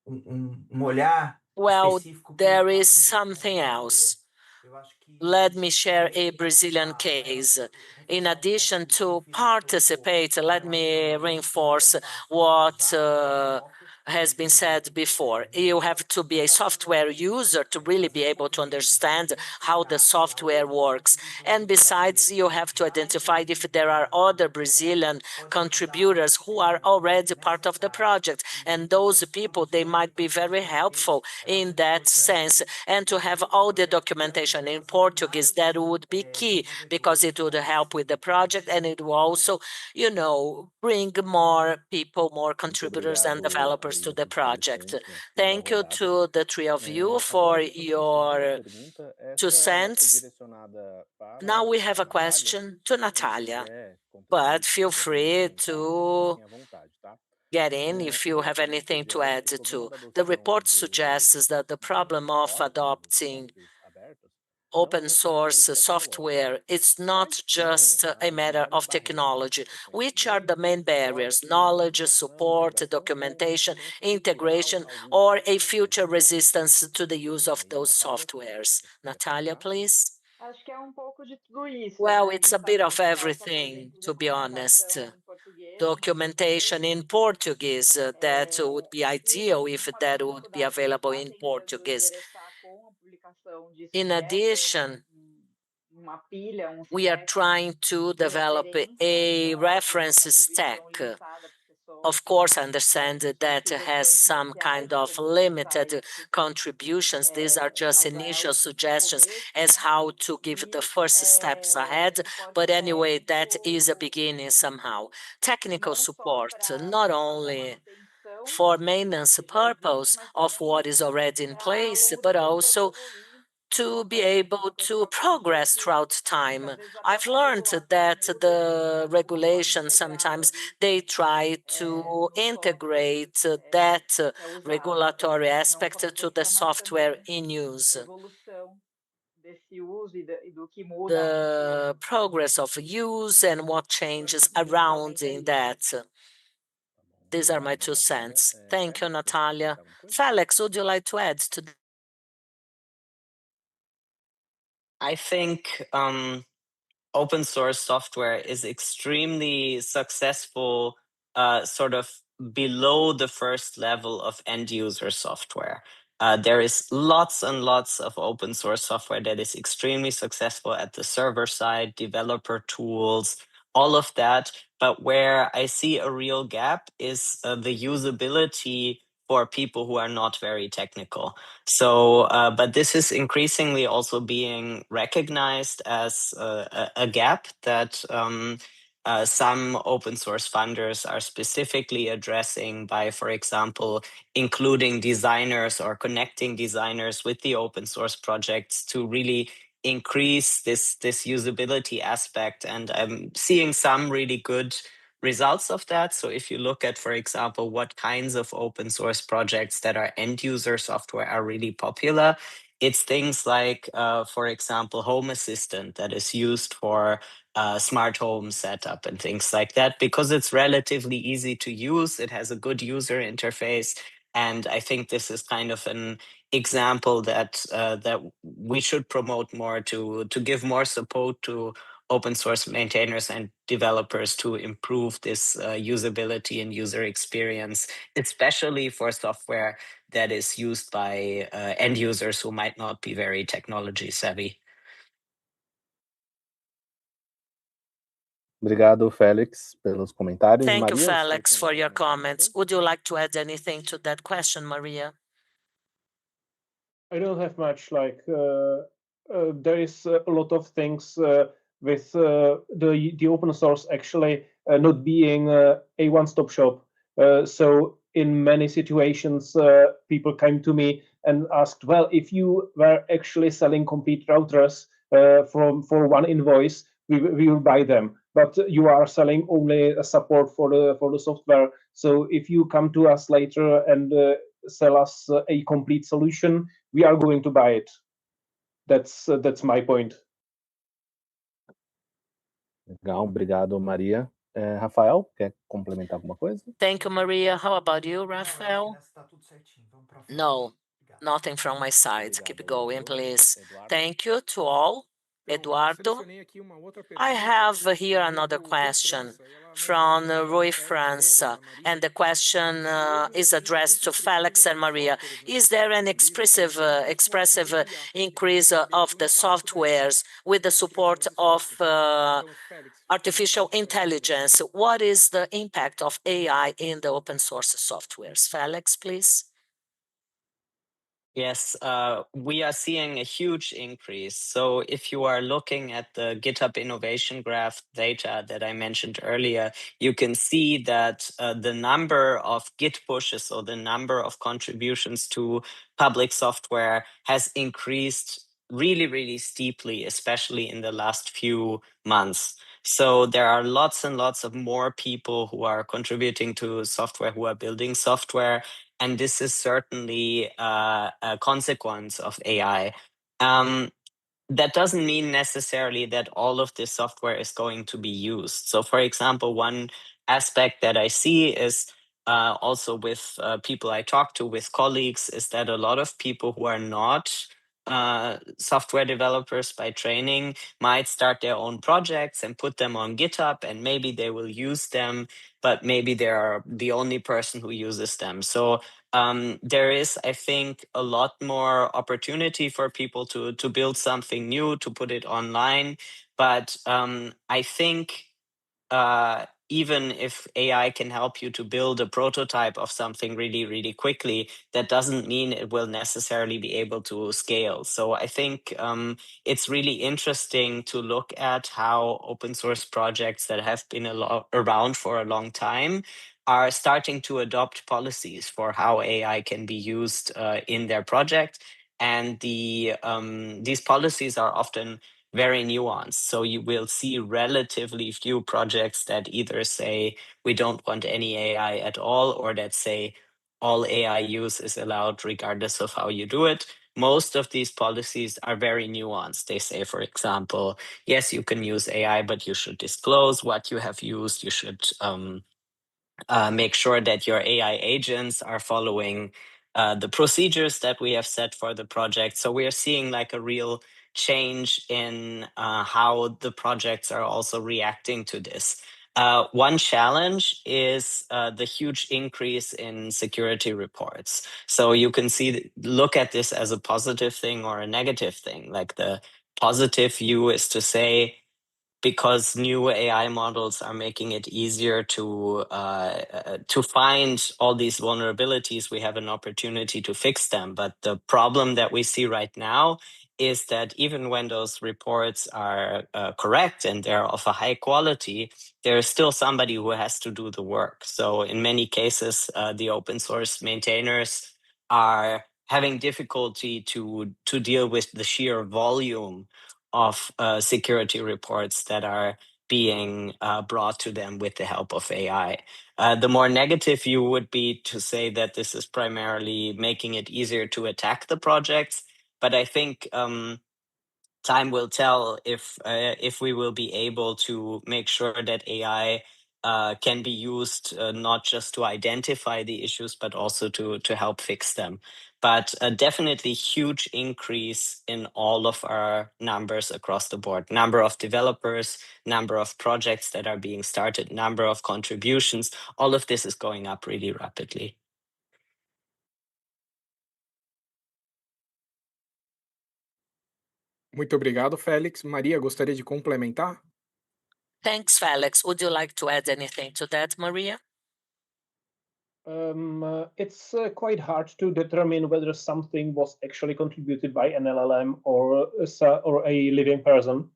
Speaker 8: um olhar
Speaker 4: Well,
Speaker 8: específico para o
Speaker 4: there is
Speaker 8: caso
Speaker 4: something
Speaker 8: brasileiro.
Speaker 4: else.
Speaker 8: Eu acho que
Speaker 4: Let me share a
Speaker 8: também
Speaker 4: Brazilian
Speaker 8: reforçar,
Speaker 4: case. In
Speaker 8: reforçar um
Speaker 4: addition
Speaker 8: pouco o que
Speaker 4: to
Speaker 8: o Felix
Speaker 4: participate,
Speaker 8: colocou,
Speaker 4: let
Speaker 8: eu acho que
Speaker 4: me
Speaker 8: a gente precisa
Speaker 4: reinforce
Speaker 8: passar
Speaker 4: what
Speaker 8: usar o software
Speaker 4: has
Speaker 8: para
Speaker 4: been
Speaker 8: entender
Speaker 4: said before. You have to be a software user to really be able to understand how the software works. And besides, you have to identify if there are other Brazilian contributors who are already part of the project. And those people, they might be very helpful in that sense. And to have all the documentation in Portuguese, that would be key because it would help with the project and it will also, you know, bring more people, more contributors and developers to the project. Thank you to the three of you for your 2 cents. Now we have a question to Natalia, but feel free to get in if you have anything to add to. The report suggests that the problem of adopting open source software, it's not just a matter of technology. Which are the main barriers? Knowledge, support, documentation, integration, or a future resistance to the use of those softwares? Natalia, please.
Speaker 2: Acho que é pouco de tudo isso,
Speaker 4: Well,
Speaker 2: né? A
Speaker 4: it's
Speaker 2: gente
Speaker 4: a bit
Speaker 2: sabe
Speaker 4: of
Speaker 2: que falta, por
Speaker 4: everything,
Speaker 2: exemplo,
Speaker 4: to be honest.
Speaker 2: documentação em português,
Speaker 4: Documentation in Portuguese, that would be ideal if
Speaker 2: uma das
Speaker 4: that would be
Speaker 2: dificuldades que a gente
Speaker 4: available
Speaker 2: está
Speaker 4: in
Speaker 2: tentando
Speaker 4: Portuguese.
Speaker 2: endereçar com a publicação disso,
Speaker 4: In
Speaker 2: que é ter
Speaker 4: addition,
Speaker 2: uma pilha,
Speaker 4: we are
Speaker 2: set
Speaker 4: trying to
Speaker 2: de
Speaker 4: develop
Speaker 2: referência,
Speaker 4: a
Speaker 2: então essa
Speaker 4: reference
Speaker 2: contribuição
Speaker 4: stack.
Speaker 2: limitada para pessoas
Speaker 4: Of course, I understand that has
Speaker 2: sugestões
Speaker 4: some
Speaker 2: iniciais
Speaker 4: kind
Speaker 2: para
Speaker 4: of
Speaker 2: disponibilizar
Speaker 4: limited
Speaker 2: isso.
Speaker 4: contributions. These are just
Speaker 2: Mas é
Speaker 4: initial
Speaker 2: um
Speaker 4: suggestions
Speaker 2: começo,
Speaker 4: as
Speaker 2: né?
Speaker 4: how to give the first steps ahead. But
Speaker 2: Suporte
Speaker 4: anyway, that is a
Speaker 2: técnico,
Speaker 4: beginning somehow. Technical
Speaker 2: não só
Speaker 4: support,
Speaker 2: para
Speaker 4: not
Speaker 2: a
Speaker 4: only
Speaker 2: manutenção
Speaker 4: for maintenance
Speaker 2: que já existe,
Speaker 4: purpose
Speaker 2: mas
Speaker 4: of what
Speaker 2: também
Speaker 4: is already in
Speaker 2: para ao
Speaker 4: place,
Speaker 2: longo do
Speaker 4: but
Speaker 2: tempo poder
Speaker 4: also
Speaker 2: evoluir
Speaker 4: to be
Speaker 2: para
Speaker 4: able
Speaker 2: que a
Speaker 4: to
Speaker 2: gente aconteça
Speaker 4: progress throughout time.
Speaker 2: muitas vezes até
Speaker 4: I've
Speaker 2: uma
Speaker 4: learned
Speaker 2: regulação
Speaker 4: that
Speaker 2: muda
Speaker 4: the
Speaker 2: para uma forma
Speaker 4: regulations
Speaker 2: integrada
Speaker 4: sometimes
Speaker 2: disso
Speaker 4: they try to
Speaker 2: no software,
Speaker 4: integrate that
Speaker 2: que é usado.
Speaker 4: regulatory
Speaker 2: Então, não
Speaker 4: aspect
Speaker 2: só na
Speaker 4: to the
Speaker 2: produção, mas
Speaker 4: software
Speaker 2: também
Speaker 4: in
Speaker 2: a
Speaker 4: use.
Speaker 2: evolução desse uso e do que muda no
Speaker 4: The
Speaker 2: futuro.
Speaker 4: progress of use and what changes
Speaker 2: Basicamente
Speaker 4: around
Speaker 2: é
Speaker 4: in
Speaker 2: isso.
Speaker 4: that. These are my 2 cents. Thank you, Natalia. Felix, would you like to add to that?
Speaker 6: I think open source software is extremely successful, sort of below the first level of end user software. There is lots and lots of open source software that is extremely successful at the server side, developer tools, all of that. But where I see a real gap is the usability for people who are not very technical. So, but this is increasingly also being recognized as a gap that some open source funders are specifically addressing by, for example, including designers or connecting designers with the open source projects to really increase this usability aspect. And I'm seeing some really good results of that. So if you look at, for example, what kinds of open source projects that are end user software are really popular, it's things like, for example, Home Assistant that is used for smart home setup and things like that, because it's relatively easy to use. It has a good user interface. And I think this is kind of an example that that we should promote more to give more support to open source maintainers and developers to improve this usability and user experience, especially for software that is used by end users who might not be very technology savvy.
Speaker 3: Obrigado, Félix, pelos comentários.
Speaker 4: Thank you,
Speaker 3: Maria, você
Speaker 4: Felix,
Speaker 3: tem
Speaker 4: for your
Speaker 3: mais alguma
Speaker 4: comments.
Speaker 3: coisa?
Speaker 4: Would you like to add anything to that question, Maria?
Speaker 7: I don't have much. There is a lot of things with the open source actually not being a one-stop shop. So in many situations, people came to me and asked, well, if you were actually selling complete routers for one invoice, we will buy them. But you are selling only a support for the software. So if you come to us later and sell us a complete solution, we are going to buy it. That's my point.
Speaker 3: Legal, obrigado, Maria. Rafael, quer complementar alguma coisa?
Speaker 4: Thank you, Maria. How about you, Rafael? No, nothing from my side. Keep going, please. Thank you to all. Eduardo, I have here another question from Rui França, and the question is addressed to Felix and Maria. Is there an expressive increase of the softwares with the support of artificial intelligence? What is the impact of AI in the open source softwares? Felix, please.
Speaker 6: Yes, we are seeing a huge increase. So if you are looking at the GitHub Innovation Graph data that I mentioned earlier, you can see that the number of Git pushes, or the number of contributions to public software, has increased really, really steeply, especially in the last few months. So there are lots and lots of more people who are contributing to software, who are building software. And this is certainly a consequence of AI. That doesn't mean necessarily that all of this software is going to be used. So, for example, one aspect that I see is also with people I talk to, with colleagues, is that a lot of people who are not software developers by training might start their own projects and put them on GitHub, and maybe they will use them, but maybe they are the only person who uses them. So there is, I think, a lot more opportunity for people to build something new, to put it online. But I think even if AI can help you to build a prototype of something really, really quickly, that doesn't mean it will necessarily be able to scale. So I think it's really interesting to look at how open source projects that have been around for a long time are starting to adopt policies for how AI can be used in their project. And these policies are often very nuanced. So you will see relatively few projects that either say we don't want any AI at all, or that say all AI use is allowed regardless of how you do it. Most of these policies are very nuanced. They say, for example, yes, you can use AI, but you should disclose what you have used. You should make sure that your AI agents are following the procedures that we have set for the project. So we are seeing like a real change in how the projects are also reacting to this. One challenge is the huge increase in security reports. So you can look at this as a positive thing or a negative thing. Like the positive view is to say, because new AI models are making it easier to find all these vulnerabilities, we have an opportunity to fix them. But the problem that we see right now is that even when those reports are correct and they're of a high quality, there is still somebody who has to do the work. So in many cases, the open source maintainers are having difficulty to deal with the sheer volume of security reports that are being brought to them with the help of AI. The more negative view would be to say that this is primarily making it easier to attack the projects. But I think time will tell if we will be able to make sure that AI can be used not just to identify the issues, but also to help fix them. But definitely huge increase in all of our numbers across the board. Number of developers, number of projects that are being started, number of contributions. All of this is going up really rapidly.
Speaker 5: Muito obrigado, Félix. Maria, gostaria de complementar?
Speaker 4: Thanks, Felix. Would you like to add anything to that, Maria?
Speaker 7: It's quite hard to determine whether something was actually contributed by an LLM or a living person.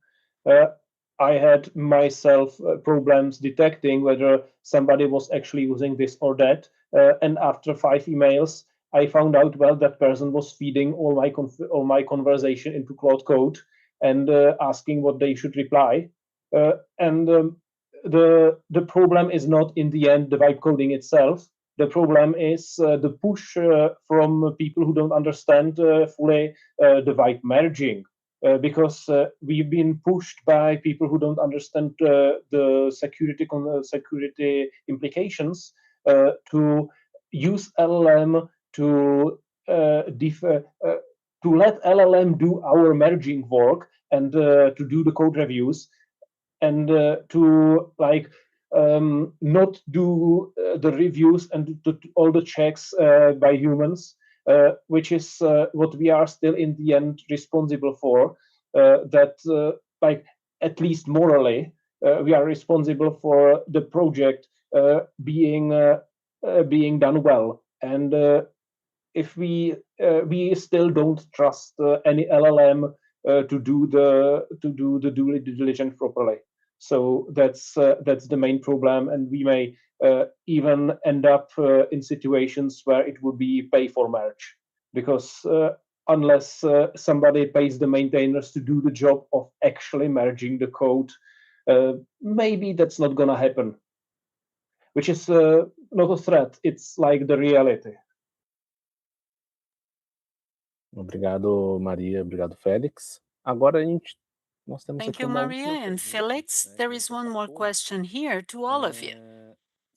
Speaker 7: I had myself problems detecting whether somebody was actually using this or that. And after 5 emails, I found out, well, that person was feeding all my conversation into Claude Code and asking what they should reply. The problem is not in the end the vibe coding itself. The problem is the push from people who don't understand fully the vibe merging. Because we've been pushed by people who don't understand the security implications to use LLM to let LLM do our merging work and to do the code reviews and to like not do the reviews and all the checks by humans, which is what we are still in the end responsible for. That like at least morally, we are responsible for the project being done well. And if we still don't trust any LLM to do the due diligence properly. So that's the main problem, and we may even end up in situations where it would be pay for merge, because unless somebody pays the maintainers to do the job of actually merging the code, maybe that's not gonna happen. Which is not a threat; it's like the reality.
Speaker 3: Obrigado, Maria. Obrigado, Félix. Agora nós temos
Speaker 1: Thank
Speaker 3: aqui
Speaker 1: you,
Speaker 3: uma
Speaker 1: Maria
Speaker 3: última
Speaker 1: and
Speaker 3: pergunta,
Speaker 1: Felix.
Speaker 3: né,
Speaker 1: There
Speaker 3: que
Speaker 1: is
Speaker 3: você
Speaker 1: one more
Speaker 3: passou.
Speaker 1: question here to all of you.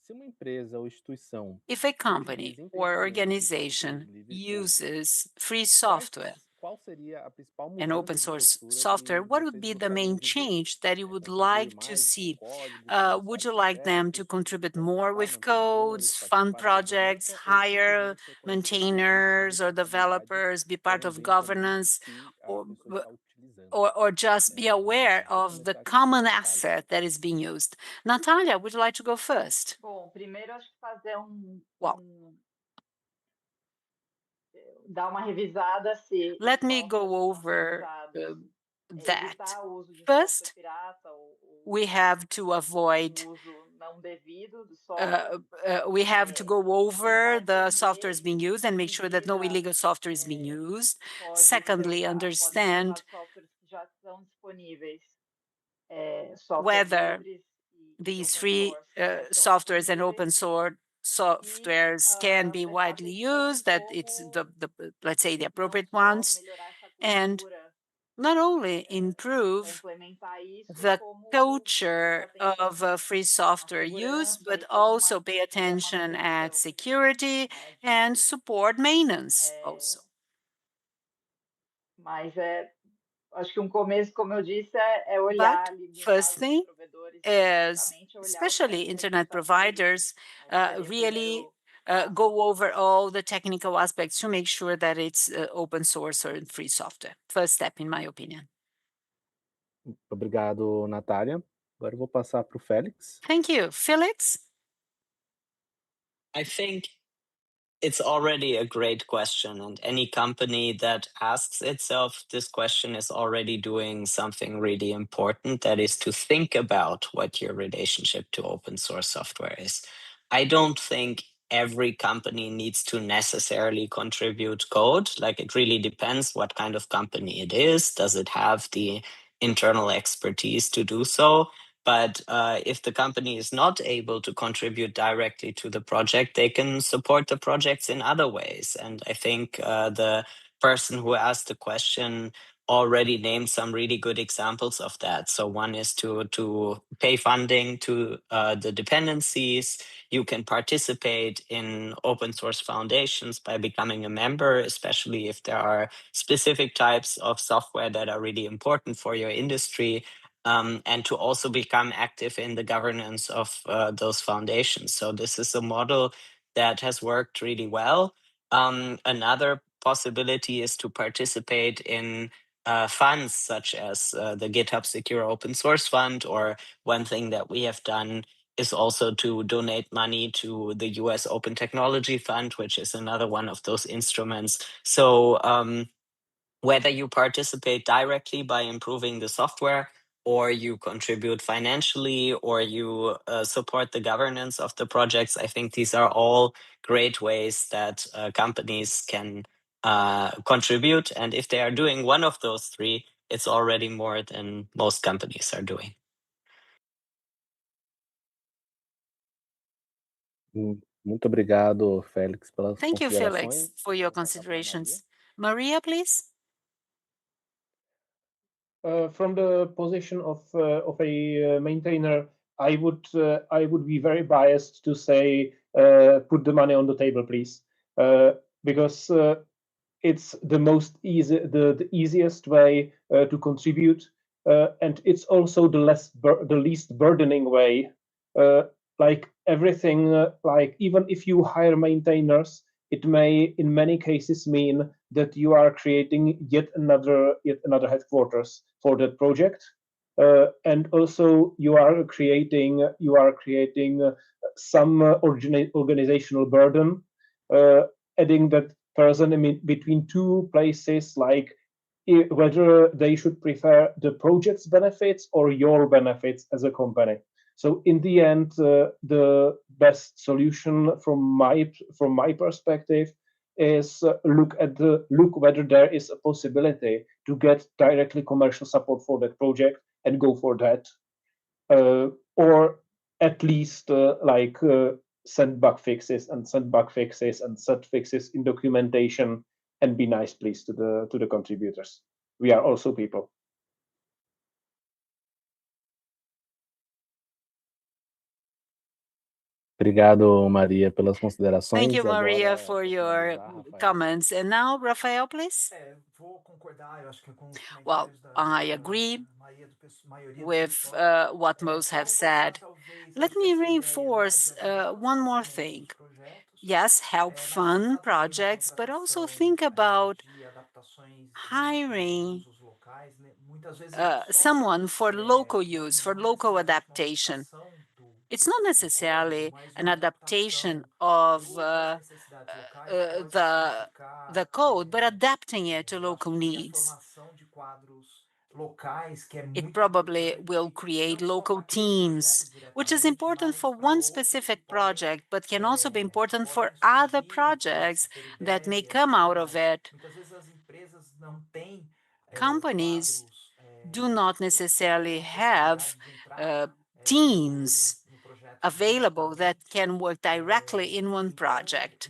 Speaker 3: Se uma empresa ou instituição
Speaker 1: If a company
Speaker 3: utiliza
Speaker 1: or
Speaker 3: intensivamente
Speaker 1: organization
Speaker 3: livre code,
Speaker 1: uses free software
Speaker 3: qual seria a principal
Speaker 1: and
Speaker 3: mudança
Speaker 1: open
Speaker 3: de
Speaker 1: source
Speaker 3: postura
Speaker 1: software,
Speaker 3: que
Speaker 1: what would
Speaker 3: vocês
Speaker 1: be the
Speaker 3: gostariam
Speaker 1: main
Speaker 3: de ver?
Speaker 1: change that you would
Speaker 3: Contribuir
Speaker 1: like to
Speaker 3: mais com
Speaker 1: see?
Speaker 3: código,
Speaker 1: Would
Speaker 3: financiar
Speaker 1: you like them to
Speaker 3: projetos,
Speaker 1: contribute more
Speaker 3: contratar
Speaker 1: with codes,
Speaker 3: mantenedores,
Speaker 1: fund
Speaker 3: participar da
Speaker 1: projects,
Speaker 3: governança ou
Speaker 1: hire
Speaker 3: simplesmente reconhecer que existem
Speaker 1: maintainers or
Speaker 3: responsabilidades
Speaker 1: developers, be part of
Speaker 3: também comuns
Speaker 1: governance,
Speaker 3: que a
Speaker 1: or,
Speaker 3: pessoa está utilizando?
Speaker 1: or just be aware
Speaker 3: Vou
Speaker 1: of the
Speaker 3: começar aqui com a
Speaker 1: common
Speaker 3: Natália.
Speaker 1: asset that is being used? Natalia, would you like to go first?
Speaker 2: Bom, primeiro acho que fazer
Speaker 1: Well,
Speaker 2: dar uma revisada se
Speaker 1: let
Speaker 2: os
Speaker 1: me
Speaker 2: softwares
Speaker 1: go
Speaker 2: que estão sendo
Speaker 1: over
Speaker 2: usados,
Speaker 1: that.
Speaker 2: evitar o uso de
Speaker 1: First,
Speaker 2: software pirata ou
Speaker 1: we have to avoid
Speaker 2: uso não devido do software.
Speaker 1: we have to go over the software is
Speaker 2: entender
Speaker 1: being used and make sure that no illegal software is being used. Secondly, understand
Speaker 2: softwares que já estão disponíveis,
Speaker 1: whether
Speaker 2: livres
Speaker 1: these free softwares and open source softwares can be widely used, that it's the let's say the appropriate ones, and not only improve the culture of free software use, but also pay attention at security and support maintenance also.
Speaker 2: Mas acho que começo, como eu disse,
Speaker 1: But
Speaker 2: olhar ali do
Speaker 1: first
Speaker 2: lado dos
Speaker 1: thing
Speaker 2: provedores,
Speaker 1: is,
Speaker 2: olhar o
Speaker 1: especially
Speaker 2: que eles
Speaker 1: internet
Speaker 2: estão fazendo.
Speaker 1: providers,
Speaker 2: Seria o
Speaker 1: really
Speaker 2: primeiro
Speaker 1: go over all the technical aspects to make sure that it's open source or free software. First step, in my opinion.
Speaker 3: Obrigado, Natália. Agora eu vou passar para o Félix.
Speaker 1: Thank you. Felix?
Speaker 6: I think it's already a great question, and any company that asks itself this question is already doing something really important. That is to think about what your relationship to open source software is. I don't think every company needs to necessarily contribute code. Like, it really depends what kind of company it is. Does it have the internal expertise to do so? But if the company is not able to contribute directly to the project, they can support the projects in other ways. And I think the person who asked the question already named some really good examples of that. So one is to pay funding to the dependencies. You can participate in open source foundations by becoming a member, especially if there are specific types of software that are really important for your industry. And to also become active in the governance of those foundations. So this is a model that has worked really well. Another possibility is to participate in funds such as the GitHub Secure Open Source Fund, or one thing that we have done is also to donate money to the US Open Technology Fund, which is another one of those instruments. So whether you participate directly by improving the software, or you contribute financially, or you support the governance of the projects, I think these are all great ways that companies can contribute. And if they are doing one of those three, it's already more than most companies are doing.
Speaker 3: Muito obrigado, Félix, pelas
Speaker 1: Thank you,
Speaker 3: considerações.
Speaker 1: Felix, for your
Speaker 3: Vou passar pra
Speaker 1: considerations. Maria, please.
Speaker 7: From the position of a maintainer, I would be very biased to say put the money on the table, please, because it's the easiest way to contribute, and it's also the least burdening way. Like everything, like even if you hire maintainers, it may in many cases mean that you are creating yet another headquarters for that project, and also you are creating some organizational burden, adding that person in between two places, like whether they should prefer the project's benefits or your benefits as a company. So in the end, the best solution from my perspective is look whether there is a possibility to get directly commercial support for that project and go for that, or at least send bug fixes and set fixes in documentation, and be nice, please, to the contributors. We are also people.
Speaker 3: Obrigado, Maria, pelas considerações.
Speaker 1: Thank you, Maria,
Speaker 3: Agora,
Speaker 1: for
Speaker 3: para
Speaker 1: your
Speaker 3: finalizar, Rafael.
Speaker 1: comments. And now, Rafael, please.
Speaker 8: Vou concordar, eu acho que com os
Speaker 1: Well,
Speaker 8: comentários
Speaker 1: I agree
Speaker 8: maioria do
Speaker 1: with
Speaker 8: pessoal.
Speaker 1: what most have said. Let me reinforce one more thing. Yes, help fund projects, but also think about hiring someone for local use, for local adaptation. It's not necessarily an adaptation of the code, but adapting it to local needs. It probably will create local teams, which is important for one specific project, but can also be important for other projects that may come out of it. Companies do not necessarily have teams available that can work directly in one project,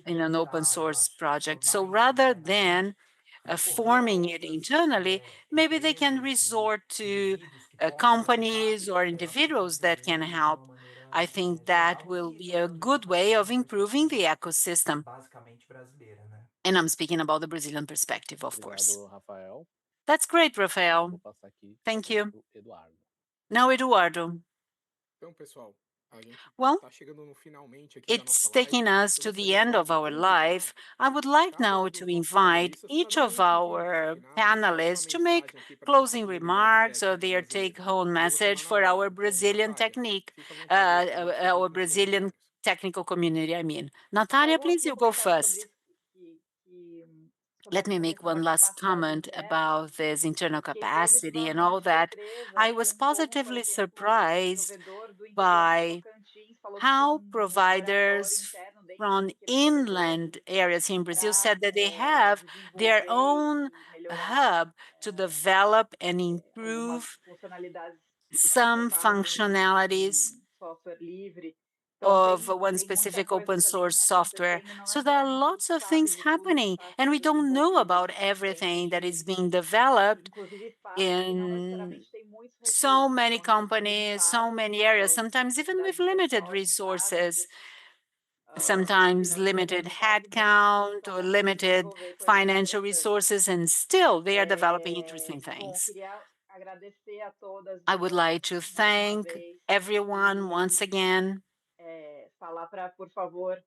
Speaker 1: in an open source project. So rather than forming it internally, maybe they can resort to companies or individuals that can help. I think that will be a good way of improving the ecosystem.
Speaker 8: basicamente brasileira, né?
Speaker 1: And I'm speaking about the Brazilian perspective, of course.
Speaker 3: Obrigado, Rafael.
Speaker 1: That's great,
Speaker 3: Vou
Speaker 1: Rafael.
Speaker 3: passar aqui
Speaker 1: Thank
Speaker 3: agora
Speaker 1: you.
Speaker 3: pro Eduardo.
Speaker 1: Now, Eduardo.
Speaker 5: Então, pessoal, a gente
Speaker 1: Well,
Speaker 5: tá chegando no finalmente aqui da
Speaker 1: it's
Speaker 5: nossa
Speaker 1: taking
Speaker 5: live.
Speaker 1: us
Speaker 5: Eu
Speaker 1: to the
Speaker 5: gostaria
Speaker 1: end
Speaker 5: agora
Speaker 1: of
Speaker 5: de
Speaker 1: our
Speaker 5: convidar
Speaker 1: life. I would like
Speaker 5: cada
Speaker 1: now
Speaker 5: um
Speaker 1: to
Speaker 5: dos nossos
Speaker 1: invite
Speaker 5: panelistas para
Speaker 1: each
Speaker 5: dar
Speaker 1: of
Speaker 5: um comentário
Speaker 1: our
Speaker 5: final, deixar
Speaker 1: panelists
Speaker 5: sua
Speaker 1: to make
Speaker 5: mensagem aqui para nossa
Speaker 1: closing
Speaker 5: comunidade
Speaker 1: remarks or
Speaker 5: técnica
Speaker 1: their
Speaker 5: brasileira.
Speaker 1: take-home
Speaker 5: E eu vou chamar
Speaker 1: message
Speaker 5: na
Speaker 1: for
Speaker 5: ordem.
Speaker 1: our
Speaker 5: Então,
Speaker 1: Brazilian
Speaker 5: Natália,
Speaker 1: technique,
Speaker 5: fica à vontade aí para você os últimos
Speaker 1: Brazilian
Speaker 5: comentários.
Speaker 1: technical community, I mean.
Speaker 2: Só
Speaker 1: Natalia,
Speaker 2: um
Speaker 1: please,
Speaker 2: último
Speaker 1: you go
Speaker 2: comentário sobre
Speaker 1: first.
Speaker 2: isso, sobre
Speaker 1: Let me
Speaker 2: essa
Speaker 1: make
Speaker 2: questão da
Speaker 1: one last
Speaker 2: capacidade
Speaker 1: comment
Speaker 2: interna.
Speaker 1: about this internal
Speaker 2: Fiquei
Speaker 1: capacity and
Speaker 2: positivamente
Speaker 1: all that.
Speaker 2: surpresa
Speaker 1: I was
Speaker 2: com como, por
Speaker 1: positively
Speaker 2: exemplo, o
Speaker 1: surprised
Speaker 2: provedor do interior de
Speaker 1: by
Speaker 2: Tocantins falou que tinha
Speaker 1: how
Speaker 2: um laboratório
Speaker 1: providers
Speaker 2: interno dentro
Speaker 1: from
Speaker 2: daquele provedor
Speaker 1: inland areas here in Brazil
Speaker 2: para
Speaker 1: said that they have their
Speaker 2: desenvolver
Speaker 1: own
Speaker 2: e melhorar
Speaker 1: hub to develop and
Speaker 2: algumas
Speaker 1: improve
Speaker 2: funcionalidades
Speaker 1: some
Speaker 2: focadas
Speaker 1: functionalities
Speaker 2: em software livre. Então,
Speaker 1: of one
Speaker 2: tem muita
Speaker 1: specific
Speaker 2: coisa
Speaker 1: open
Speaker 2: também
Speaker 1: source software.
Speaker 2: acontecendo e não
Speaker 1: So there are
Speaker 2: necessariamente a
Speaker 1: lots
Speaker 2: gente
Speaker 1: of
Speaker 2: sabe
Speaker 1: things
Speaker 2: de tudo que
Speaker 1: happening,
Speaker 2: está
Speaker 1: and we
Speaker 2: sendo
Speaker 1: don't know
Speaker 2: desenvolvido
Speaker 1: about
Speaker 2: dentro
Speaker 1: everything that is
Speaker 2: de,
Speaker 1: being developed
Speaker 2: inclusive, espaços que não
Speaker 1: in
Speaker 2: necessariamente têm muitos
Speaker 1: so
Speaker 2: recursos,
Speaker 1: many
Speaker 2: são recursos
Speaker 1: companies, so
Speaker 2: limitados,
Speaker 1: many areas, sometimes even with
Speaker 2: quantidade de
Speaker 1: limited
Speaker 2: pessoal limitadas,
Speaker 1: resources, sometimes
Speaker 2: financeiro
Speaker 1: limited
Speaker 2: limitado, então a gente
Speaker 1: headcount or
Speaker 2: consegue
Speaker 1: limited
Speaker 2: desenvolver coisas
Speaker 1: financial
Speaker 2: interessantes.
Speaker 1: resources, and still they are developing interesting
Speaker 2: Bom,
Speaker 1: things.
Speaker 2: queria agradecer a todas
Speaker 1: I would like to
Speaker 2: mais uma
Speaker 1: thank
Speaker 2: vez
Speaker 1: everyone once
Speaker 2: e
Speaker 1: again.
Speaker 2: falar para, por favor,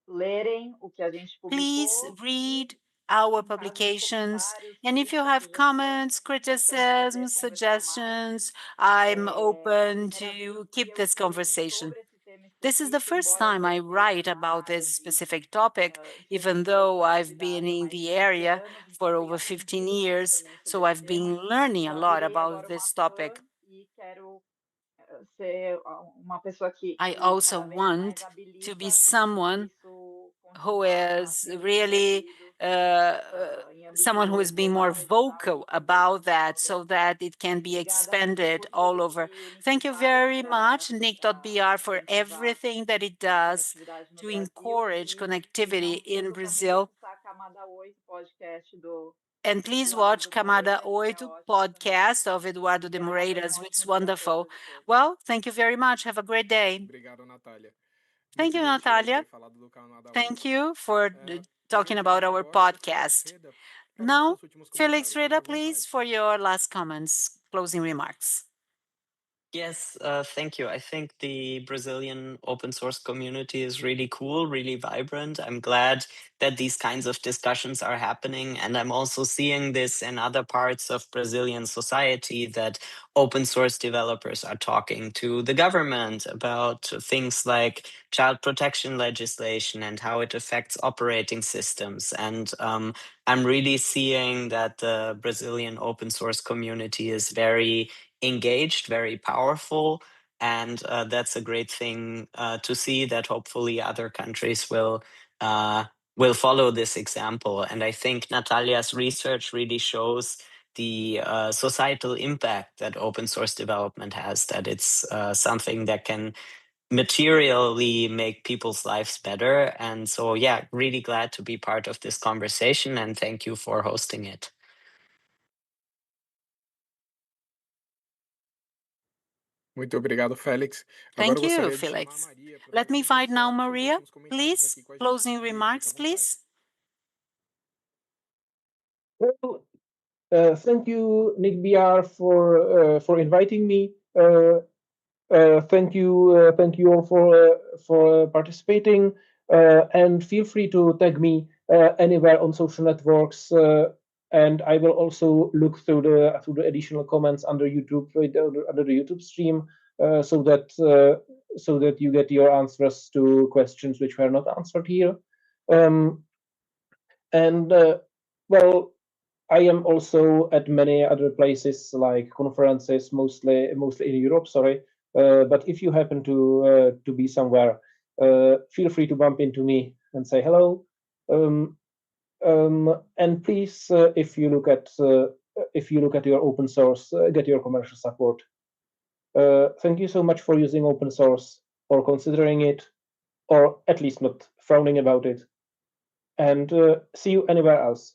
Speaker 2: lerem o que a gente
Speaker 1: Please
Speaker 2: publicou
Speaker 1: read
Speaker 2: e,
Speaker 1: our
Speaker 2: em caso de
Speaker 1: publications.
Speaker 2: comentários,
Speaker 1: And if you
Speaker 2: críticas,
Speaker 1: have
Speaker 2: sugestões,
Speaker 1: comments,
Speaker 2: vai ser um prazer
Speaker 1: criticisms,
Speaker 2: conversar mais.
Speaker 1: suggestions, I'm
Speaker 2: É a
Speaker 1: open
Speaker 2: primeira vez
Speaker 1: to
Speaker 2: que
Speaker 1: keep
Speaker 2: eu
Speaker 1: this
Speaker 2: escrevo
Speaker 1: conversation.
Speaker 2: sobre esse tema
Speaker 1: This is the
Speaker 2: específico,
Speaker 1: first
Speaker 2: embora eu
Speaker 1: time
Speaker 2: já
Speaker 1: I
Speaker 2: esteja
Speaker 1: write
Speaker 2: na
Speaker 1: about
Speaker 2: área
Speaker 1: this
Speaker 2: de
Speaker 1: specific topic, even
Speaker 2: infraestrutura de
Speaker 1: though I've been
Speaker 2: conectividade há
Speaker 1: in
Speaker 2: mais de
Speaker 1: the
Speaker 2: 20
Speaker 1: area
Speaker 2: anos, então
Speaker 1: for
Speaker 2: tenho
Speaker 1: over 15
Speaker 2: aprendido muito
Speaker 1: years.
Speaker 2: também sobre
Speaker 1: So
Speaker 2: esse
Speaker 1: I've
Speaker 2: tema.
Speaker 1: been learning a
Speaker 2: Então, eu
Speaker 1: lot
Speaker 2: virei
Speaker 1: about
Speaker 2: agora uma
Speaker 1: this
Speaker 2: fã
Speaker 1: topic.
Speaker 2: e quero ser uma pessoa
Speaker 1: I
Speaker 2: que
Speaker 1: also
Speaker 2: cada vez mais
Speaker 1: want to be
Speaker 2: habilita
Speaker 1: someone
Speaker 2: isso
Speaker 1: who
Speaker 2: continuar a
Speaker 1: is
Speaker 2: ser
Speaker 1: really
Speaker 2: desenvolvido em
Speaker 1: someone who
Speaker 2: âmbito
Speaker 1: is being more
Speaker 2: global, regional
Speaker 1: vocal
Speaker 2: e
Speaker 1: about that
Speaker 2: internacional
Speaker 1: so
Speaker 2: também.
Speaker 1: that it can be
Speaker 2: Obrigada, Nick,
Speaker 1: expanded
Speaker 2: por
Speaker 1: all
Speaker 2: tudo
Speaker 1: over.
Speaker 2: que o Nick
Speaker 1: Thank you
Speaker 2: faz
Speaker 1: very
Speaker 2: para
Speaker 1: much, Nick.br, for
Speaker 2: incentivar
Speaker 1: everything that it
Speaker 2: a
Speaker 1: does
Speaker 2: conectividade no
Speaker 1: to
Speaker 2: Brasil
Speaker 1: encourage
Speaker 2: e não
Speaker 1: connectivity in
Speaker 2: esqueçam também de
Speaker 1: Brazil.
Speaker 2: acessar a Camada 8 podcast do
Speaker 1: And please watch
Speaker 2: Eduardo de
Speaker 1: Camada
Speaker 2: Moreira, que é
Speaker 1: 8
Speaker 2: ótimo também.
Speaker 1: podcast of Eduardo de
Speaker 2: Obrigada e um
Speaker 1: Moreiras, which is
Speaker 2: ótimo dia a
Speaker 1: wonderful.
Speaker 2: todas e todos.
Speaker 1: Well, thank you very much. Have a great day.
Speaker 5: Obrigado, Natália.
Speaker 1: Thank
Speaker 5: Muito
Speaker 1: you,
Speaker 5: gentil
Speaker 1: Natalia.
Speaker 5: ter falado do Canadá 8.
Speaker 1: Thank you for
Speaker 5: Eu vou
Speaker 1: talking about
Speaker 5: encerrar
Speaker 1: our
Speaker 5: agora o Felix
Speaker 1: podcast.
Speaker 5: Reda para dar os
Speaker 1: Now,
Speaker 5: seus últimos
Speaker 1: Felix
Speaker 5: comentários. Fique
Speaker 1: Reda,
Speaker 5: à
Speaker 1: please,
Speaker 5: vontade.
Speaker 1: for your last comments, closing remarks.
Speaker 6: Yes, thank you. I think the Brazilian open source community is really cool, really vibrant. I'm glad that these kinds of discussions are happening. And I'm also seeing this in other parts of Brazilian society, that open source developers are talking to the government about things like child protection legislation and how it affects operating systems. And I'm really seeing that the Brazilian open source community is very engaged, very powerful. And that's a great thing to see, that hopefully other countries will follow this example. And I think Natalia's research really shows the societal impact that open source development has, that it's something that can materially make people's lives better. And so, yeah, really glad to be part of this conversation, and thank you for hosting it.
Speaker 5: Muito obrigado, Félix. Agora
Speaker 1: Thank
Speaker 5: eu
Speaker 1: you,
Speaker 5: gostaria de chamar a
Speaker 1: Felix.
Speaker 5: Maria para
Speaker 1: Let me
Speaker 5: poder
Speaker 1: invite now
Speaker 5: iniciar os
Speaker 1: Maria,
Speaker 5: últimos comentários
Speaker 1: please.
Speaker 5: aqui com a gente.
Speaker 1: Closing
Speaker 5: Maria, fica
Speaker 1: remarks,
Speaker 5: à vontade.
Speaker 1: please.
Speaker 7: Well, thank you, Nick BR, for inviting me. Thank you all for participating, and feel free to tag me anywhere on social networks. And I will also look through the additional comments under YouTube, under the YouTube stream, so that you get your answers to questions which were not answered here. Well, I am also at many other places, like conferences, mostly in Europe. Sorry, but if you happen to be somewhere, feel free to bump into me and say hello. And please, if you look at your open source, get your commercial support. Thank you so much for using open source, or considering it, or at least not frowning about it. And see you anywhere else.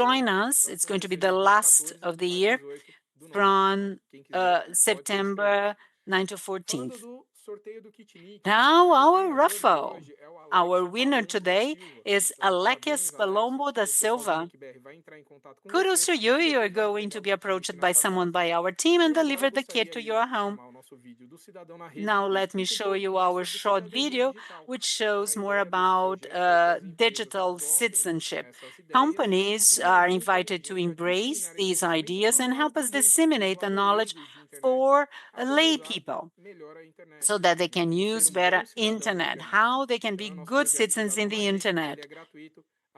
Speaker 1: join us. It's going to be the last of the year from September 9 to 14th. Now, our raffle. Our winner today is Alex Palombo da Silva. Kudos to you. You are going to be approached by someone by our team and deliver the kit to your home. Now let me show you our short video, which shows more about digital citizenship. Companies are invited to embrace these ideas and help us disseminate the knowledge for lay people so that they can use better internet, how they can be good citizens in the internet.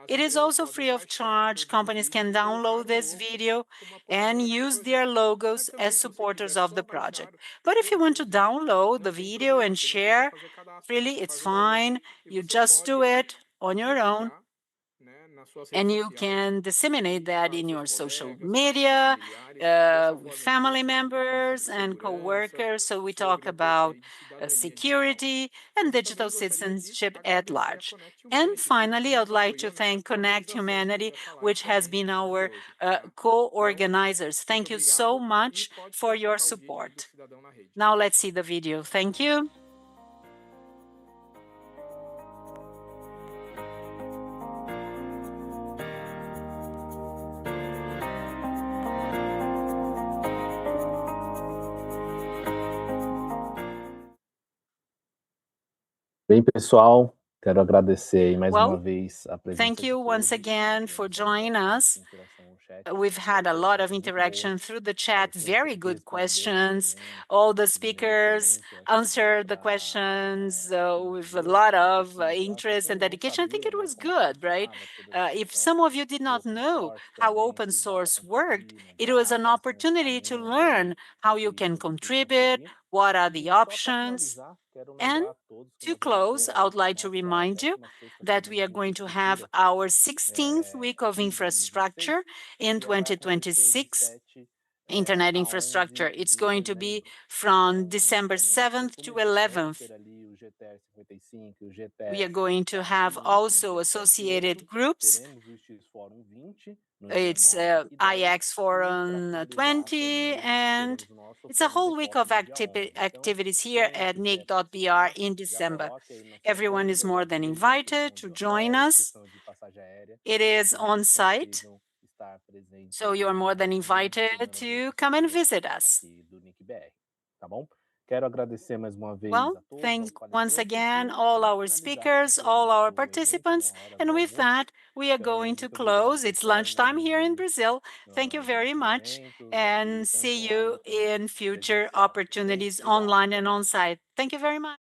Speaker 1: It is also free of charge. Companies can download this video and use their logos as supporters of the project. But if you want to download the video and share freely, it's fine. You just do it on your own. And you can disseminate that in your social media, with family members and co-workers. So we talk about security and digital citizenship at large. And finally, I'd like to thank Connect Humanity, which has been our co-organizers. Thank you so much for your support. Now let's see the video. Thank you.
Speaker 3: Bem, pessoal, quero agradecer mais uma vez a presença
Speaker 1: thank you once again for joining us. We've had a lot of interaction through the chat, very good questions. All the speakers answered the questions with a lot of interest and dedication. I think it was good, right? If some of you did not know how open source worked, it was an opportunity to learn how you can contribute, what are the options. And to close, I would like to remind you that we are going to have our 16th week of infrastructure in 2026. Internet infrastructure. It's going to be from December 7th to 11th. We are going to have also associated groups. It's IX Forum 20, and it's a whole week of activities here at nic.br in December. Everyone is more than invited to join us. It is on site, so you are more than invited to come and visit us. Well, thank once again all our speakers, all our participants, and with that, we are going to close. It's lunchtime here in Brazil. Thank you very much, and see you in future opportunities online and on site. Thank you very much.